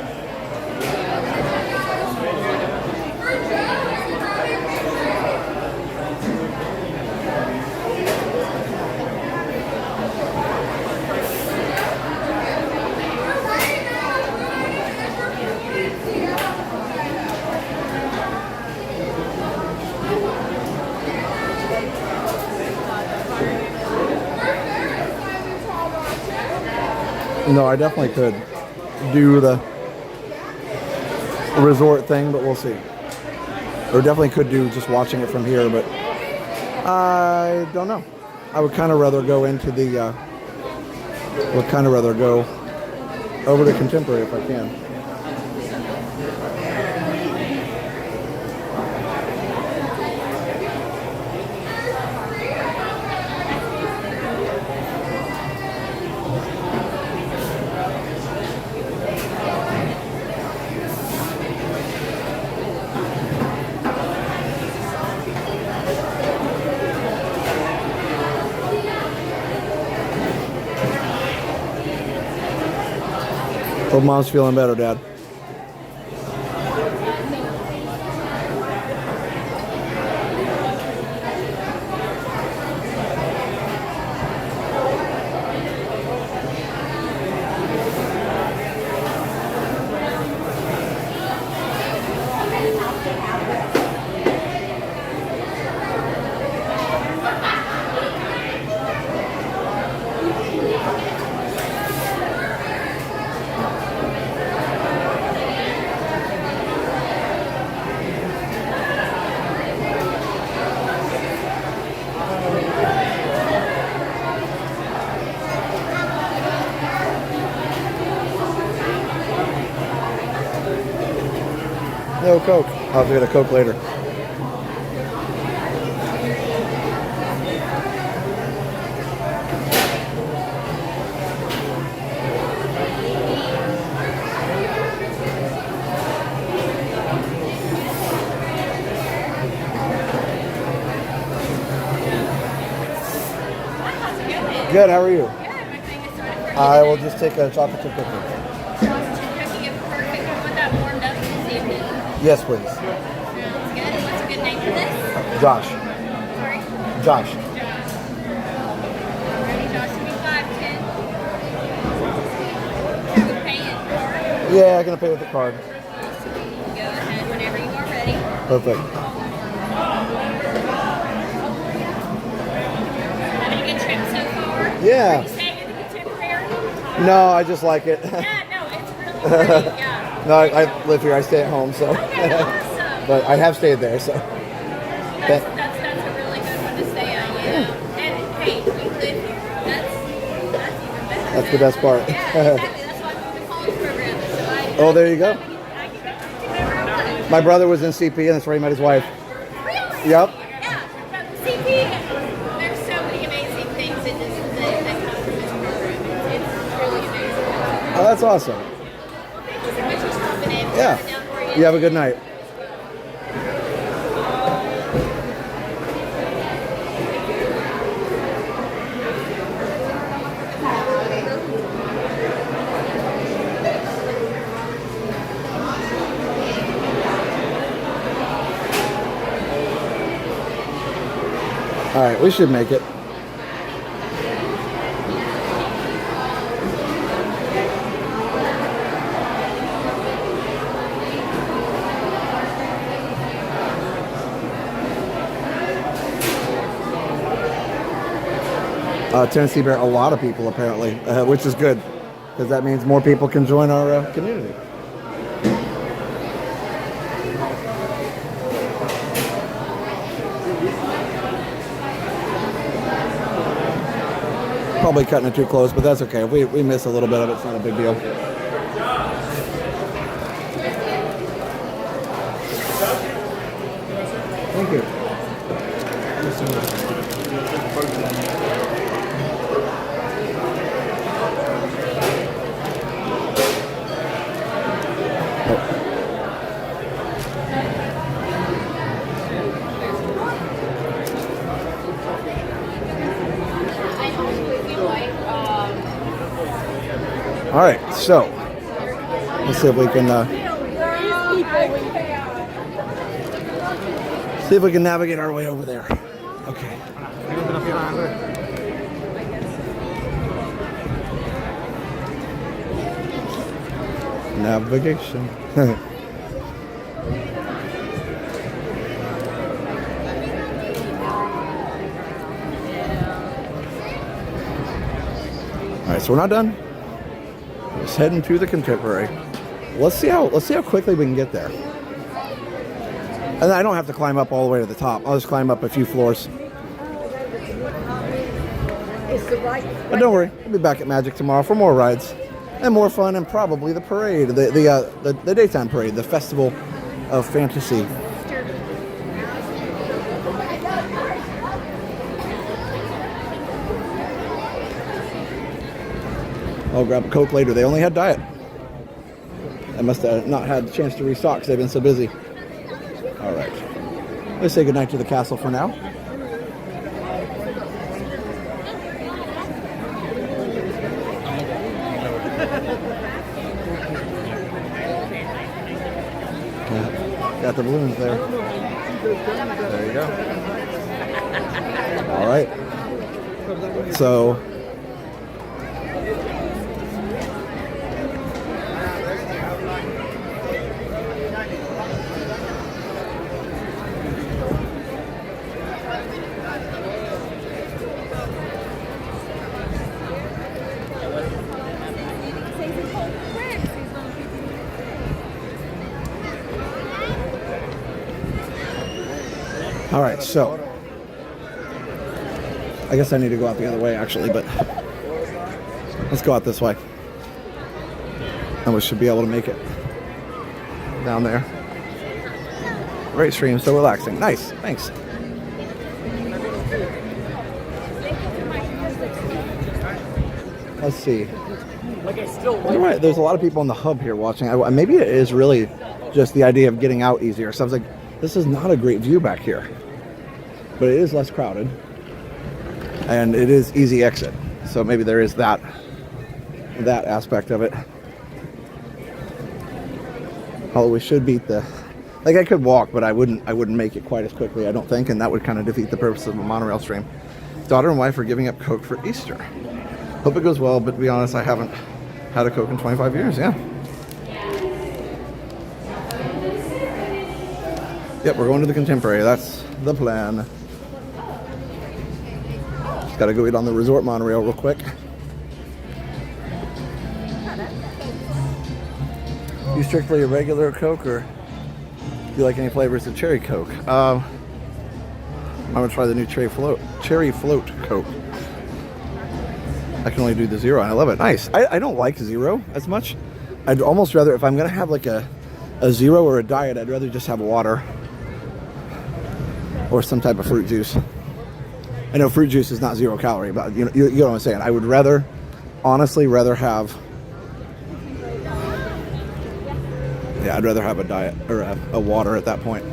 A: No, I definitely could do the resort thing, but we'll see. Or definitely could do just watching it from here, but I don't know. I would kind of rather go into the, would kind of rather go over to Contemporary if I can. Hope Mom's feeling better, Dad. No Coke. I'll have to get a Coke later. Good, how are you? I will just take a chocolate chip cookie. Yes, please.
Q: Sounds good. What's a good name for this?
A: Josh.
Q: Sorry?
A: Josh.
Q: Ready, Josh? Give me 5, 10. Are we paying?
A: Yeah, I'm going to pay with the card.
Q: Go ahead whenever you are ready.
A: Perfect.
Q: Having a good trip so far?
A: Yeah.
Q: Are you staying in the Contemporary?
A: No, I just like it.
Q: Yeah, no, it's really pretty. Yeah.
A: No, I live here. I stay at home, so.
Q: Awesome.
A: But I have stayed there, so.
Q: That's a really good one to stay at, you know. And hey, we live here. That's even better.
A: That's the best part.
Q: Yeah, exactly. That's why I'm in the college program. So
A: Oh, there you go.
Q: I can go to wherever I want.
A: My brother was in CP, and that's where he met his wife.
Q: Really?
A: Yep.
Q: Yeah. CP, there's so many amazing things that come from this program. It's really amazing.
A: Oh, that's awesome.
Q: Thank you so much for stopping in.
A: Yeah. You have a good night. All right, we should make it. Tennessee Bear, a lot of people apparently, which is good, because that means more people can join our community. Probably cutting it too close, but that's okay. If we miss a little bit of it, it's not a big deal. Thank you. All right, so let's see if we can navigate our way over there. Okay. Navigation. All right, so we're not done. Just heading to the Contemporary. Let's see how quickly we can get there. And I don't have to climb up all the way to the top. I'll just climb up a few floors. But don't worry, we'll be back at Magic tomorrow for more rides and more fun, and probably the parade, the daytime parade, the Festival of Fantasy. I'll grab a Coke later. They only had diet. I must have not had a chance to restock because they've been so busy. All right. Let's say goodnight to the castle for now. Got the balloons there. There you go. All right. So, all right, so I guess I need to go out the other way actually, but let's go out this way. And we should be able to make it down there. Great stream, so relaxing. Nice, thanks. Let's see. You're right, there's a lot of people on the hub here watching. Maybe it is really just the idea of getting out easier. So I was like, this is not a great view back here, but it is less crowded and it is easy exit. So maybe there is that aspect of it. Although we should beat the, like I could walk, but I wouldn't make it quite as quickly, I don't think, and that would kind of defeat the purpose of a monorail stream. Daughter and wife are giving up Coke for Easter. Hope it goes well, but to be honest, I haven't had a Coke in 25 years, yeah. Yep, we're going to the Contemporary. That's the plan. Just gotta go eat on the resort monorail real quick. You strictly a regular Coke, or do you like any flavors of cherry Coke? I'm gonna try the new cherry float Coke. I can only do the zero, and I love it. Nice. I don't like zero as much. I'd almost rather, if I'm gonna have like a zero or a diet, I'd rather just have water or some type of fruit juice. I know fruit juice is not 0 calorie, but you know what I'm saying. I would rather, honestly, have, yeah, I'd rather have a diet or a water at that point.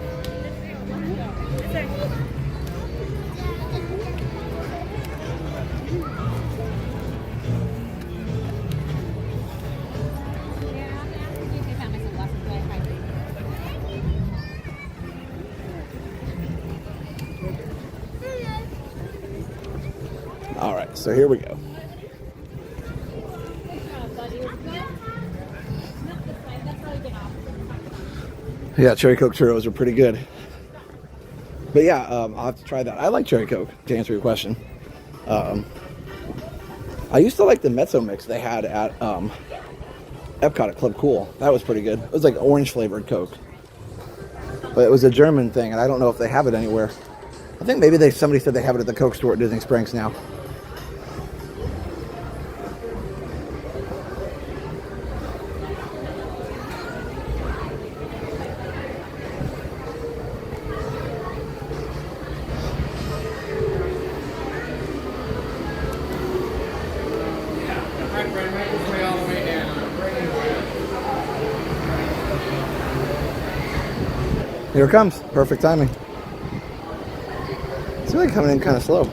A: All right, so here we go. Yeah, cherry Coke churros are pretty good. But yeah, I'll have to try that. I like cherry Coke, to answer your question. I used to like the mezzo mix they had at Epcot at Club Cool. That was pretty good. It was like orange flavored Coke. But it was a German thing, and I don't know if they have it anywhere. I think maybe somebody said they have it at the Coke store at Disney Springs now. Here it comes. Perfect timing. It's really coming in kind of slow.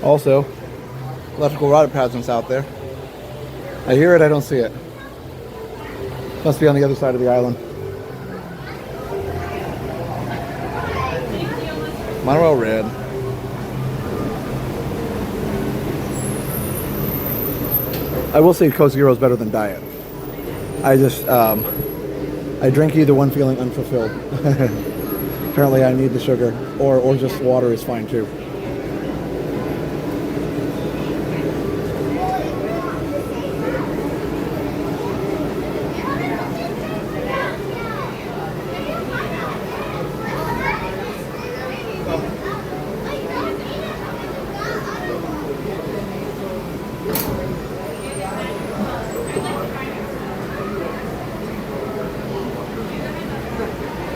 A: Also, electrical rod pageants out there. I hear it, I don't see it. Must be on the other side of the island. Monorail red. I will say Coke Zero is better than Diet. I just, I drink either one feeling unfulfilled. Apparently I need the sugar, or just water is fine too.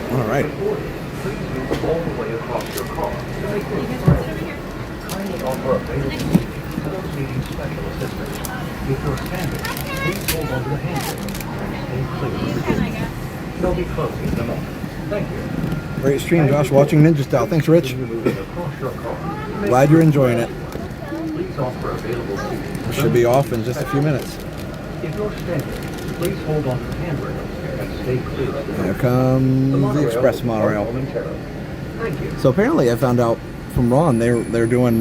A: All right.
G: All the way across your car to make room for everything. Kindly offer available seats to those needing special assistance. If you're standing, please hold onto the handrail and stay clear of the doors. They'll be closing in a moment. Thank you.
A: Great stream, Josh. Watching Ninja Style. Thanks, Rich. Glad you're enjoying it.
G: Please offer available seats.
A: We should be off in just a few minutes.
G: If you're standing, please hold on to the handrails and stay clear of the doors.
A: Here comes the express monorail.
G: Thank you.
A: So apparently, I found out from Ron they're doing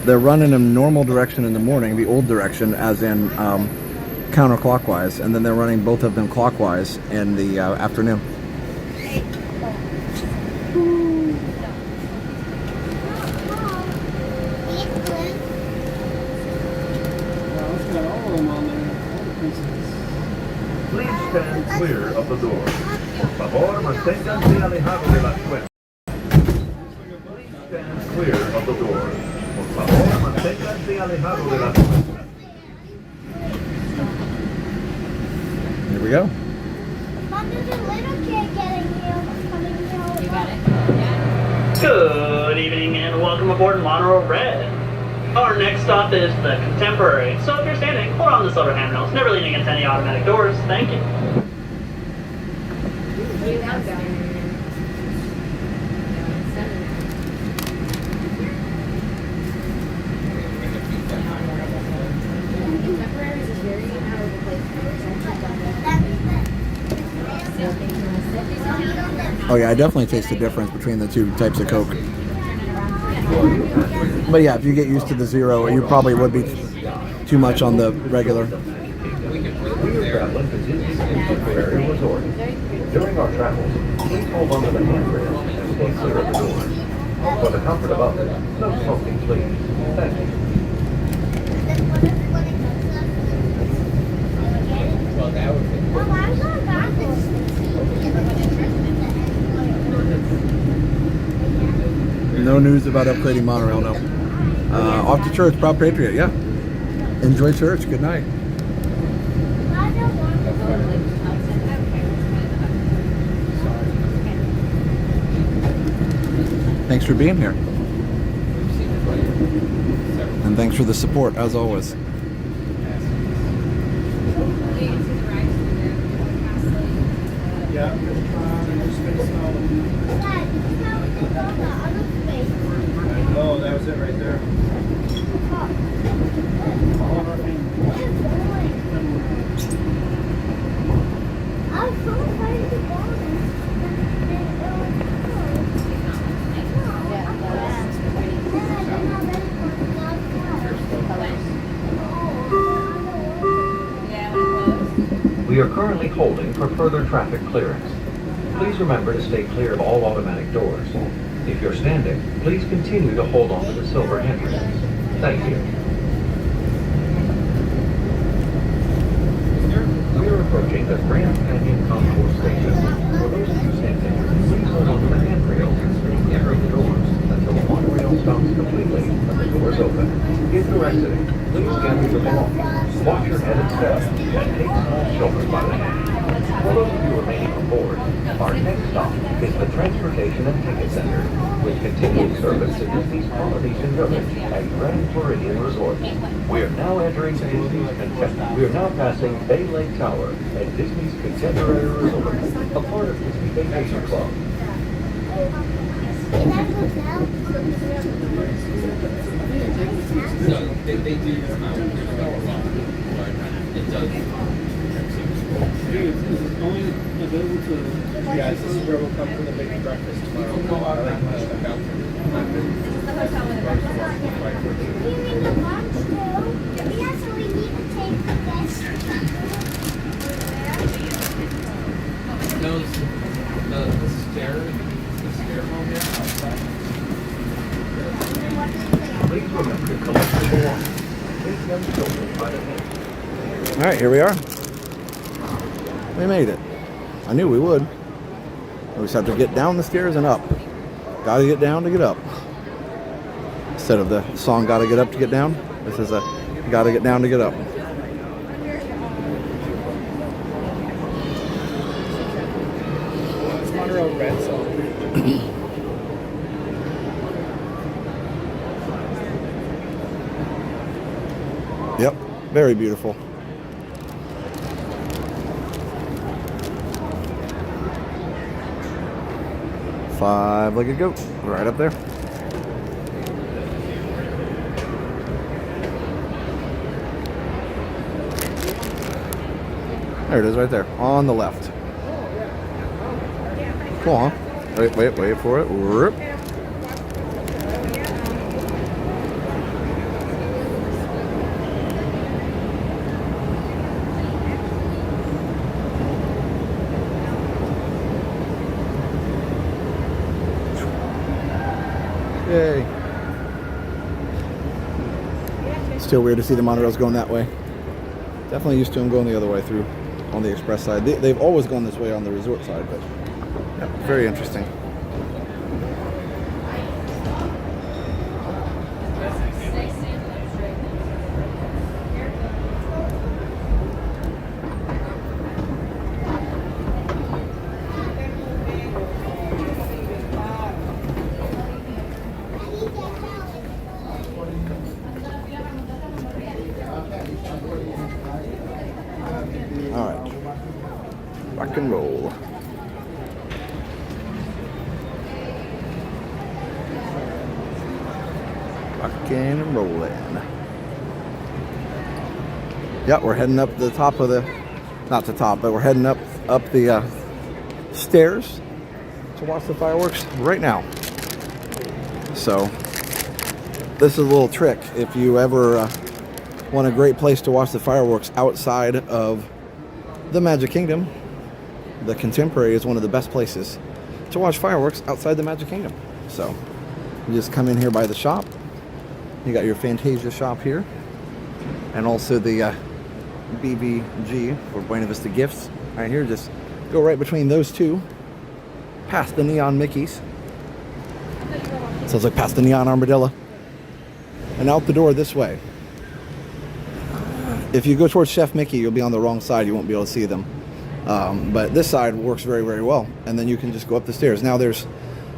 A: they're running in normal direction in the morning, the old direction, as in counterclockwise, and then they're running both of them clockwise in the afternoon.
G: Please stand clear of the door. Por favor, manténganse alejados de las puertas. Please stand clear of the door. Por favor, manténganse alejados de las puertas.
A: Here we go.
J: Mom, there's a little kid getting here coming out. You got it?
R: Good evening and welcome aboard Monorail Red. Our next stop is the Contemporary, so if you're standing, hold on to the silver handrails, never leaning against any automatic doors. Thank you.
A: Oh yeah, I definitely taste the difference between the two types of Coke. But yeah, if you get used to the zero, you probably would be too much on the regular.
G: We are traveling to Disney Contemporary Resort. During our travels, please hold on to the handrail and stay clear of the doors. For the comfort of others, no smoking, please. Thank you.
A: No news about upgrading monorail, no. Off to church, proud patriot, yeah. Enjoy church, good night. Thanks for being here. And thanks for the support, as always.
B: Oh, that was it right there.
G: We are currently holding for further traffic clearance. Please remember to stay clear of all automatic doors. If you're standing, please continue to hold on to the silver handrails. Thank you. We are approaching the Grand Canyon Concourse Station. For those of you standing, please hold on to the handrails and stay clear of the doors until the monorail stops completely and the doors open. If you're exiting, please gather your belongings, wash your head and step, and take small children by the hand. For those of you remaining on board, our next stop is the Transportation and Ticket Center, with continued service to Disney's Polynesian Village and Grand Floridian Resort. We are now entering Disney's Contemporary. We are now passing Bay Lake Tower at Disney's Contemporary Resort, a part of Disney Vacation Club.
S: They do only available to guys. This is where we'll come for the big breakfast tomorrow. I like my stuff out for
J: You mean the lunch too? Yes, we need
A: right, here we are. We made it. I knew we would. We just have to get down the stairs and up. Gotta get down to get up. Instead of the song Gotta Get Up to Get Down, this is a Gotta Get Down to Get Up.
S: It's Monorail Red song.
A: Yep, very beautiful. Five-legged goat, right up there. There it is, right there, on the left. Cool, huh? Wait for it. Whoop. Yay. Still weird to see the monorails going that way. Definitely used to them going the other way through on the express side. They've always gone this way on the resort side, but yeah, very interesting. All right, rock and roll. Rocking and rolling. Yep, we're heading up the top of the, not the top, but we're heading up the stairs to watch the fireworks right now. So this is a little trick. If you ever want a great place to watch the fireworks outside of the Magic Kingdom, the Contemporary is one of the best places to watch fireworks outside the Magic Kingdom. So you just come in here by the shop. You got your Fantasia shop here, and also the BVG, or Buena Vista Gifts, right here. Just go right between those two, past the Neon Mickeys. Sounds like past the Neon Armadillo. And out the door this way. If you go towards Chef Mickey, you'll be on the wrong side. You won't be able to see them. But this side works very, very well. And then you can just go up the stairs. Now there's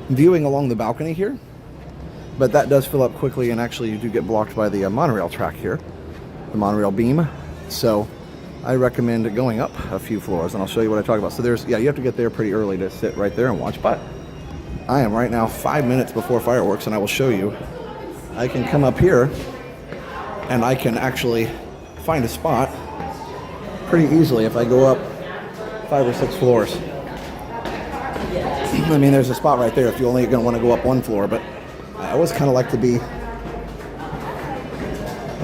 A: viewing along the balcony here, but that does fill up quickly, and actually you do get blocked by the monorail track here, the monorail beam. So I recommend going up a few floors, and I'll show you what I talk about. So there's, yeah, you have to get there pretty early to sit right there and watch, but I am right now 5 minutes before fireworks, and I will show you. I can come up here and I can actually find a spot pretty easily if I go up 5 or 6 floors. I mean, there's a spot right there if you're only going to want to go up 1 floor, but I always kind of like to be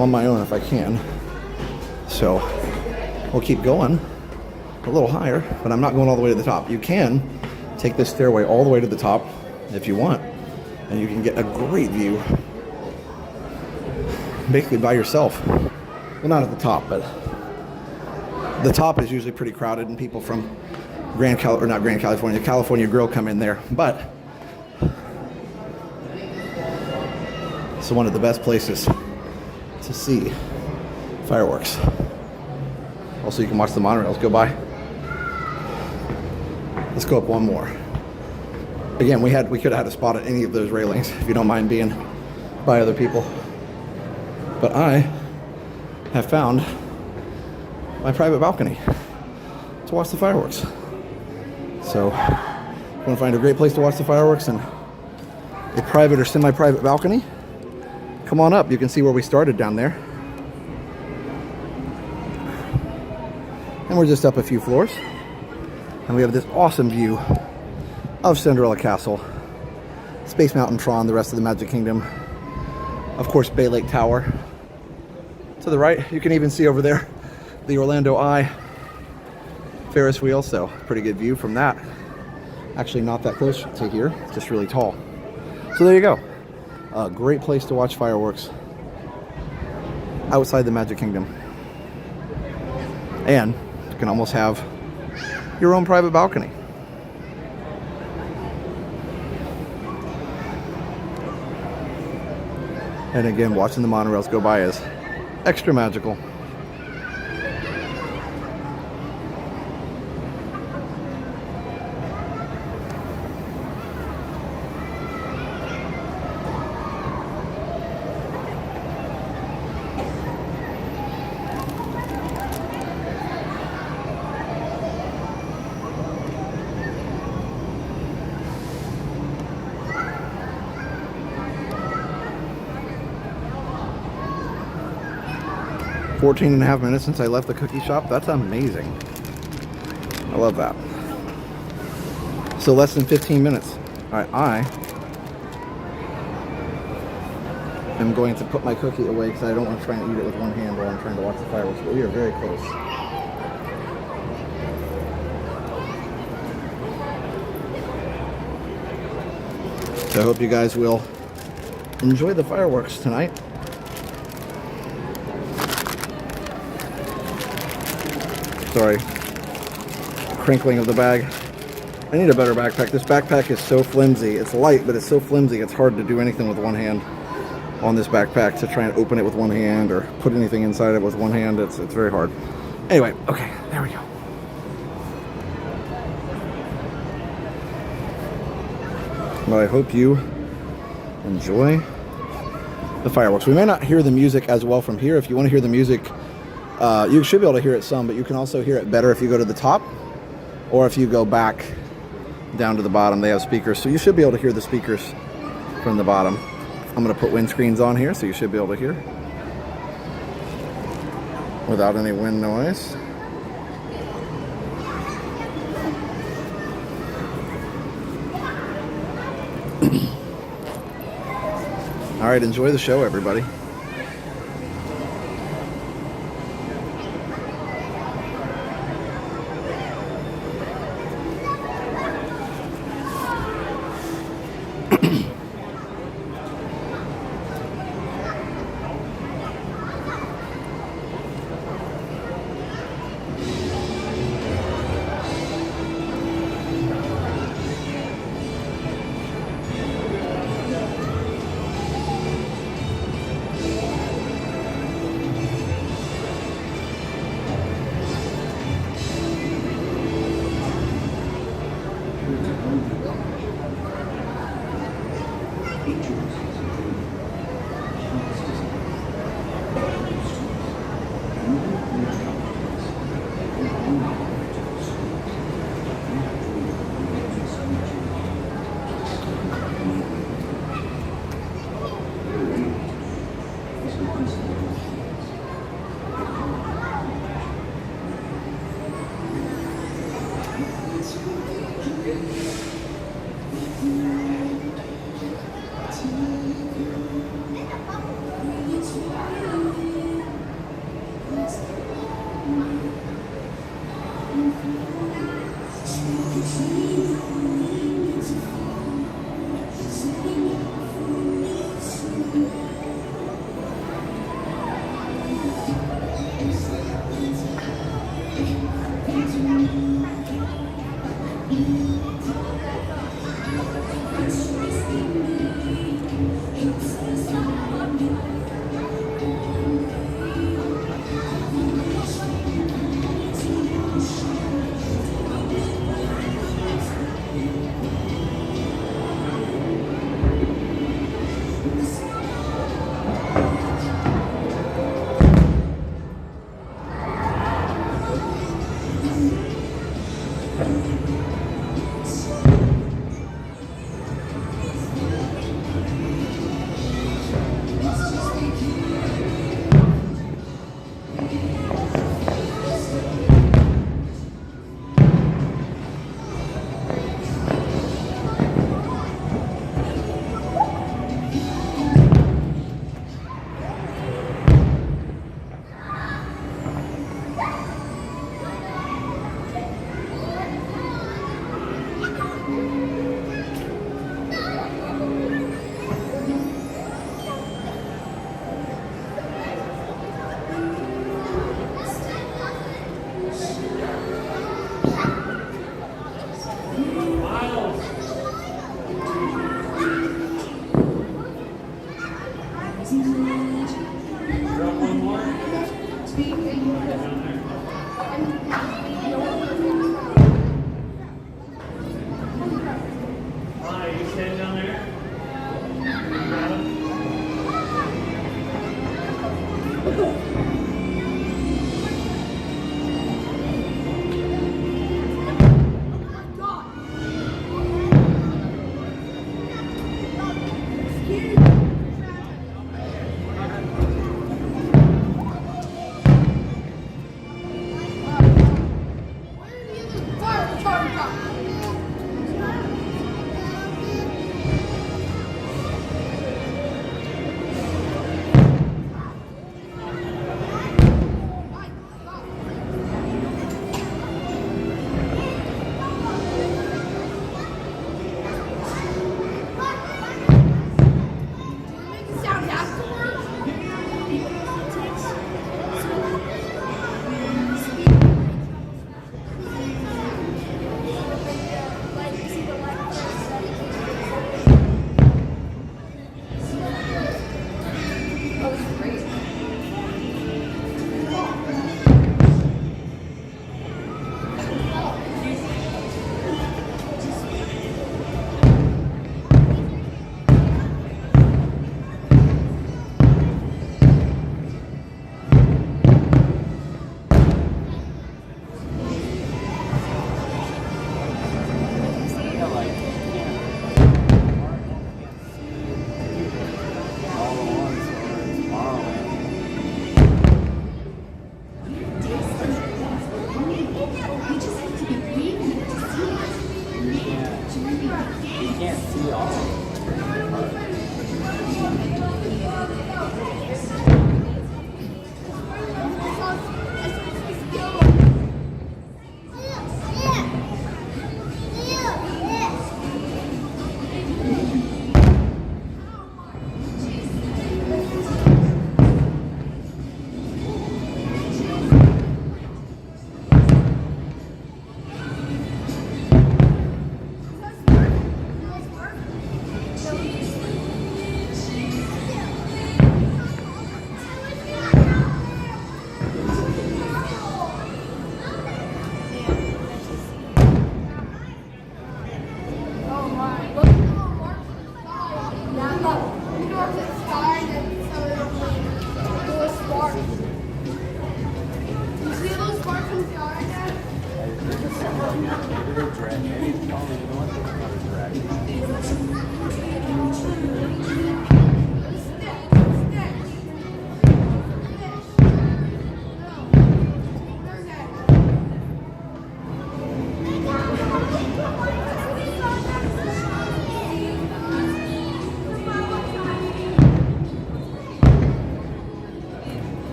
A: on my own if I can. So we'll keep going a little higher, but I'm not going all the way to the top. You can take this stairway all the way to the top if you want, and you can get a great view basically by yourself. Well, not at the top, but the top is usually pretty crowded, and people from California Grill come in there. But it's one of the best places to see fireworks. Also, you can watch the monorails go by. Let's go up one more. Again, we could have had a spot at any of those railings if you don't mind being by other people. But I have found my private balcony to watch the fireworks. So if you want to find a great place to watch the fireworks and a private or semi-private balcony, come on up. You can see where we started down there. And we're just up a few floors. And we have this awesome view of Cinderella Castle, Space Mountain Tron, the rest of the Magic Kingdom. Of course, Bay Lake Tower. To the right, you can even see over there the Orlando Eye Ferris wheel, so pretty good view from that. Actually not that close to here, just really tall. So there you go. A great place to watch fireworks outside the Magic Kingdom. And you can almost have your own private balcony. And again, watching the monorails go by is extra magical. "14 and a half minutes since I left the cookie shop." That's amazing. I love that. So less than 15 minutes. All right, I am going to put my cookie away because I don't want to try and eat it with one hand while I'm trying to watch the fireworks, but we are very close. So I hope you guys will enjoy the fireworks tonight. Sorry, crinkling of the bag. I need a better backpack. This backpack is so flimsy. It's light, but it's so flimsy it's hard to do anything with one hand on this backpack, to try and open it with one hand or put anything inside it with one hand. It's very hard. Anyway, okay, there we go. Well, I hope you enjoy the fireworks. We may not hear the music as well from here. If you want to hear the music, you should be able to hear it some, but you can also hear it better if you go to the top or if you go back down to the bottom. They have speakers, so you should be able to hear the speakers from the bottom. I'm going to put windscreens on here, so you should be able to hear without any wind noise. All right, enjoy the show, everybody.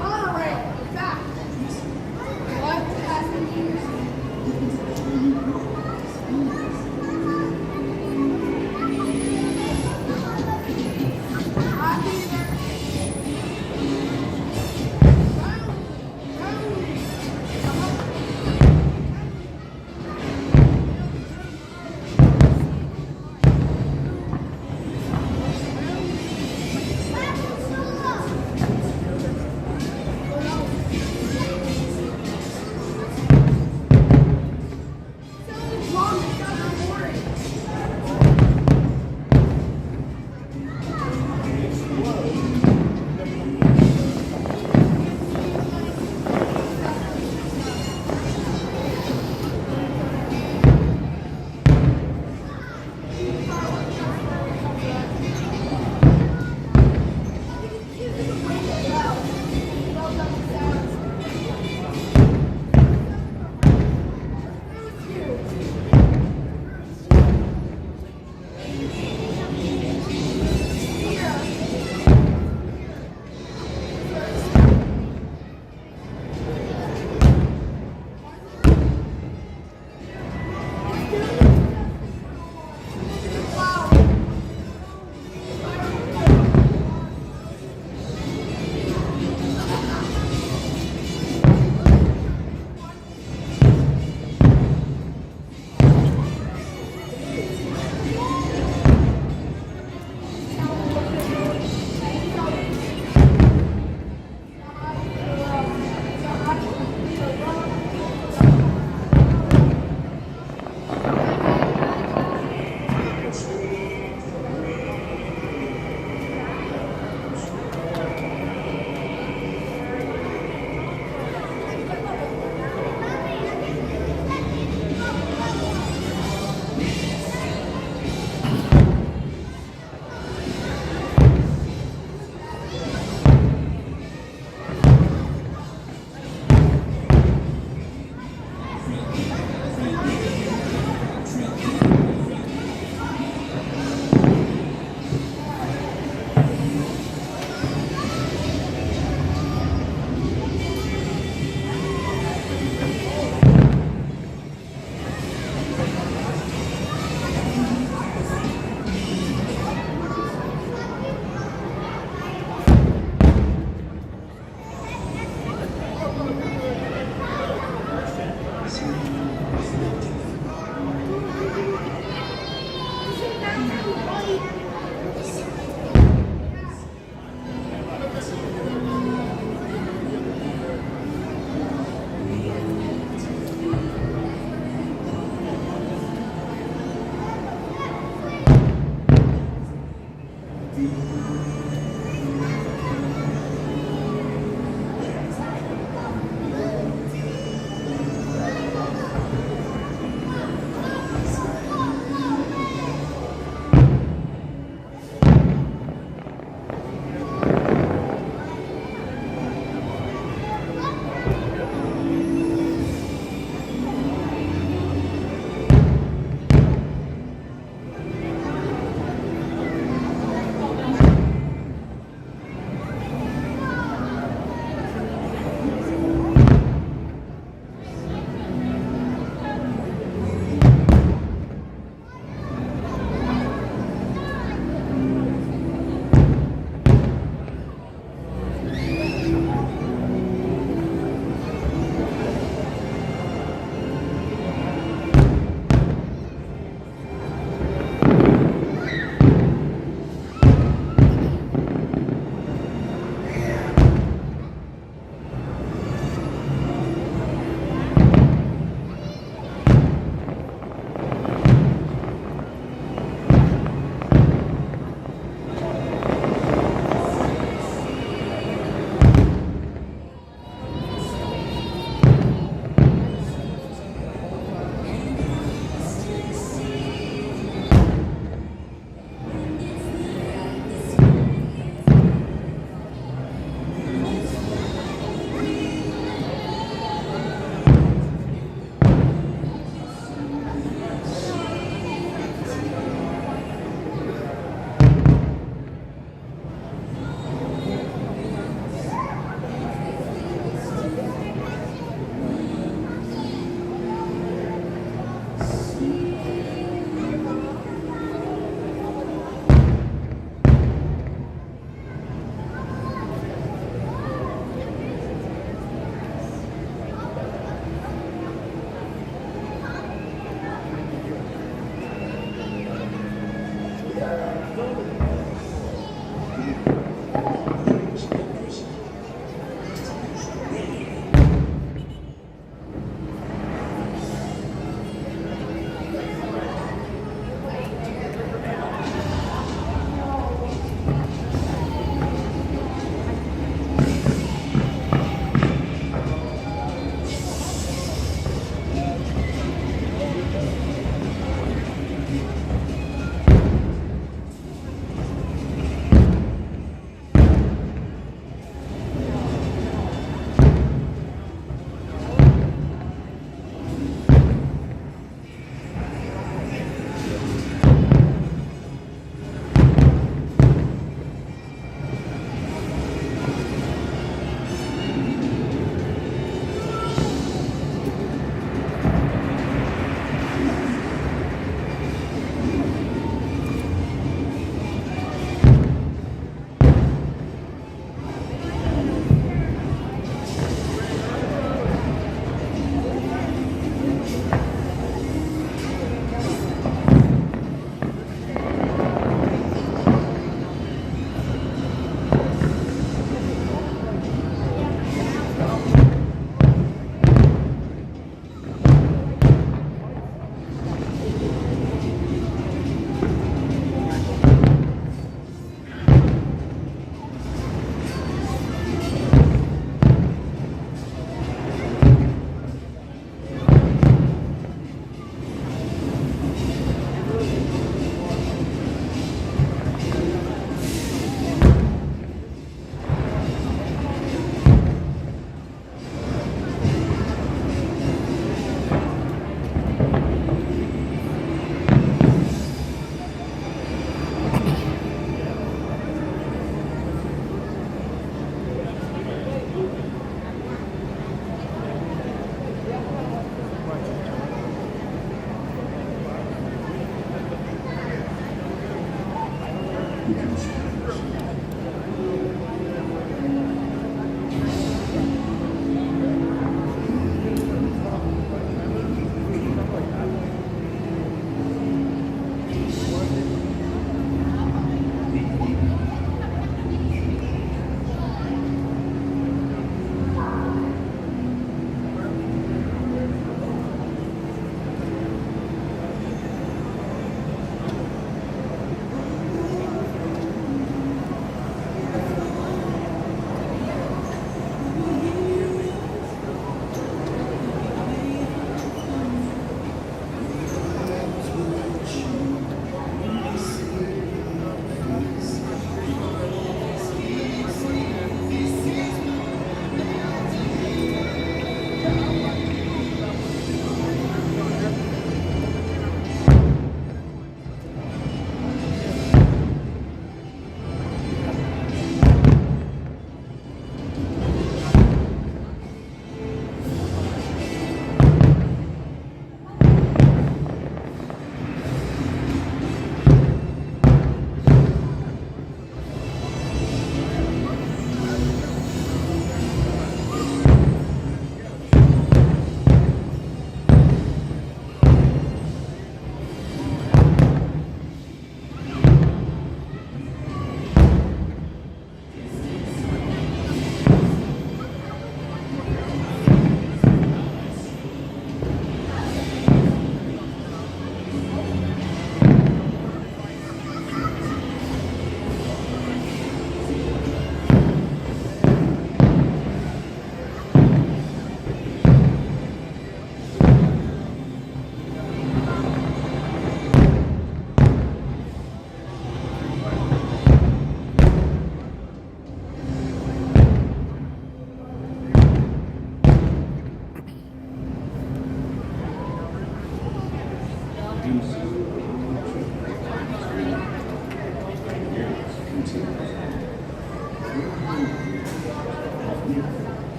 P: Monorail, back.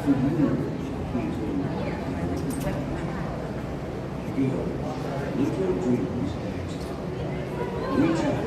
J: for you, feel little dreams reach out.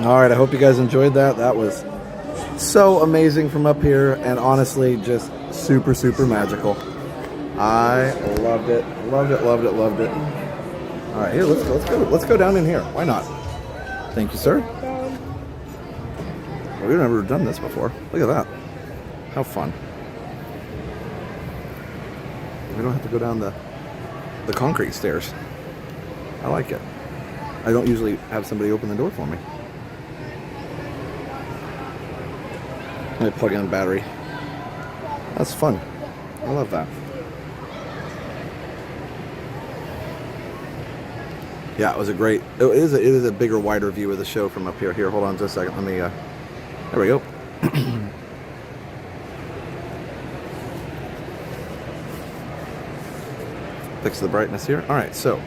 A: All right, I hope you guys enjoyed that. That was so amazing from up here, and honestly, just super, super magical. I loved it, loved it, loved it, loved it. All right, here, let's go down in here. Why not? Thank you, sir. Well, we've never done this before. Look at that. How fun. We don't have to go down the concrete stairs. I like it. I don't usually have somebody open the door for me. Let me plug in the battery. That's fun. I love that. Yeah, it was a great. It is a bigger, wider view of the show from up here. Here, hold on just a second. Let me. There we go. Fix the brightness here. All right, so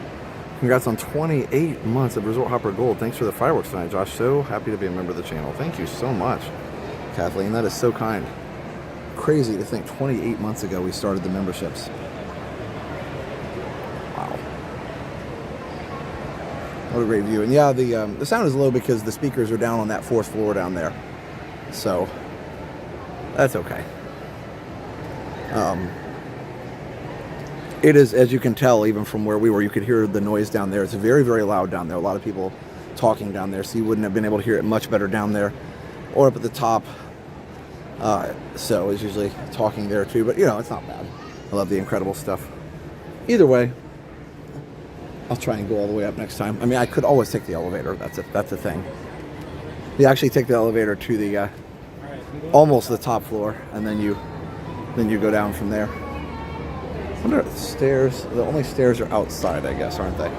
A: congrats on 28 months of Resort Hopper Gold. Thanks for the fireworks tonight, Josh. So happy to be a member of the channel. Thank you so much, Kathleen. That is so kind. Crazy to think 28 months ago we started the memberships. Wow. What a great view. And yeah, the sound is low because the speakers are down on that 4th floor down there. So that's okay. It is, as you can tell, even from where we were, you could hear the noise down there. It's very, very loud down there. A lot of people talking down there, so you wouldn't have been able to hear it much better down there or up at the top. So it's usually talking there too, but you know, it's not bad. I love the incredible stuff. Either way, I'll try and go all the way up next time. I mean, I could always take the elevator. That's a thing. You actually take the elevator to the almost the top floor, and then you go down from there. I wonder if the stairs. The only stairs are outside, I guess, aren't they?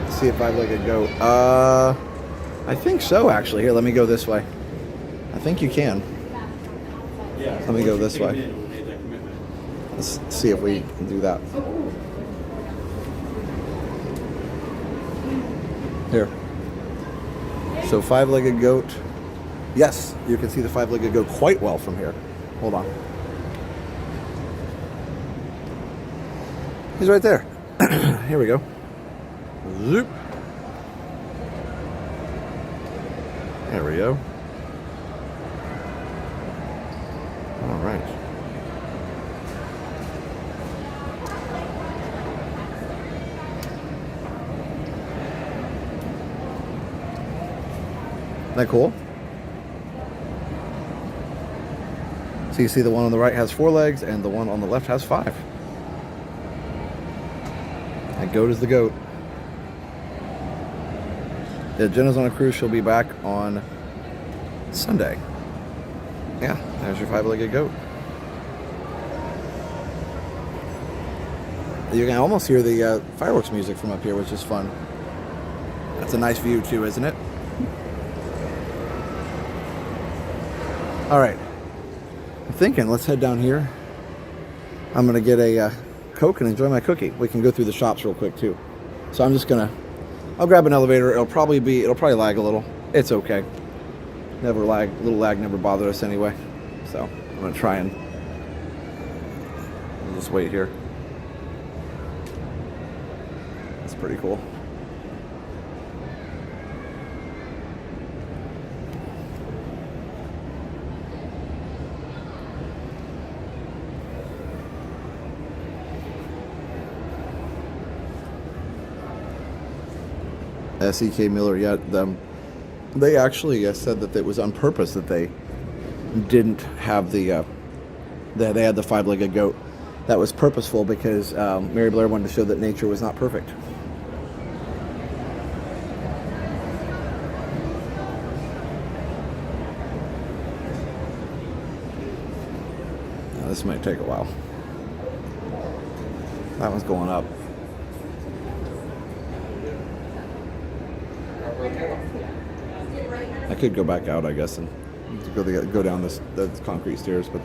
A: Let's see if I've goat. I think so, actually. Here, let me go this way. I think you can. Let me go this way. Let's see if we can do that. Here. So 5-legged goat. Yes, you can see the 5-legged goat quite well from here. Hold on. He's right there. Here we go. Zoop. There we go. All right. that cool? So you see the one on the right has 4 legs and the one on the left has 5. That goat is the goat. Yeah, Jenna's on a cruise. She'll be back on Sunday. Yeah, there's your 5-legged goat. You can almost hear the fireworks music from up here, which is fun. That's a nice view too, isn't it? All right. I'm thinking, let's head down here. I'm gonna get a Coke and enjoy my cookie. We can go through the shops real quick too. So I'm just gonna, I'll grab an elevator. It'll probably lag a little. It's okay. Never lag, little lag never bothered us anyway. So I'm gonna try and we'll just wait here. That's pretty cool. S.E.K. Miller, yeah, they actually said that it was on purpose that they didn't have the, they had the 5-legged goat. That was purposeful because Mary Blair wanted to show that nature was not perfect. Now, this might take a while. That one's going up. I could go back out, I guess, and go down this concrete stairs, but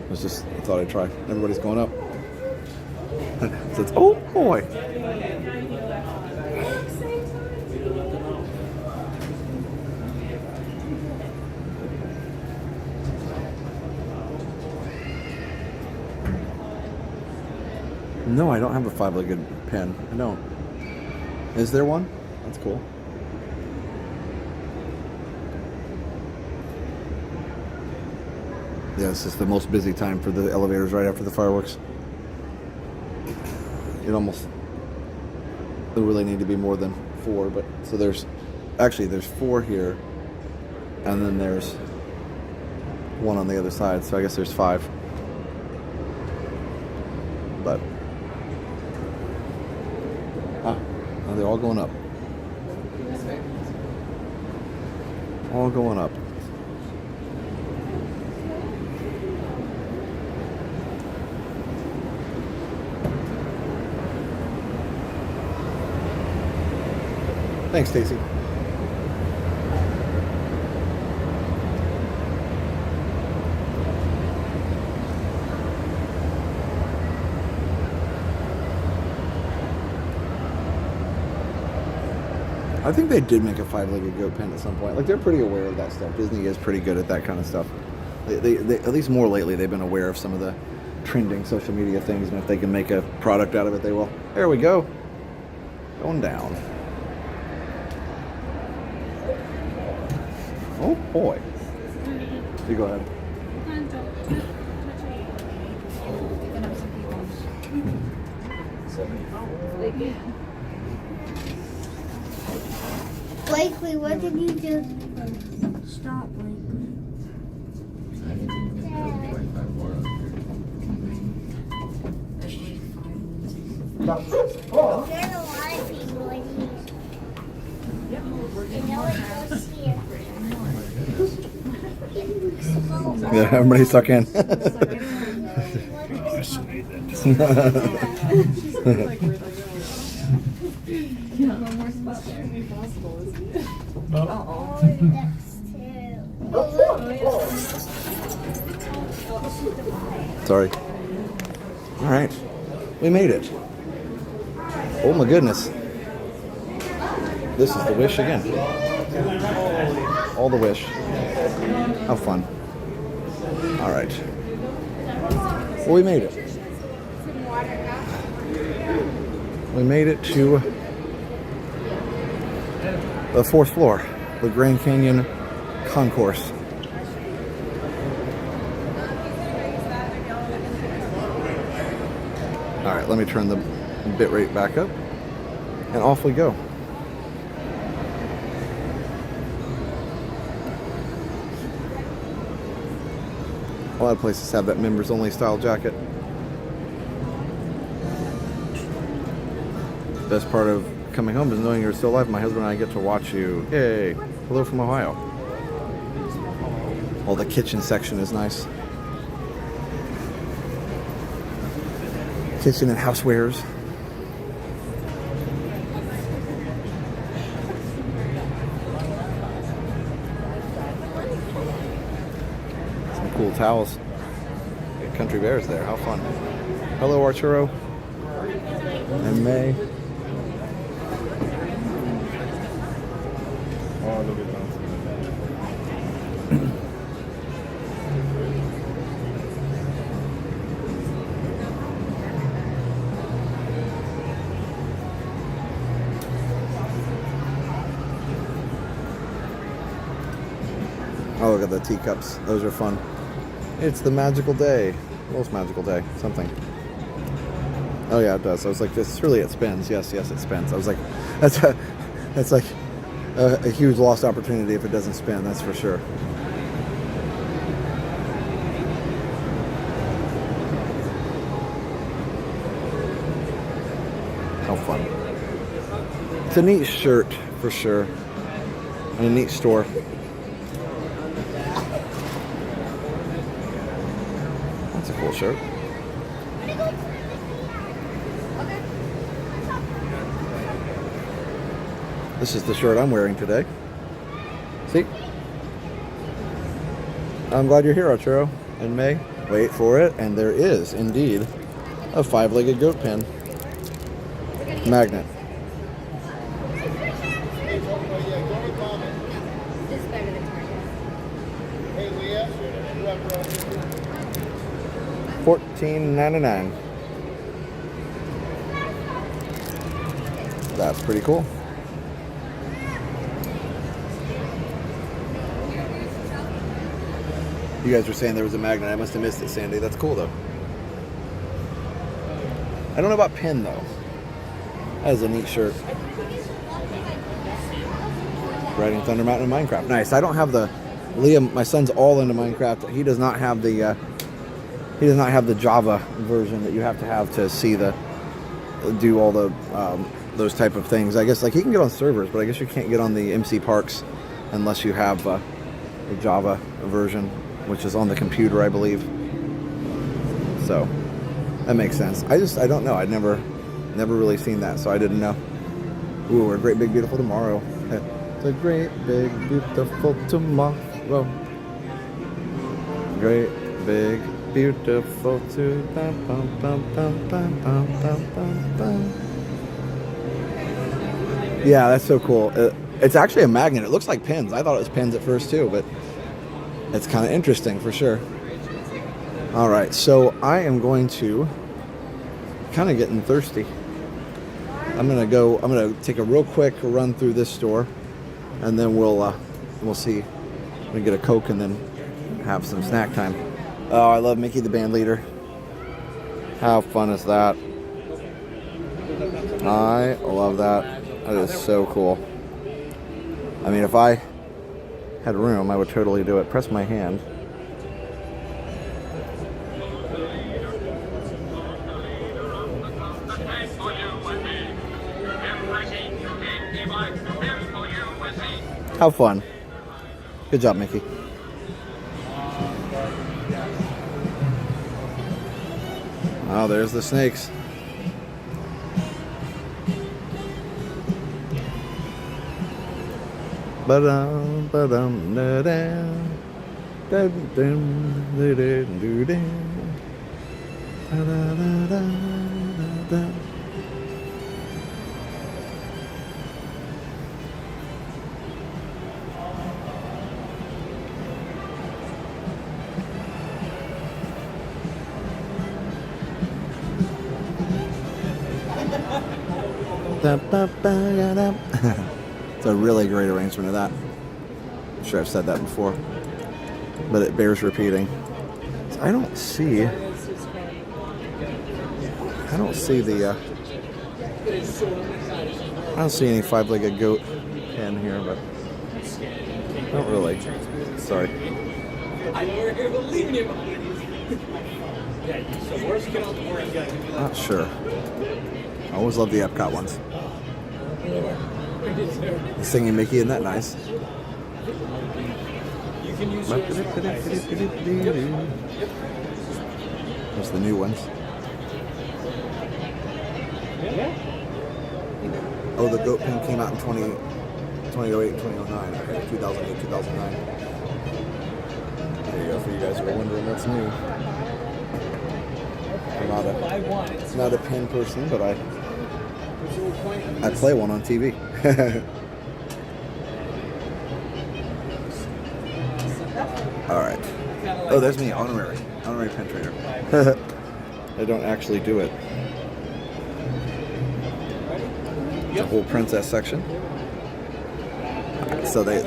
A: I thought I'd try. Everybody's going up. So it's, oh boy. No, I don't have a 5-legged pen. I don't. Is there one? That's cool. Yeah, this is the most busy time for the elevators right after the fireworks. There really need to be more than 4, but so there's 4 here, and then there's 1 on the other side, so I guess there's 5. But now they're all going up. All going up. Thanks, Stacy. I think they did make a 5-legged goat pen at some point. Like, they're pretty aware of that stuff. Disney is pretty good at that kind of stuff. They at least more lately, they've been aware of some of the trending social media things, and if they can make a product out of it, they will. There we go. Going down. Oh boy. You go ahead.
J: Blakely, what did you do? Stop, Blakely. There's a lot of people in here. You know what goes here?
A: Yeah, everybody suck in. Sorry. All right, we made it. Oh my goodness. This is the Wish again. All the Wish. How fun. All right. Well, we made it. We made it to the 4th floor, the Grand Canyon Concourse. All right, let me turn the bit rate back up, and off we go. A lot of places have that members only style jacket. Best part of coming home is knowing you're still alive. My husband and I get to watch you. Yay. Hello from Ohio. Oh, the kitchen section is nice. Kitchen and housewares. Some cool towels. Got country bears there. How fun. Hello, Arturo. And May.
H: Oh, look at that.
A: Oh, look at the teacups. Those are fun. It's the magical day. Most magical day. Something. Oh yeah, it does. I was like, this really it spins. Yes, it spins. I was like, that's like a huge lost opportunity if it doesn't spin. That's for sure. How fun. It's a neat shirt for sure. And a neat store. That's a cool shirt. This is the shirt I'm wearing today. See? I'm glad you're here, Arturo. And May. Wait for it. And there is, indeed, a 5-legged goat pen. Magnet. $14.99. That's pretty cool. You guys were saying there was a magnet. I must have missed it, Sandy. That's cool, though. I don't know about pin, though. That is a neat shirt. Riding Thunder Mountain in Minecraft. Nice. I don't have the... Liam, my son's all into Minecraft. He does not have the... he does not have the Java version that you have to see the... do all the... those type of things. I guess, like, he can get on servers, but I guess you can't get on the MC Parks unless you have the Java version, which is on the computer, I believe. So that makes sense. I don't know. I'd never really seen that, so I didn't know. Ooh, we're a great big beautiful tomorrow. It's a great big beautiful tomorrow. Great big beautiful to bum, bum, bum, bum, bum, bum, bum, bum. Yeah, that's so cool. It's actually a magnet. It looks like pins. I thought it was pins at first too, but it's kind of interesting for sure. All right, so I am going to kind of getting thirsty. I'm gonna take a real quick run through this store, and then we'll see. I'm gonna get a Coke and then have some snack time. Oh, I love Mickey the band leader. How fun is that? I love that. That is so cool. I mean, if I had room, I would totally do it. Press my hand. How fun. Good job, Mickey. Oh, there's the snakes. Ba-dum, ba-dum, da-dum, da-dum, da-dum, da-dum, It's a really great arrangement of that. I'm sure I've said that before, but it bears repeating. So I don't see the I don't see any 5-legged goat pen here, but I don't really. Sorry.
L: I know you're here, but leaving you behind.
S: Yeah, so worst get out the worst guy.
A: Not sure. I always love the Epcot ones. Singing Mickey, isn't that nice?
S: You can use
A: There's the new ones.
S: Yeah.
A: Oh, the goat pin came out in 2008 and 2009. Okay, 2008, 2009. There you go, for you guys who are wondering what's new. I'm not a pin person, but I play one on TV. All right. Oh, there's me, honorary pin trader. I don't actually do it. The whole princess section. So they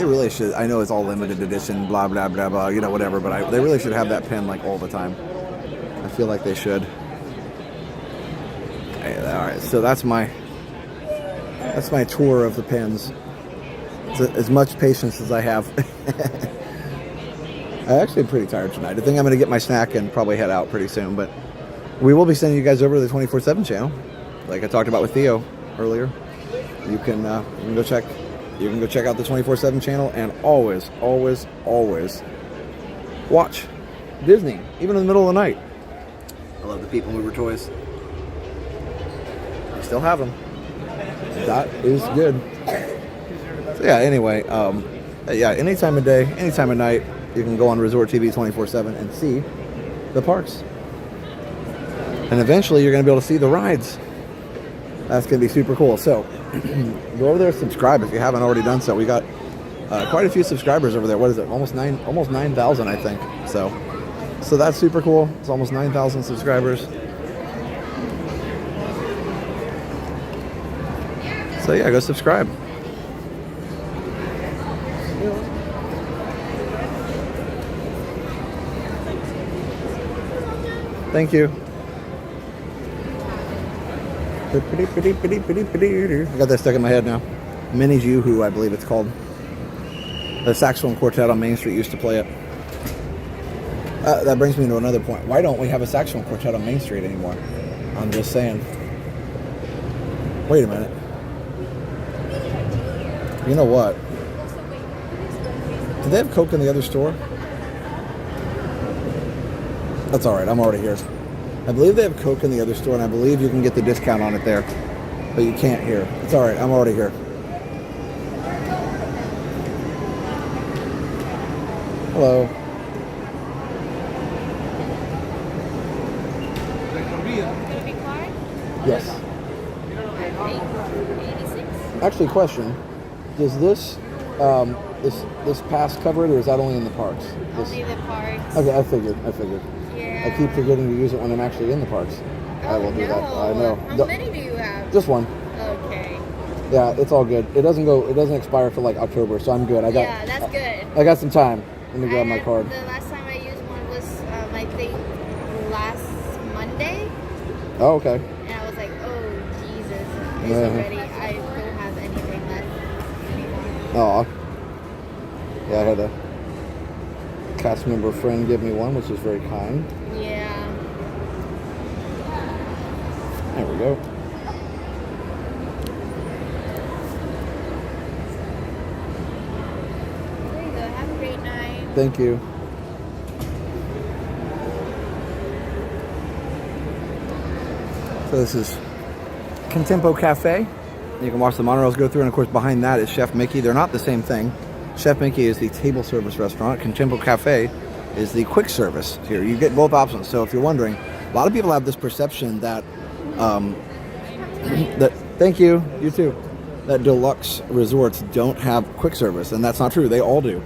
A: really should. I know it's all limited edition, blah blah blah blah, you know, whatever. But they really should have that pin like all the time. I feel like they should. All right, so that's my tour of the pins. It's as much patience as I have. I'm actually pretty tired tonight. I think I'm going to get my snack and probably head out pretty soon. But we will be sending you guys over to the 24/7 channel, like I talked about with Theo earlier. You can go check out the 24/7 channel and always watch Disney, even in the middle of the night. I love the People Mover toys. I still have them. That is good. So yeah, anyway, any time of day, any time of night, you can go on Resort TV 24/7 and see the parks. And eventually you're going to be able to see the rides. That's going to be super cool. So go over there, subscribe if you haven't already done so. We got quite a few subscribers over there. What is it? Almost 9,000, I think. So that's super cool. It's almost 9,000 subscribers. So yeah, go subscribe. Thank you. I got that stuck in my head now. Minnie's Yoo-Hoo, I believe it's called. The saxophone quartet on Main Street used to play it. That brings me to another point. Why don't we have a saxophone quartet on Main Street anymore? I'm just saying. Wait a minute. You know what? Do they have Coke in the other store? That's alright, I'm already here. I believe they have Coke in the other store, and I believe you can get the discount on it there. But you can't here. It's alright, I'm already here. Hello. Yes. Actually, question. Does this pass cover it, or is that only in the parks?
Q: Only the parks.
A: Okay, I figured.
Q: Yeah.
A: I keep forgetting to use it when I'm actually in the parks. I will do that. I know.
Q: How many do you have?
A: Just one.
Q: Okay.
A: Yeah, it's all good. It doesn't expire till like October, so I'm good.
Q: Yeah, that's good.
A: I got some time. Let me grab my card.
Q: The last time I used one was, I think, last Monday.
A: Oh, okay.
Q: And I was like, oh, Jesus. It's already, I don't have anything left anymore.
A: Oh. Yeah, I had a cast member friend give me one, which was very kind.
Q: Yeah.
A: There we go.
Q: There you go. Have a great night.
A: Thank you. So this is Contempo Cafe. You can watch the monorails go through, and of course behind that is Chef Mickey. They're not the same thing. Chef Mickey is the table service restaurant. Contempo Cafe is the quick service here. You get both options. So if you're wondering, a lot of people have this perception that thank you, you too, that deluxe resorts don't have quick service, and that's not true. They all do.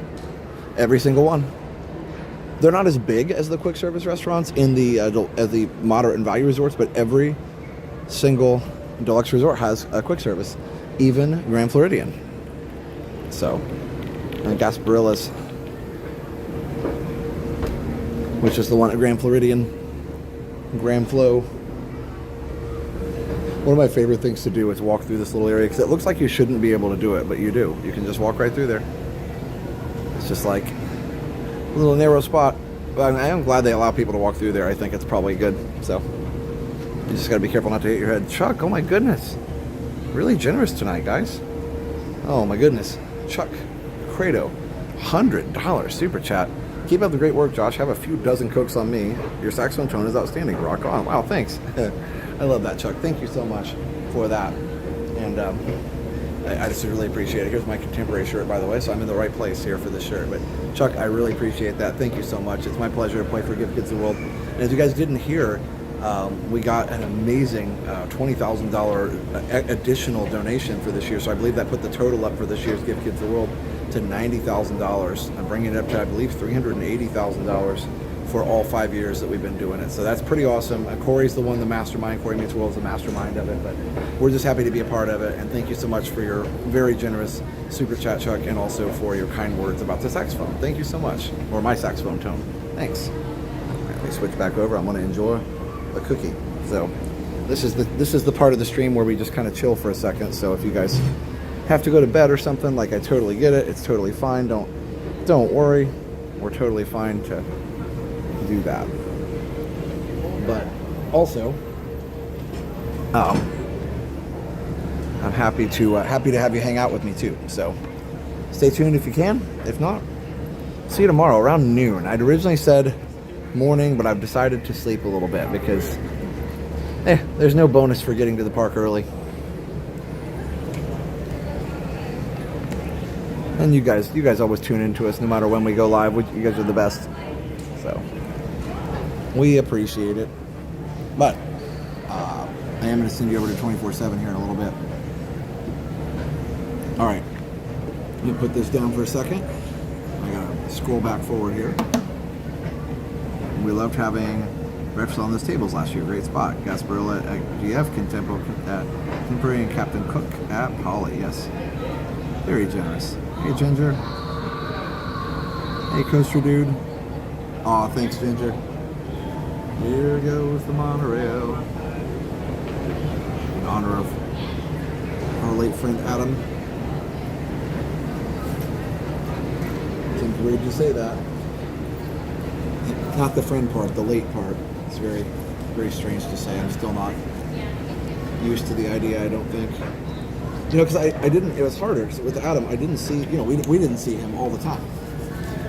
A: Every single one. They're not as big as the quick service restaurants in the as the moderate and value resorts, but every single deluxe resort has a quick service, even Grand Floridian. So, and Gasparilla's, which is the one at Grand Floridian, Grand Flo. One of my favorite things to do is walk through this little area, because it looks like you shouldn't be able to do it, but you do. You can just walk right through there. It's just like a little narrow spot. But I am glad they allow people to walk through there. I think it's probably good. So you just got to be careful not to hit your head. Chuck, oh my goodness. Really generous tonight, guys. Oh my goodness. Chuck Credo, $100 super chat. Keep up the great work, Josh. Have a few dozen cokes on me. Your saxophone tone is outstanding. Rock on. Wow, thanks. I love that, Chuck. Thank you so much for that. And I just really appreciate it. Here's my contemporary shirt, by the way, so I'm in the right place here for this shirt. But Chuck, I really appreciate that. Thank you so much. It's my pleasure to play for Give Kids the World. And as you guys didn't hear, we got an amazing $20,000 additional donation for this year. So I believe that put the total up for this year's Give Kids the World to $90,000. I'm bringing it up to, I believe, $380,000 for all 5 years that we've been doing it. So that's pretty awesome. Corey's the one, the mastermind. Corey Meets World is the mastermind of it, but we're just happy to be a part of it. And thank you so much for your very generous super chat, Chuck, and also for your kind words about the saxophone. Thank you so much. Or my saxophone tone. Thanks. All right, let me switch back over. I'm going to enjoy a cookie. So this is the part of the stream where we just kind of chill for a second. So if you guys have to go to bed or something, like, I totally get it. It's totally fine. Don't worry. We're totally fine to do that. But also, I'm happy to have you hang out with me too. So stay tuned if you can. If not, see you tomorrow around noon. I'd originally said morning, but I've decided to sleep a little bit because there's no bonus for getting to the park early. And you guys always tune into us no matter when we go live. You guys are the best. So we appreciate it. But I am going to send you over to 24/7 here in a little bit. All right. Let me put this down for a second. I got to scroll back forward here. We loved having refs on those tables last year. Great spot. Gasparilla at GF, Contemporary, and Captain Cook at Poly. Yes. Very generous. Hey, Ginger. Hey, Coaster Dude. Aw, thanks, Ginger. Here goes the monorail. In honor of our late friend Adam. Seems weird to say that. Not the friend part, the late part. It's very, very strange to say. I'm still not used to the idea, I don't think. You know, because I didn't, it was harder, because with Adam, I didn't see, you know, we didn't see him all the time.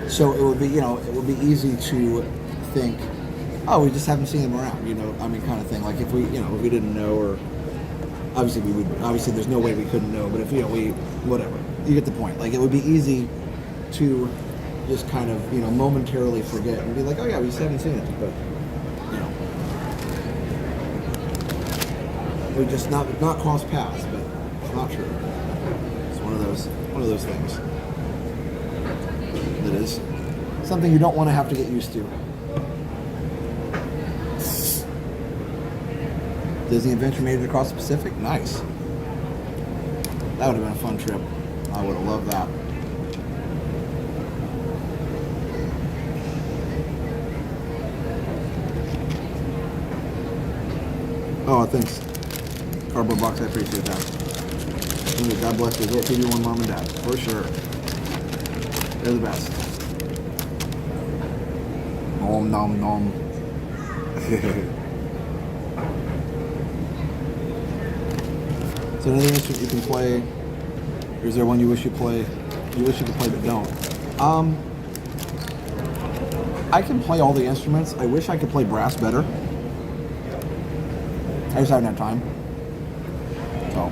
A: So it would be, you know, it would be easy to think, oh, we just haven't seen him around, you know, I mean, kind of thing. Like if we, you know, if we didn't know, or obviously obviously there's no way we couldn't know, but if, you know, whatever, you get the point. Like it would be easy to just kind of, you know, momentarily forget and be like, oh yeah, we just haven't seen it, but, you know, we just not cross paths, but it's not true. It's one of those things that is something you don't want to have to get used to. Disney Adventure made it across the Pacific? Nice. That would have been a fun trip. I would have loved that. Oh, thanks. Cardboard box, I appreciate that. God bless Resort TV1 Mom and Dad, for sure. They're the best. Nom nom nom. So another instrument you can play, or is there one you wish you could play but don't? I can play all the instruments. I wish I could play brass better. I just haven't had time. So.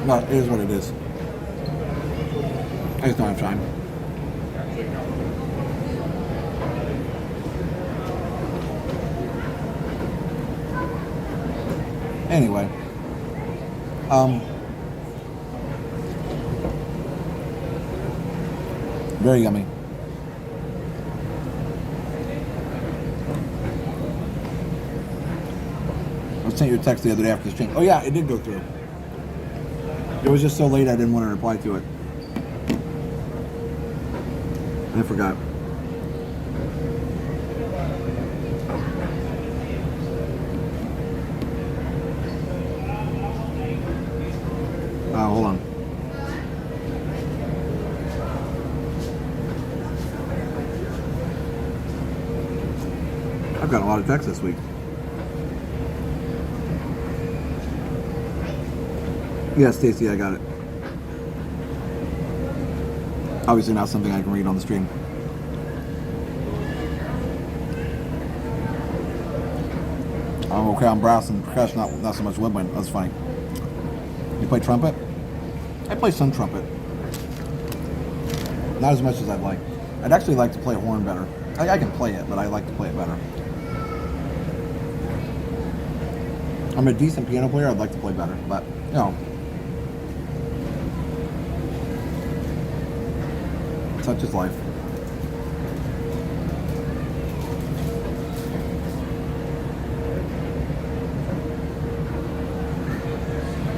A: But it is what it is. I just don't have time. Anyway. Very yummy. I sent you a text the other day after the stream. Oh yeah, it did go through. It was just so late I didn't want to reply to it. I forgot. hold on. I've got a lot of texts this week. Yeah, Stacy, I got it. Obviously not something I can read on the stream. Oh, okay, I'm brass and percussion, not so much woodwind. That's funny. You play trumpet? I play some trumpet. Not as much as I'd like. I'd actually like to play horn better. I can play it, but I like to play it better. I'm a decent piano player. I'd like to play better, but you know, such is life.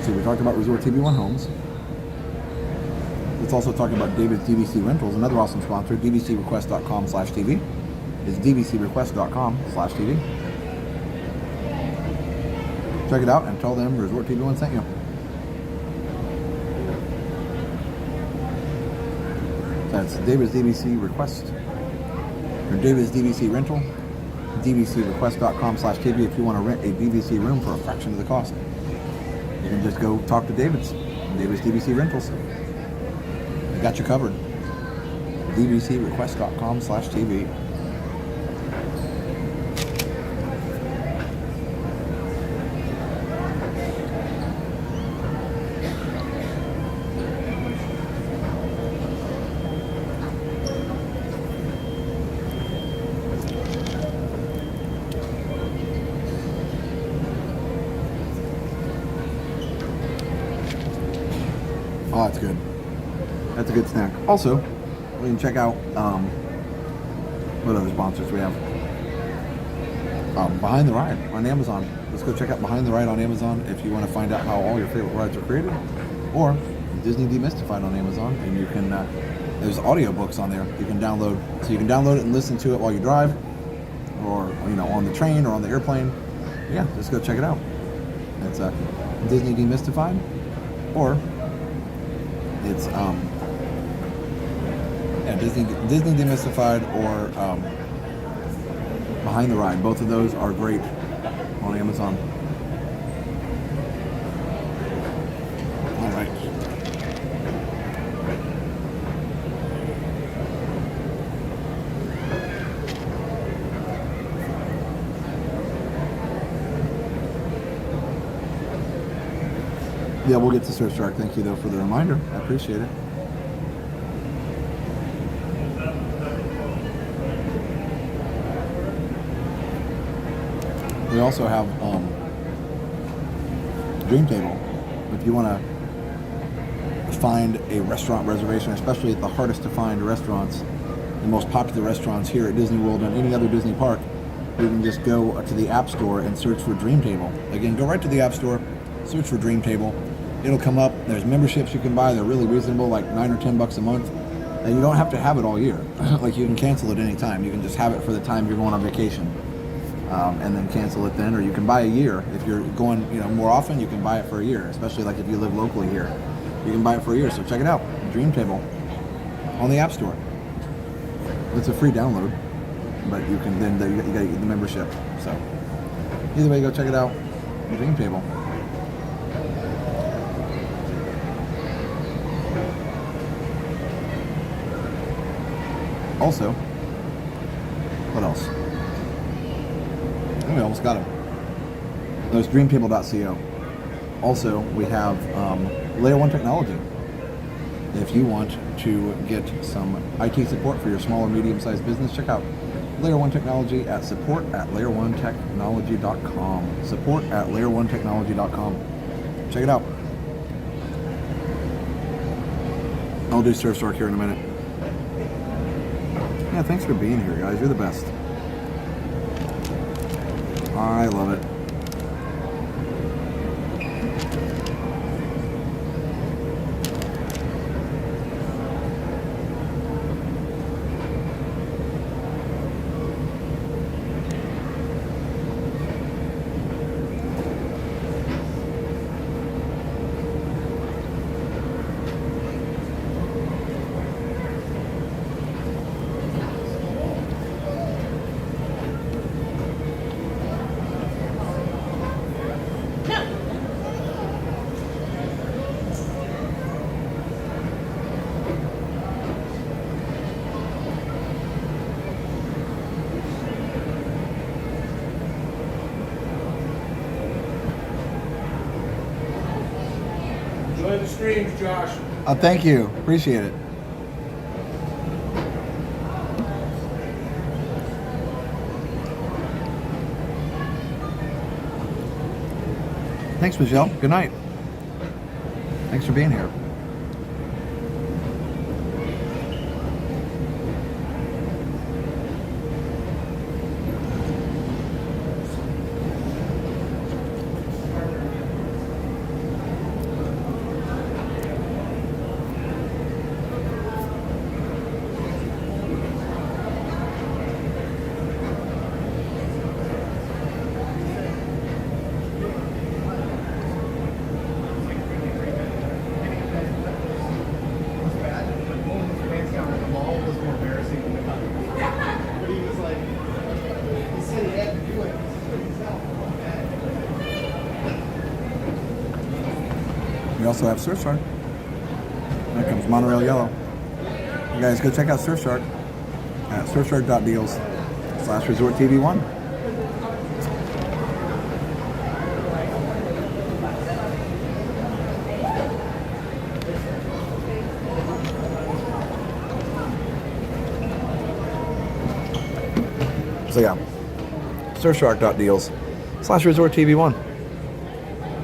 A: So we talked about Resort TV1 Homes. Let's also talk about David's DVC Rentals, another awesome sponsor. dvcrequest.com/TV. It's dvcrequest.com/TV. Check it out and tell them Resort TV1 sent you. That's David's DVC Request, or David's DVC Rental, dvcrequest.com/TV if you want to rent a DVC room for a fraction of the cost. You can just go talk to David's DVC Rentals. I got you covered. dvcrequest.com/TV. Oh, that's good. That's a good snack. Also, we can check out what other sponsors we have. Behind the Ride on Amazon. Let's go check out Behind the Ride on Amazon if you want to find out how all your favorite rides are created. Or Disney Demystified on Amazon, and you can there's audiobooks on there you can download. So you can download it and listen to it while you drive, or on the train or on the airplane. Yeah, just go check it out. It's Disney Demystified, or it's Disney Demystified, or Behind the Ride. Both of those are great on Amazon. All right. Yeah, we'll get to Surfshark. Thank you, though, for the reminder. I appreciate it. We also have Dream Table. If you want to find a restaurant reservation, especially at the hardest to find restaurants, the most popular restaurants here at Disney World and any other Disney park, you can just go to the App Store and search for Dream Table. Again, go right to the App Store, search for Dream Table. It'll come up. There's memberships you can buy. They're really reasonable, like $9 or $10 a month. And you don't have to have it all year. Like, you can cancel it any time. You can just have it for the time you're going on vacation, and then cancel it then. Or you can buy a year. If you're going more often, you can buy it for a year, especially like if you live locally here. You can buy it for a year. So check it out. Dream Table on the App Store. It's a free download, but you can then you got to get the membership. So either way, go check it out. Dream Table. Also, what else? Oh, we almost got them. There's dreamtable.co. Also, we have Layer 1 Technology. If you want to get some IT support for your small or medium-sized business, check out Layer 1 Technology at support@layer1technology.com. Support@layer1technology.com. Check it out. I'll do Surfshark here in a minute. Yeah, thanks for being here, guys. You're the best. I love it.
H: Enjoy the streams, Josh.
A: Thank you. Appreciate it. Thanks, Michelle. Good night. Thanks for being here. We also have Surfshark. There comes Monorail Yellow. You guys go check out Surfshark at surfshark.deals/resorttv1. So yeah, surfshark.deals/resorttv1.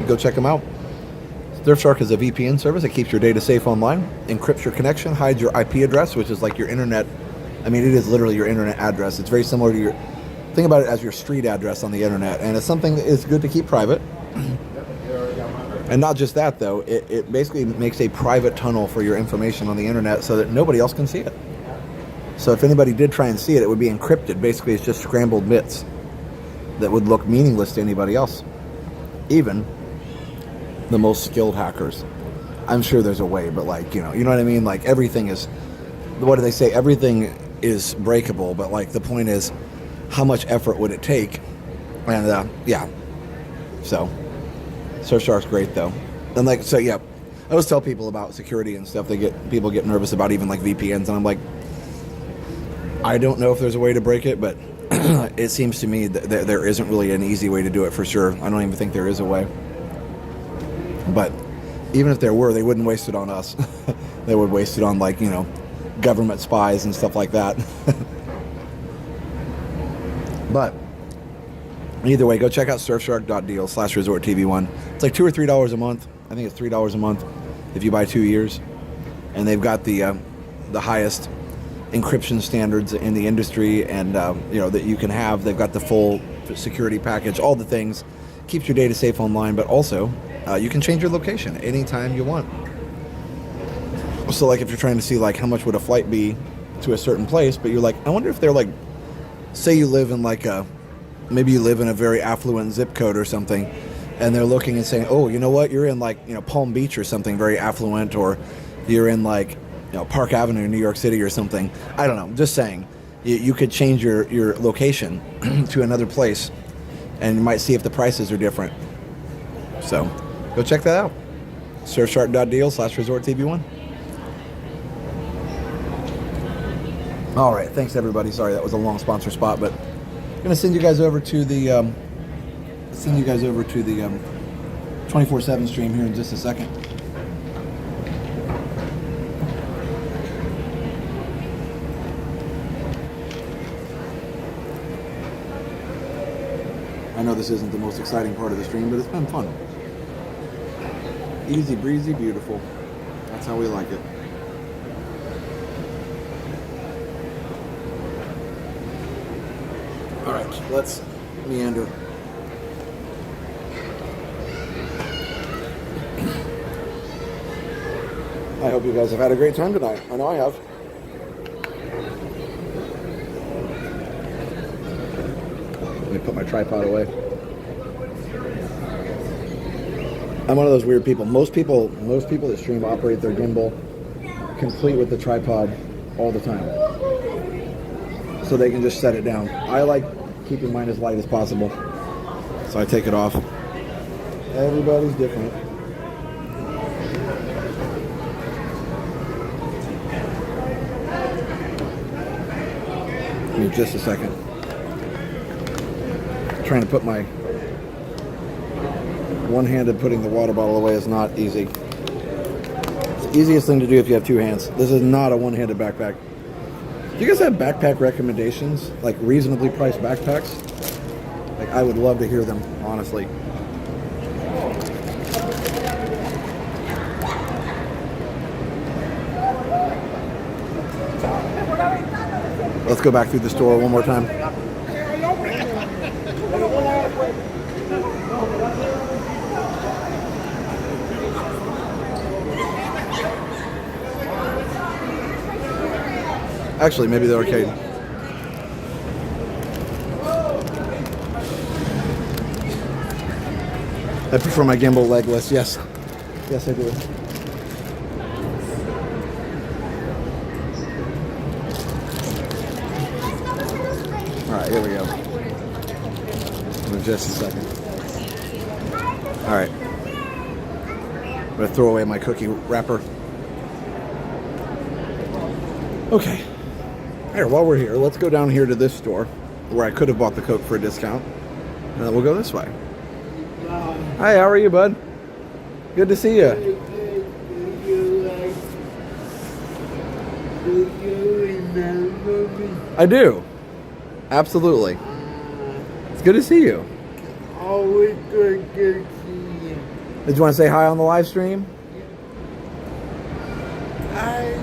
A: Go check them out. Surfshark is a VPN service that keeps your data safe online, encrypts your connection, hides your IP address, which is like your internet. I mean, it is literally your internet address. It's very similar to your, think about it as your street address on the internet. And it's something that is good to keep private. And not just that, though. It basically makes a private tunnel for your information on the internet so that nobody else can see it. So if anybody did try and see it, it would be encrypted. Basically, it's just scrambled bits that would look meaningless to anybody else. Even the most skilled hackers. I'm sure there's a way, but like, you know what I mean? Like everything is, what do they say? Everything is breakable, but like the point is, how much effort would it take? And yeah, so Surfshark's great though. And like, so yeah, I always tell people about security and stuff. People get nervous about even like VPNs, and I'm like, I don't know if there's a way to break it, but it seems to me that there isn't really an easy way to do it for sure. I don't even think there is a way. But even if there were, they wouldn't waste it on us. They would waste it on, like, you know, government spies and stuff like that. But either way, go check out surfshark.deals/resorttv1. It's like $2 or $3 a month. I think it's $3 a month if you buy 2 years. And they've got the highest encryption standards in the industry, and you know, that you can have. They've got the full security package, all the things. Keeps your data safe online, but also you can change your location anytime you want. So like if you're trying to see like how much would a flight be to a certain place, but you're like, I wonder if they're like, say you live in like maybe you live in a very affluent zip code or something, and they're looking and saying, oh, you know what, you're in like, you know, Palm Beach or something very affluent, or you're in like, you know, Park Avenue in New York City or something. I don't know, just saying. You could change your location to another place, and you might see if the prices are different. So go check that out. Surfshark.deals/resorttv1. All right, thanks everybody. Sorry that was a long sponsor spot, but I'm gonna send you guys over to the 24/7 stream here in just a second. I know this isn't the most exciting part of the stream, but it's been fun. Easy breezy, beautiful. That's how we like it. All right, let's meander. I hope you guys have had a great time tonight. I know I have. Let me put my tripod away. I'm one of those weird people. Most people that stream operate their gimbal complete with the tripod all the time, so they can just set it down. I like keeping mine as light as possible, so I take it off. Everybody's different. Give me just a second. Trying to put my one-handed putting the water bottle away is not easy. Easiest thing to do if you have two hands. This is not a one-handed backpack. Do you guys have backpack recommendations? Like reasonably priced backpacks? Like I would love to hear them, honestly. Let's go back through the store one more time. Actually, maybe the arcade. I prefer my gimbal legless, yes. Yes, I do. Alright, here we go. In just a second. Alright. I'm going to throw away my cookie wrapper. Okay. Here, while we're here, let's go down here to this store where I could have bought the Coke for a discount. And then we'll go this way. Hi, how are you, bud? Good to see you. I do. Absolutely. It's good to see you.
T: Always good to see you.
A: Did you want to say hi on the live stream?
T: Hi.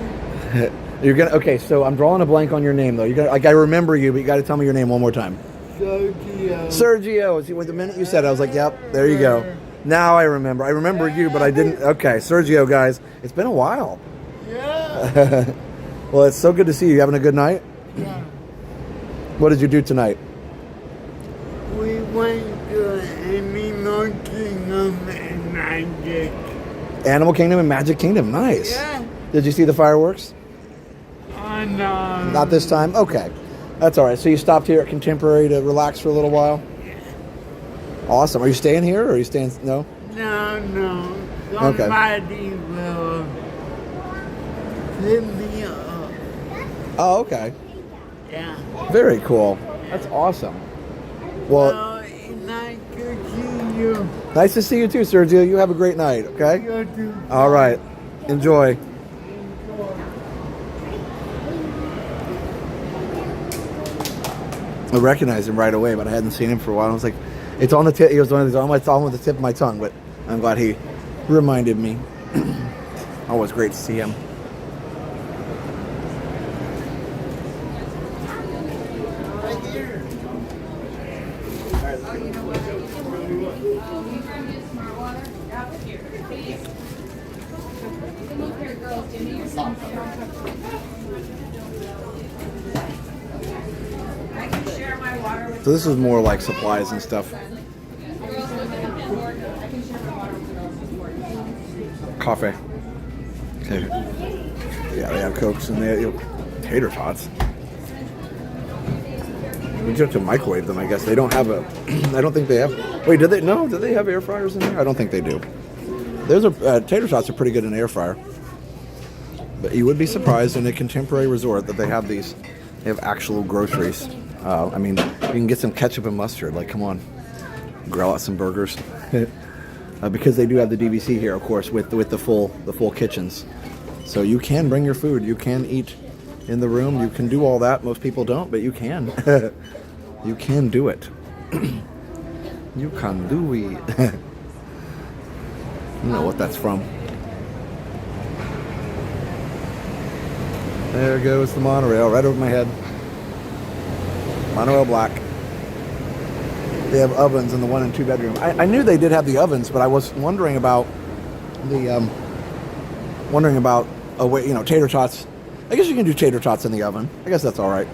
A: You're gonna okay. So I'm drawing a blank on your name though. You got like I remember you, but you got to tell me your name one more time.
T: Sergio.
A: Sergio. See, the minute you said it, I was like, "Yep, there you go." Now I remember. I remember you, but I didn't. Okay, Sergio, guys. It's been a while.
T: Yeah.
A: Well, it's so good to see you. You having a good night?
T: Yeah.
A: What did you do tonight?
T: We went to Animal Kingdom and Magic.
A: Animal Kingdom and Magic Kingdom. Nice.
T: Yeah.
A: Did you see the fireworks?
T: No.
A: Not this time? Okay. That's all right. So you stopped here at Contemporary to relax for a little while? Awesome. Are you staying here or are you staying? No?
T: No.
A: Okay.
T: Somebody will hit me up.
A: Oh, okay.
T: Yeah.
A: Very cool. That's awesome. Well,
T: Nice to see you.
A: nice to see you too, Sergio. You have a great night, okay?
T: You too.
A: All right. Enjoy. I recognized him right away, but I hadn't seen him for a while. I was like, it's on the tip. He was on the tip of my tongue, but I'm glad he reminded me. Always great to see him. So this is more like supplies and stuff. Coffee. Okay. Yeah, they have Cokes and they have tater tots. We just have to microwave them, I guess. They don't have a... I don't think they have... Wait, did they? No, do they have air fryers in there? I don't think they do. Those are... tater tots are pretty good in an air fryer. But you would be surprised in a Contemporary Resort that they have these. They have actual groceries. I mean, you can get some ketchup and mustard. Like, come on. Grill out some burgers. Because they do have the DVC here, of course, with the full kitchens. So you can bring your food. You can eat in the room. You can do all that. Most people don't, but you can. You can do it. You can do it. I don't know what that's from. There goes the monorail right over my head. Monorail black. They have ovens in the 1 and 2 bedroom. I knew they did have the ovens, but I was wondering about the tater tots. I guess you can do tater tots in the oven. I guess that's all right.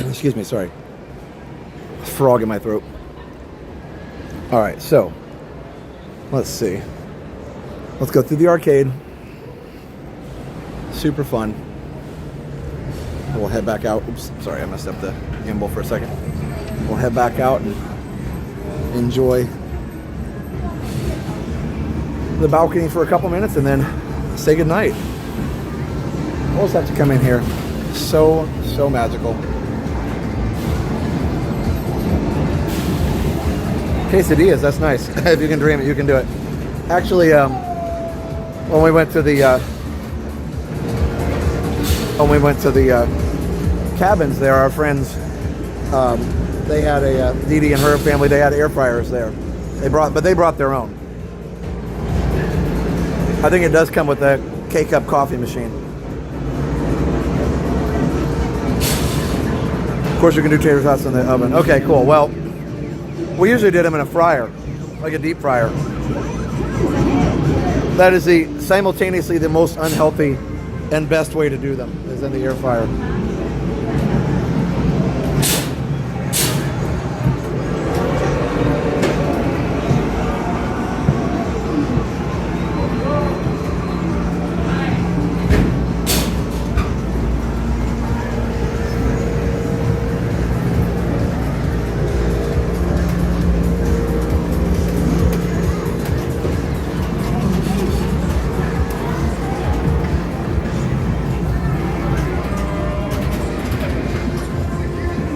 A: Excuse me, sorry. Frog in my throat. All right, so let's see. Let's go through the arcade. Super fun. We'll head back out. Oops, sorry, I messed up the gimbal for a second. We'll head back out and enjoy the balcony for a couple minutes and then say goodnight. Always have to come in here. So magical. Quesadillas, that's nice. If you can dream it, you can do it. Actually, when we went to the cabins there, our friends, they had Dee Dee and her family, they had air fryers there. They brought their own. I think it does come with a K-cup coffee machine. Of course, you can do tater tots in the oven. Okay, cool. Well, we usually did them in a fryer, like a deep fryer. That is simultaneously the most unhealthy and best way to do them, is in the air fryer.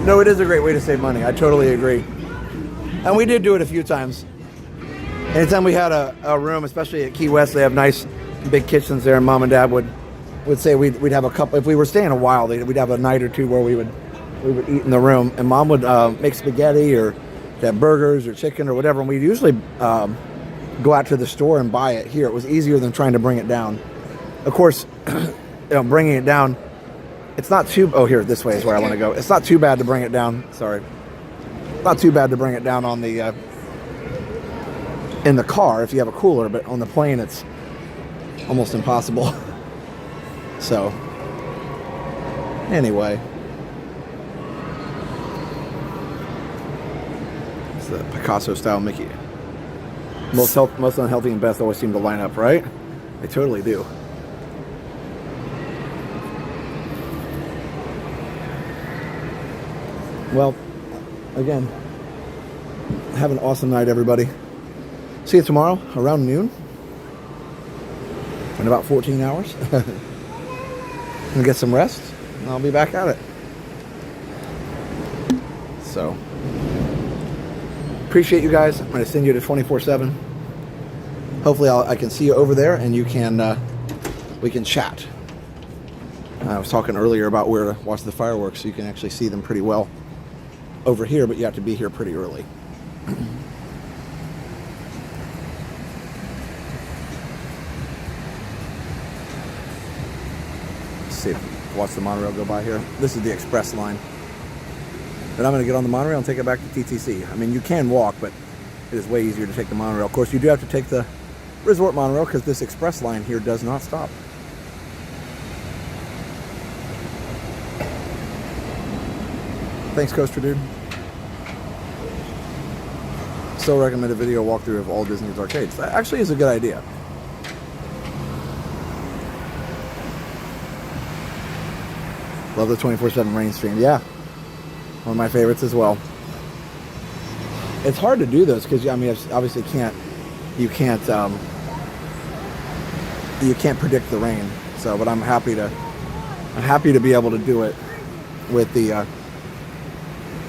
A: No, it is a great way to save money. I totally agree. And we did do it a few times. Anytime we had a room, especially at Key West, they have nice big kitchens there, and Mom and Dad would say we'd have a couple. If we were staying a while, we'd have a night or two where we would eat in the room, and Mom would make spaghetti or have burgers or chicken or whatever, and we'd usually go out to the store and buy it here. It was easier than trying to bring it down. Of course, bringing it down, it's not too... Oh, here, this way is where I want to go. It's not too bad to bring it down. Sorry. Not too bad to bring it down on the... in the car if you have a cooler, but on the plane it's almost impossible. So, anyway. It's the Picasso-style Mickey. Most unhealthy and best always seem to line up, right? They totally do. Well, again, have an awesome night, everybody. See you tomorrow around noon. In about 14 hours. And get some rest, and I'll be back at it. So, appreciate you guys. I'm going to send you to 24/7. Hopefully I can see you over there, and you can we can chat. I was talking earlier about where to watch the fireworks, so you can actually see them pretty well over here, but you have to be here pretty early. Let's see, watch the monorail go by here. This is the express line. And I'm going to get on the monorail and take it back to TTC. I mean, you can walk, but it is way easier to take the monorail. Of course, you do have to take the resort monorail because this express line here does not stop. Thanks, Coaster Dude. Still recommend a video walkthrough of all Disney's arcades. That actually is a good idea. Love the 24/7 rain stream. Yeah, one of my favorites as well. It's hard to do those because, I mean, obviously you can't predict the rain. So, but I'm happy to be able to do it with the.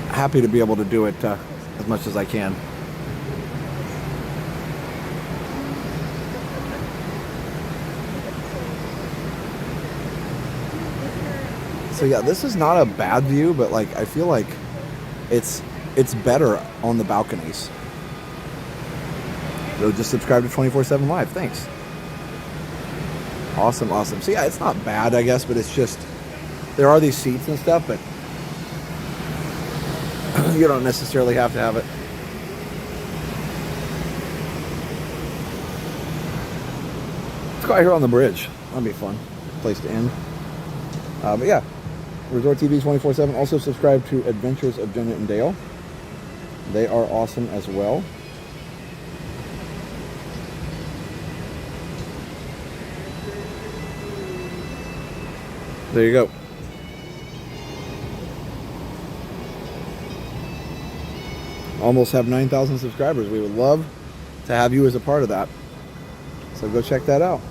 A: Happy to be able to do it as much as I can. So yeah, this is not a bad view, but like I feel like it's better on the balconies. So just subscribe to 24/7 Live. Thanks. Awesome, awesome. So yeah, it's not bad, I guess, but it's just there are these seats and stuff, but you don't necessarily have to have it. Let's go out here on the bridge. That'd be a fun place to end. But yeah, Resort TV 24/7. Also subscribe to Adventures of Jonah and Dale. They are awesome as well. There you go. Almost have 9,000 subscribers. We would love to have you as a part of that. So go check that out.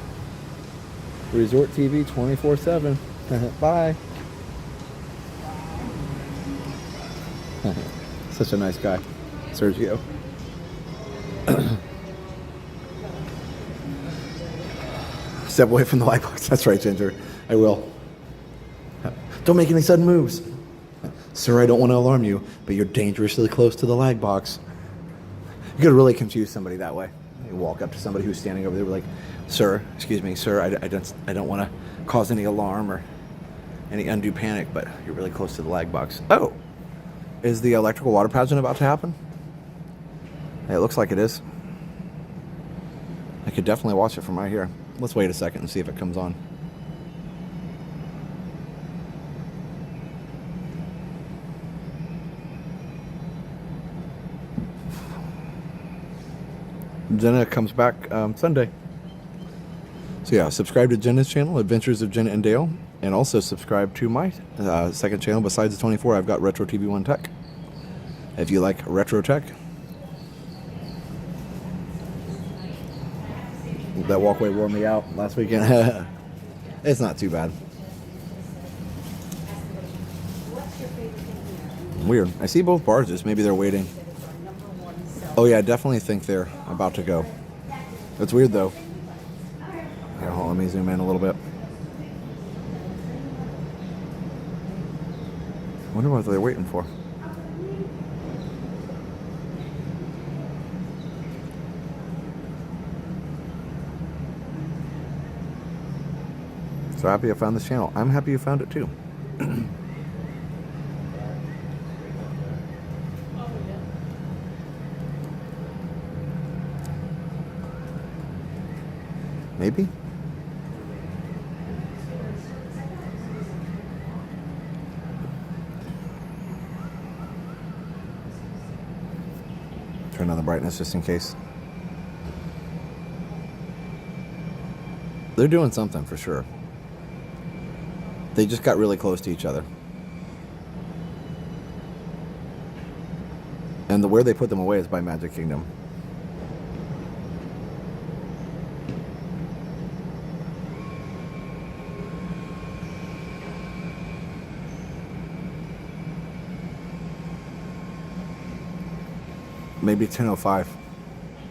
A: Resort TV 24/7. Bye. Such a nice guy, Sergio. Step away from the light box. That's right, Ginger. I will. Don't make any sudden moves. Sir, I don't want to alarm you, but you're dangerously close to the lag box. You could really confuse somebody that way. You walk up to somebody who's standing over there, like, sir, excuse me, sir, I don't want to cause any alarm or any undue panic, but you're really close to the lag box. Oh, is the electrical water pageant about to happen? It looks like it is. I could definitely watch it from right here. Let's wait a second and see if it comes on. Jenna comes back Sunday. So yeah, subscribe to Jenna's channel, Adventures of Jenna and Dale, and also subscribe to my second channel besides the 24. I've got Retro TV 1 Tech. If you like retro tech. That walkway wore me out last weekend. It's not too bad. Weird. I see both barges. Maybe they're waiting. Oh yeah, I definitely think they're about to go. It's weird though. Here, hold on, let me zoom in a little bit. I wonder what they're waiting for. So happy I found this channel. I'm happy you found it too. Maybe? Turn on the brightness just in case. They're doing something for sure. They just got really close to each other. And where they put them away is by Magic Kingdom. Maybe 10:05.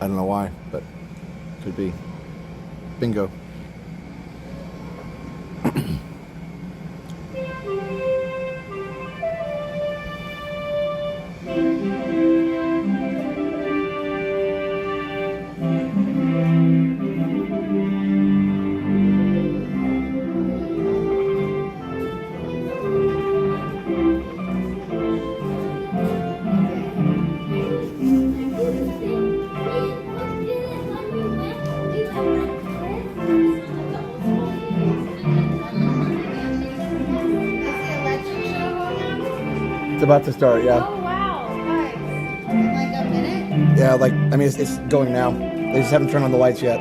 A: I don't know why, but could be. Bingo. It's about to start, yeah.
P: Oh wow, guys. In like a minute?
A: Yeah, like, I mean, it's going now. They just haven't turned on the lights yet.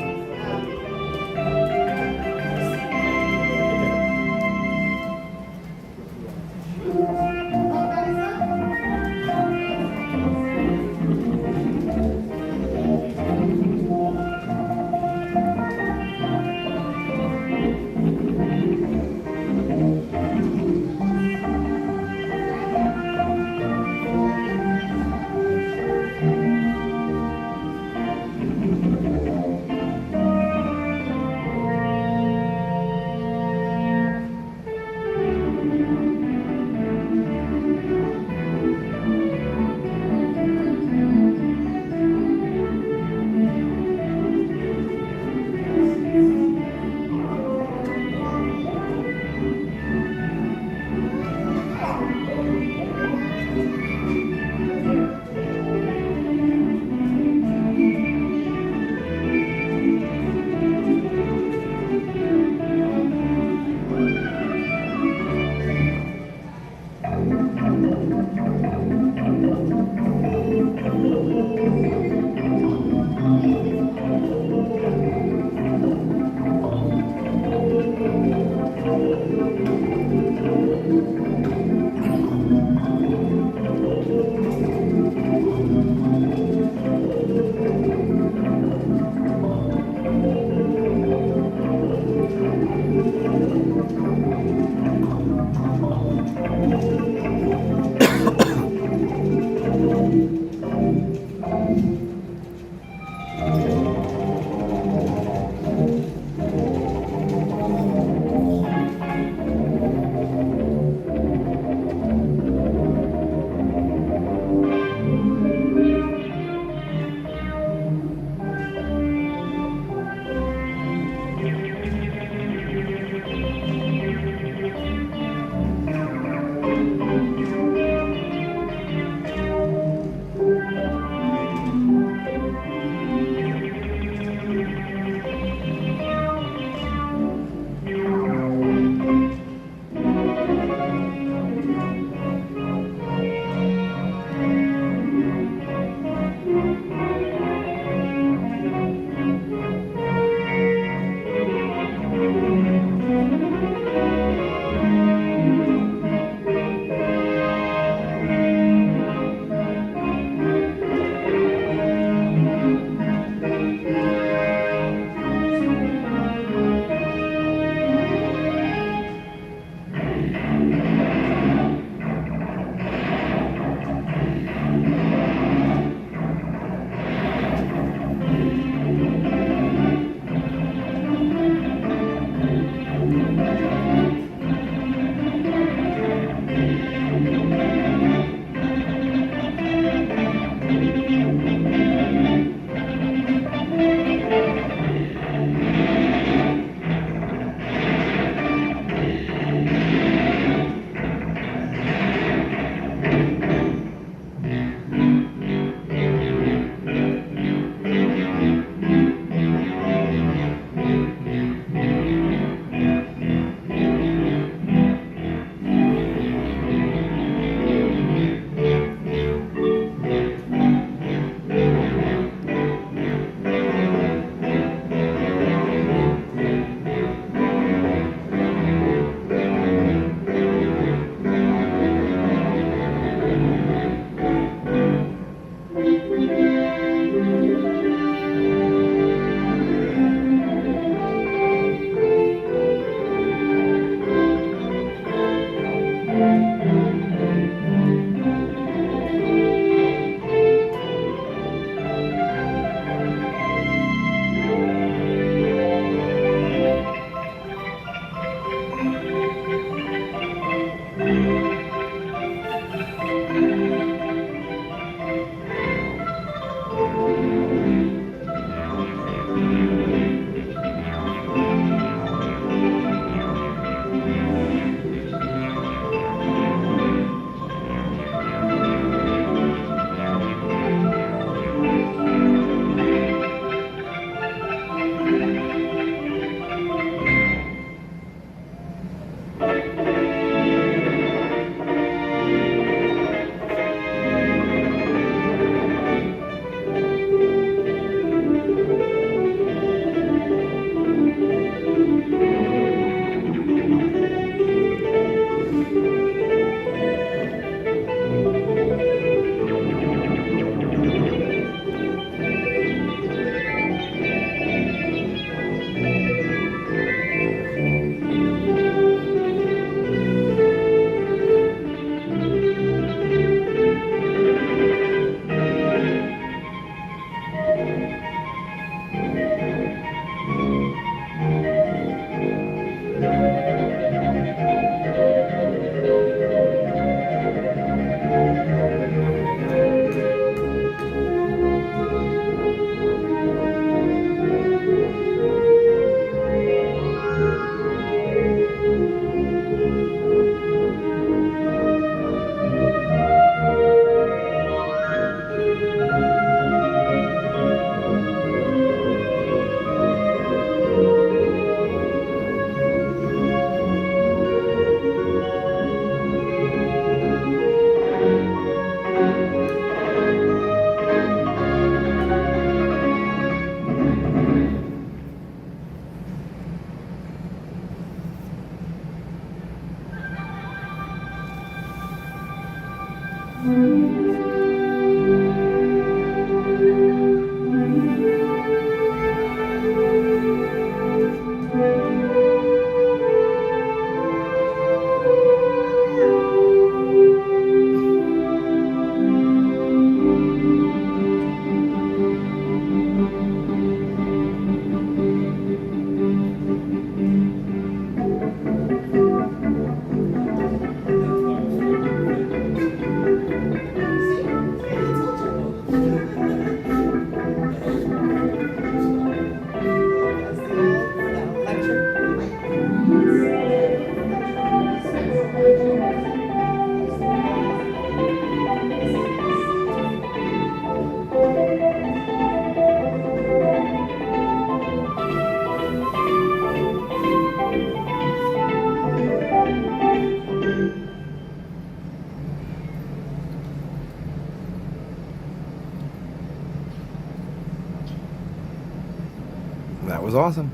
A: That was awesome.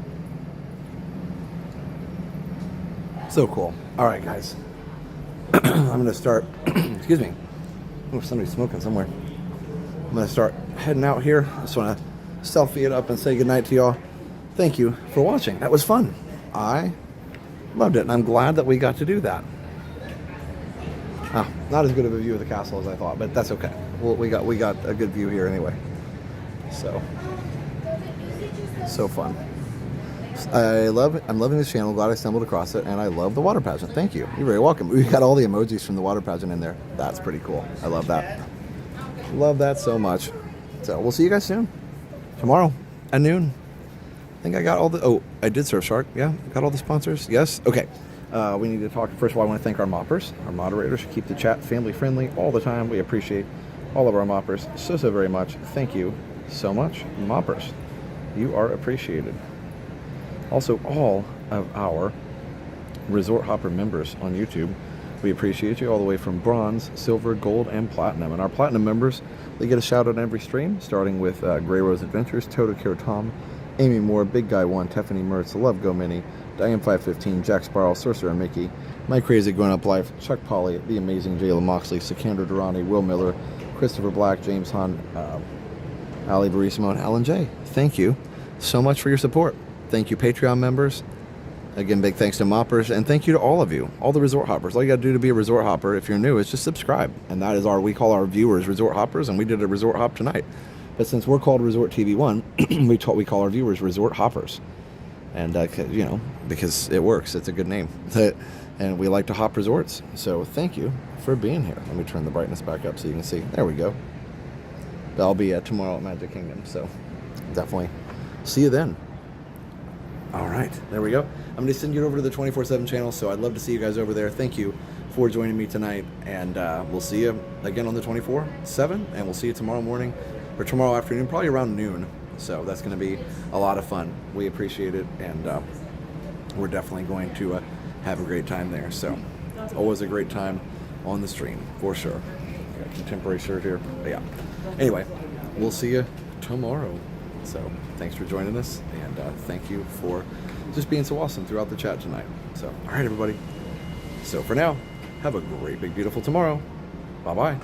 A: So cool. All right, guys. I'm going to start, excuse me. Oh, somebody's smoking somewhere. I'm going to start heading out here. I just want to selfie it up and say goodnight to y'all. Thank you for watching. That was fun. I loved it, and I'm glad that we got to do that. Oh, not as good of a view of the castle as I thought, but that's okay. Well, we got a good view here anyway. So fun. I'm loving this channel. Glad I stumbled across it, and I love the water pageant. Thank you. You're very welcome. We got all the emojis from the water pageant in there. That's pretty cool. I love that. Love that so much. So we'll see you guys soon. Tomorrow at noon. I think I got all the... Oh, I did Surfshark. Yeah, got all the sponsors. Yes. Okay. We need to talk. First of all, I want to thank our moppers, our moderators who keep the chat family friendly all the time. We appreciate all of our moppers so very much. Thank you so much, moppers. You are appreciated. Also, all of our Resort Hopper members on YouTube, we appreciate you all the way from bronze, silver, gold, and platinum. And our platinum members, they get a shout out in every stream, starting with Grey Rose Adventures, Toto Care Tom, Amy Moore, Big Guy 1, Tiffany Mertz, Love Go Mini, Diane 515, Jack Sparrow, Sorcerer and Mickey, My Crazy Grown Up Life, Chuck Polly, The Amazing Jayla Moxley, Sikander Durrani, Will Miller, Christopher Black, James Hahn, Ali Barissimo, and Alan J. Thank you so much for your support. Thank you, Patreon members. Again, big thanks to moppers, and thank you to all of you, all the resort hoppers. All you got to do to be a resort hopper, if you're new, is just subscribe. And that is we call our viewers resort hoppers, and we did a resort hop tonight. But since we're called Resort TV 1, we call our viewers resort hoppers. And, you know, because it works. It's a good name. And we like to hop resorts. So thank you for being here. Let me turn the brightness back up so you can see. There we go. I'll be tomorrow at Magic Kingdom, so definitely see you then. All right, there we go. I'm going to send you over to the 24/7 channel, so I'd love to see you guys over there. Thank you for joining me tonight, and we'll see you again on the 24/7, and we'll see you tomorrow morning, or tomorrow afternoon, probably around noon. So that's going to be a lot of fun. We appreciate it, and we're definitely going to have a great time there. So always a great time on the stream, for sure. Got a contemporary shirt here, but yeah. Anyway, we'll see you tomorrow. So thanks for joining us, and thank you for just being so awesome throughout the chat tonight. So, all right, everybody. So for now, have a great, big, beautiful tomorrow. Bye-bye.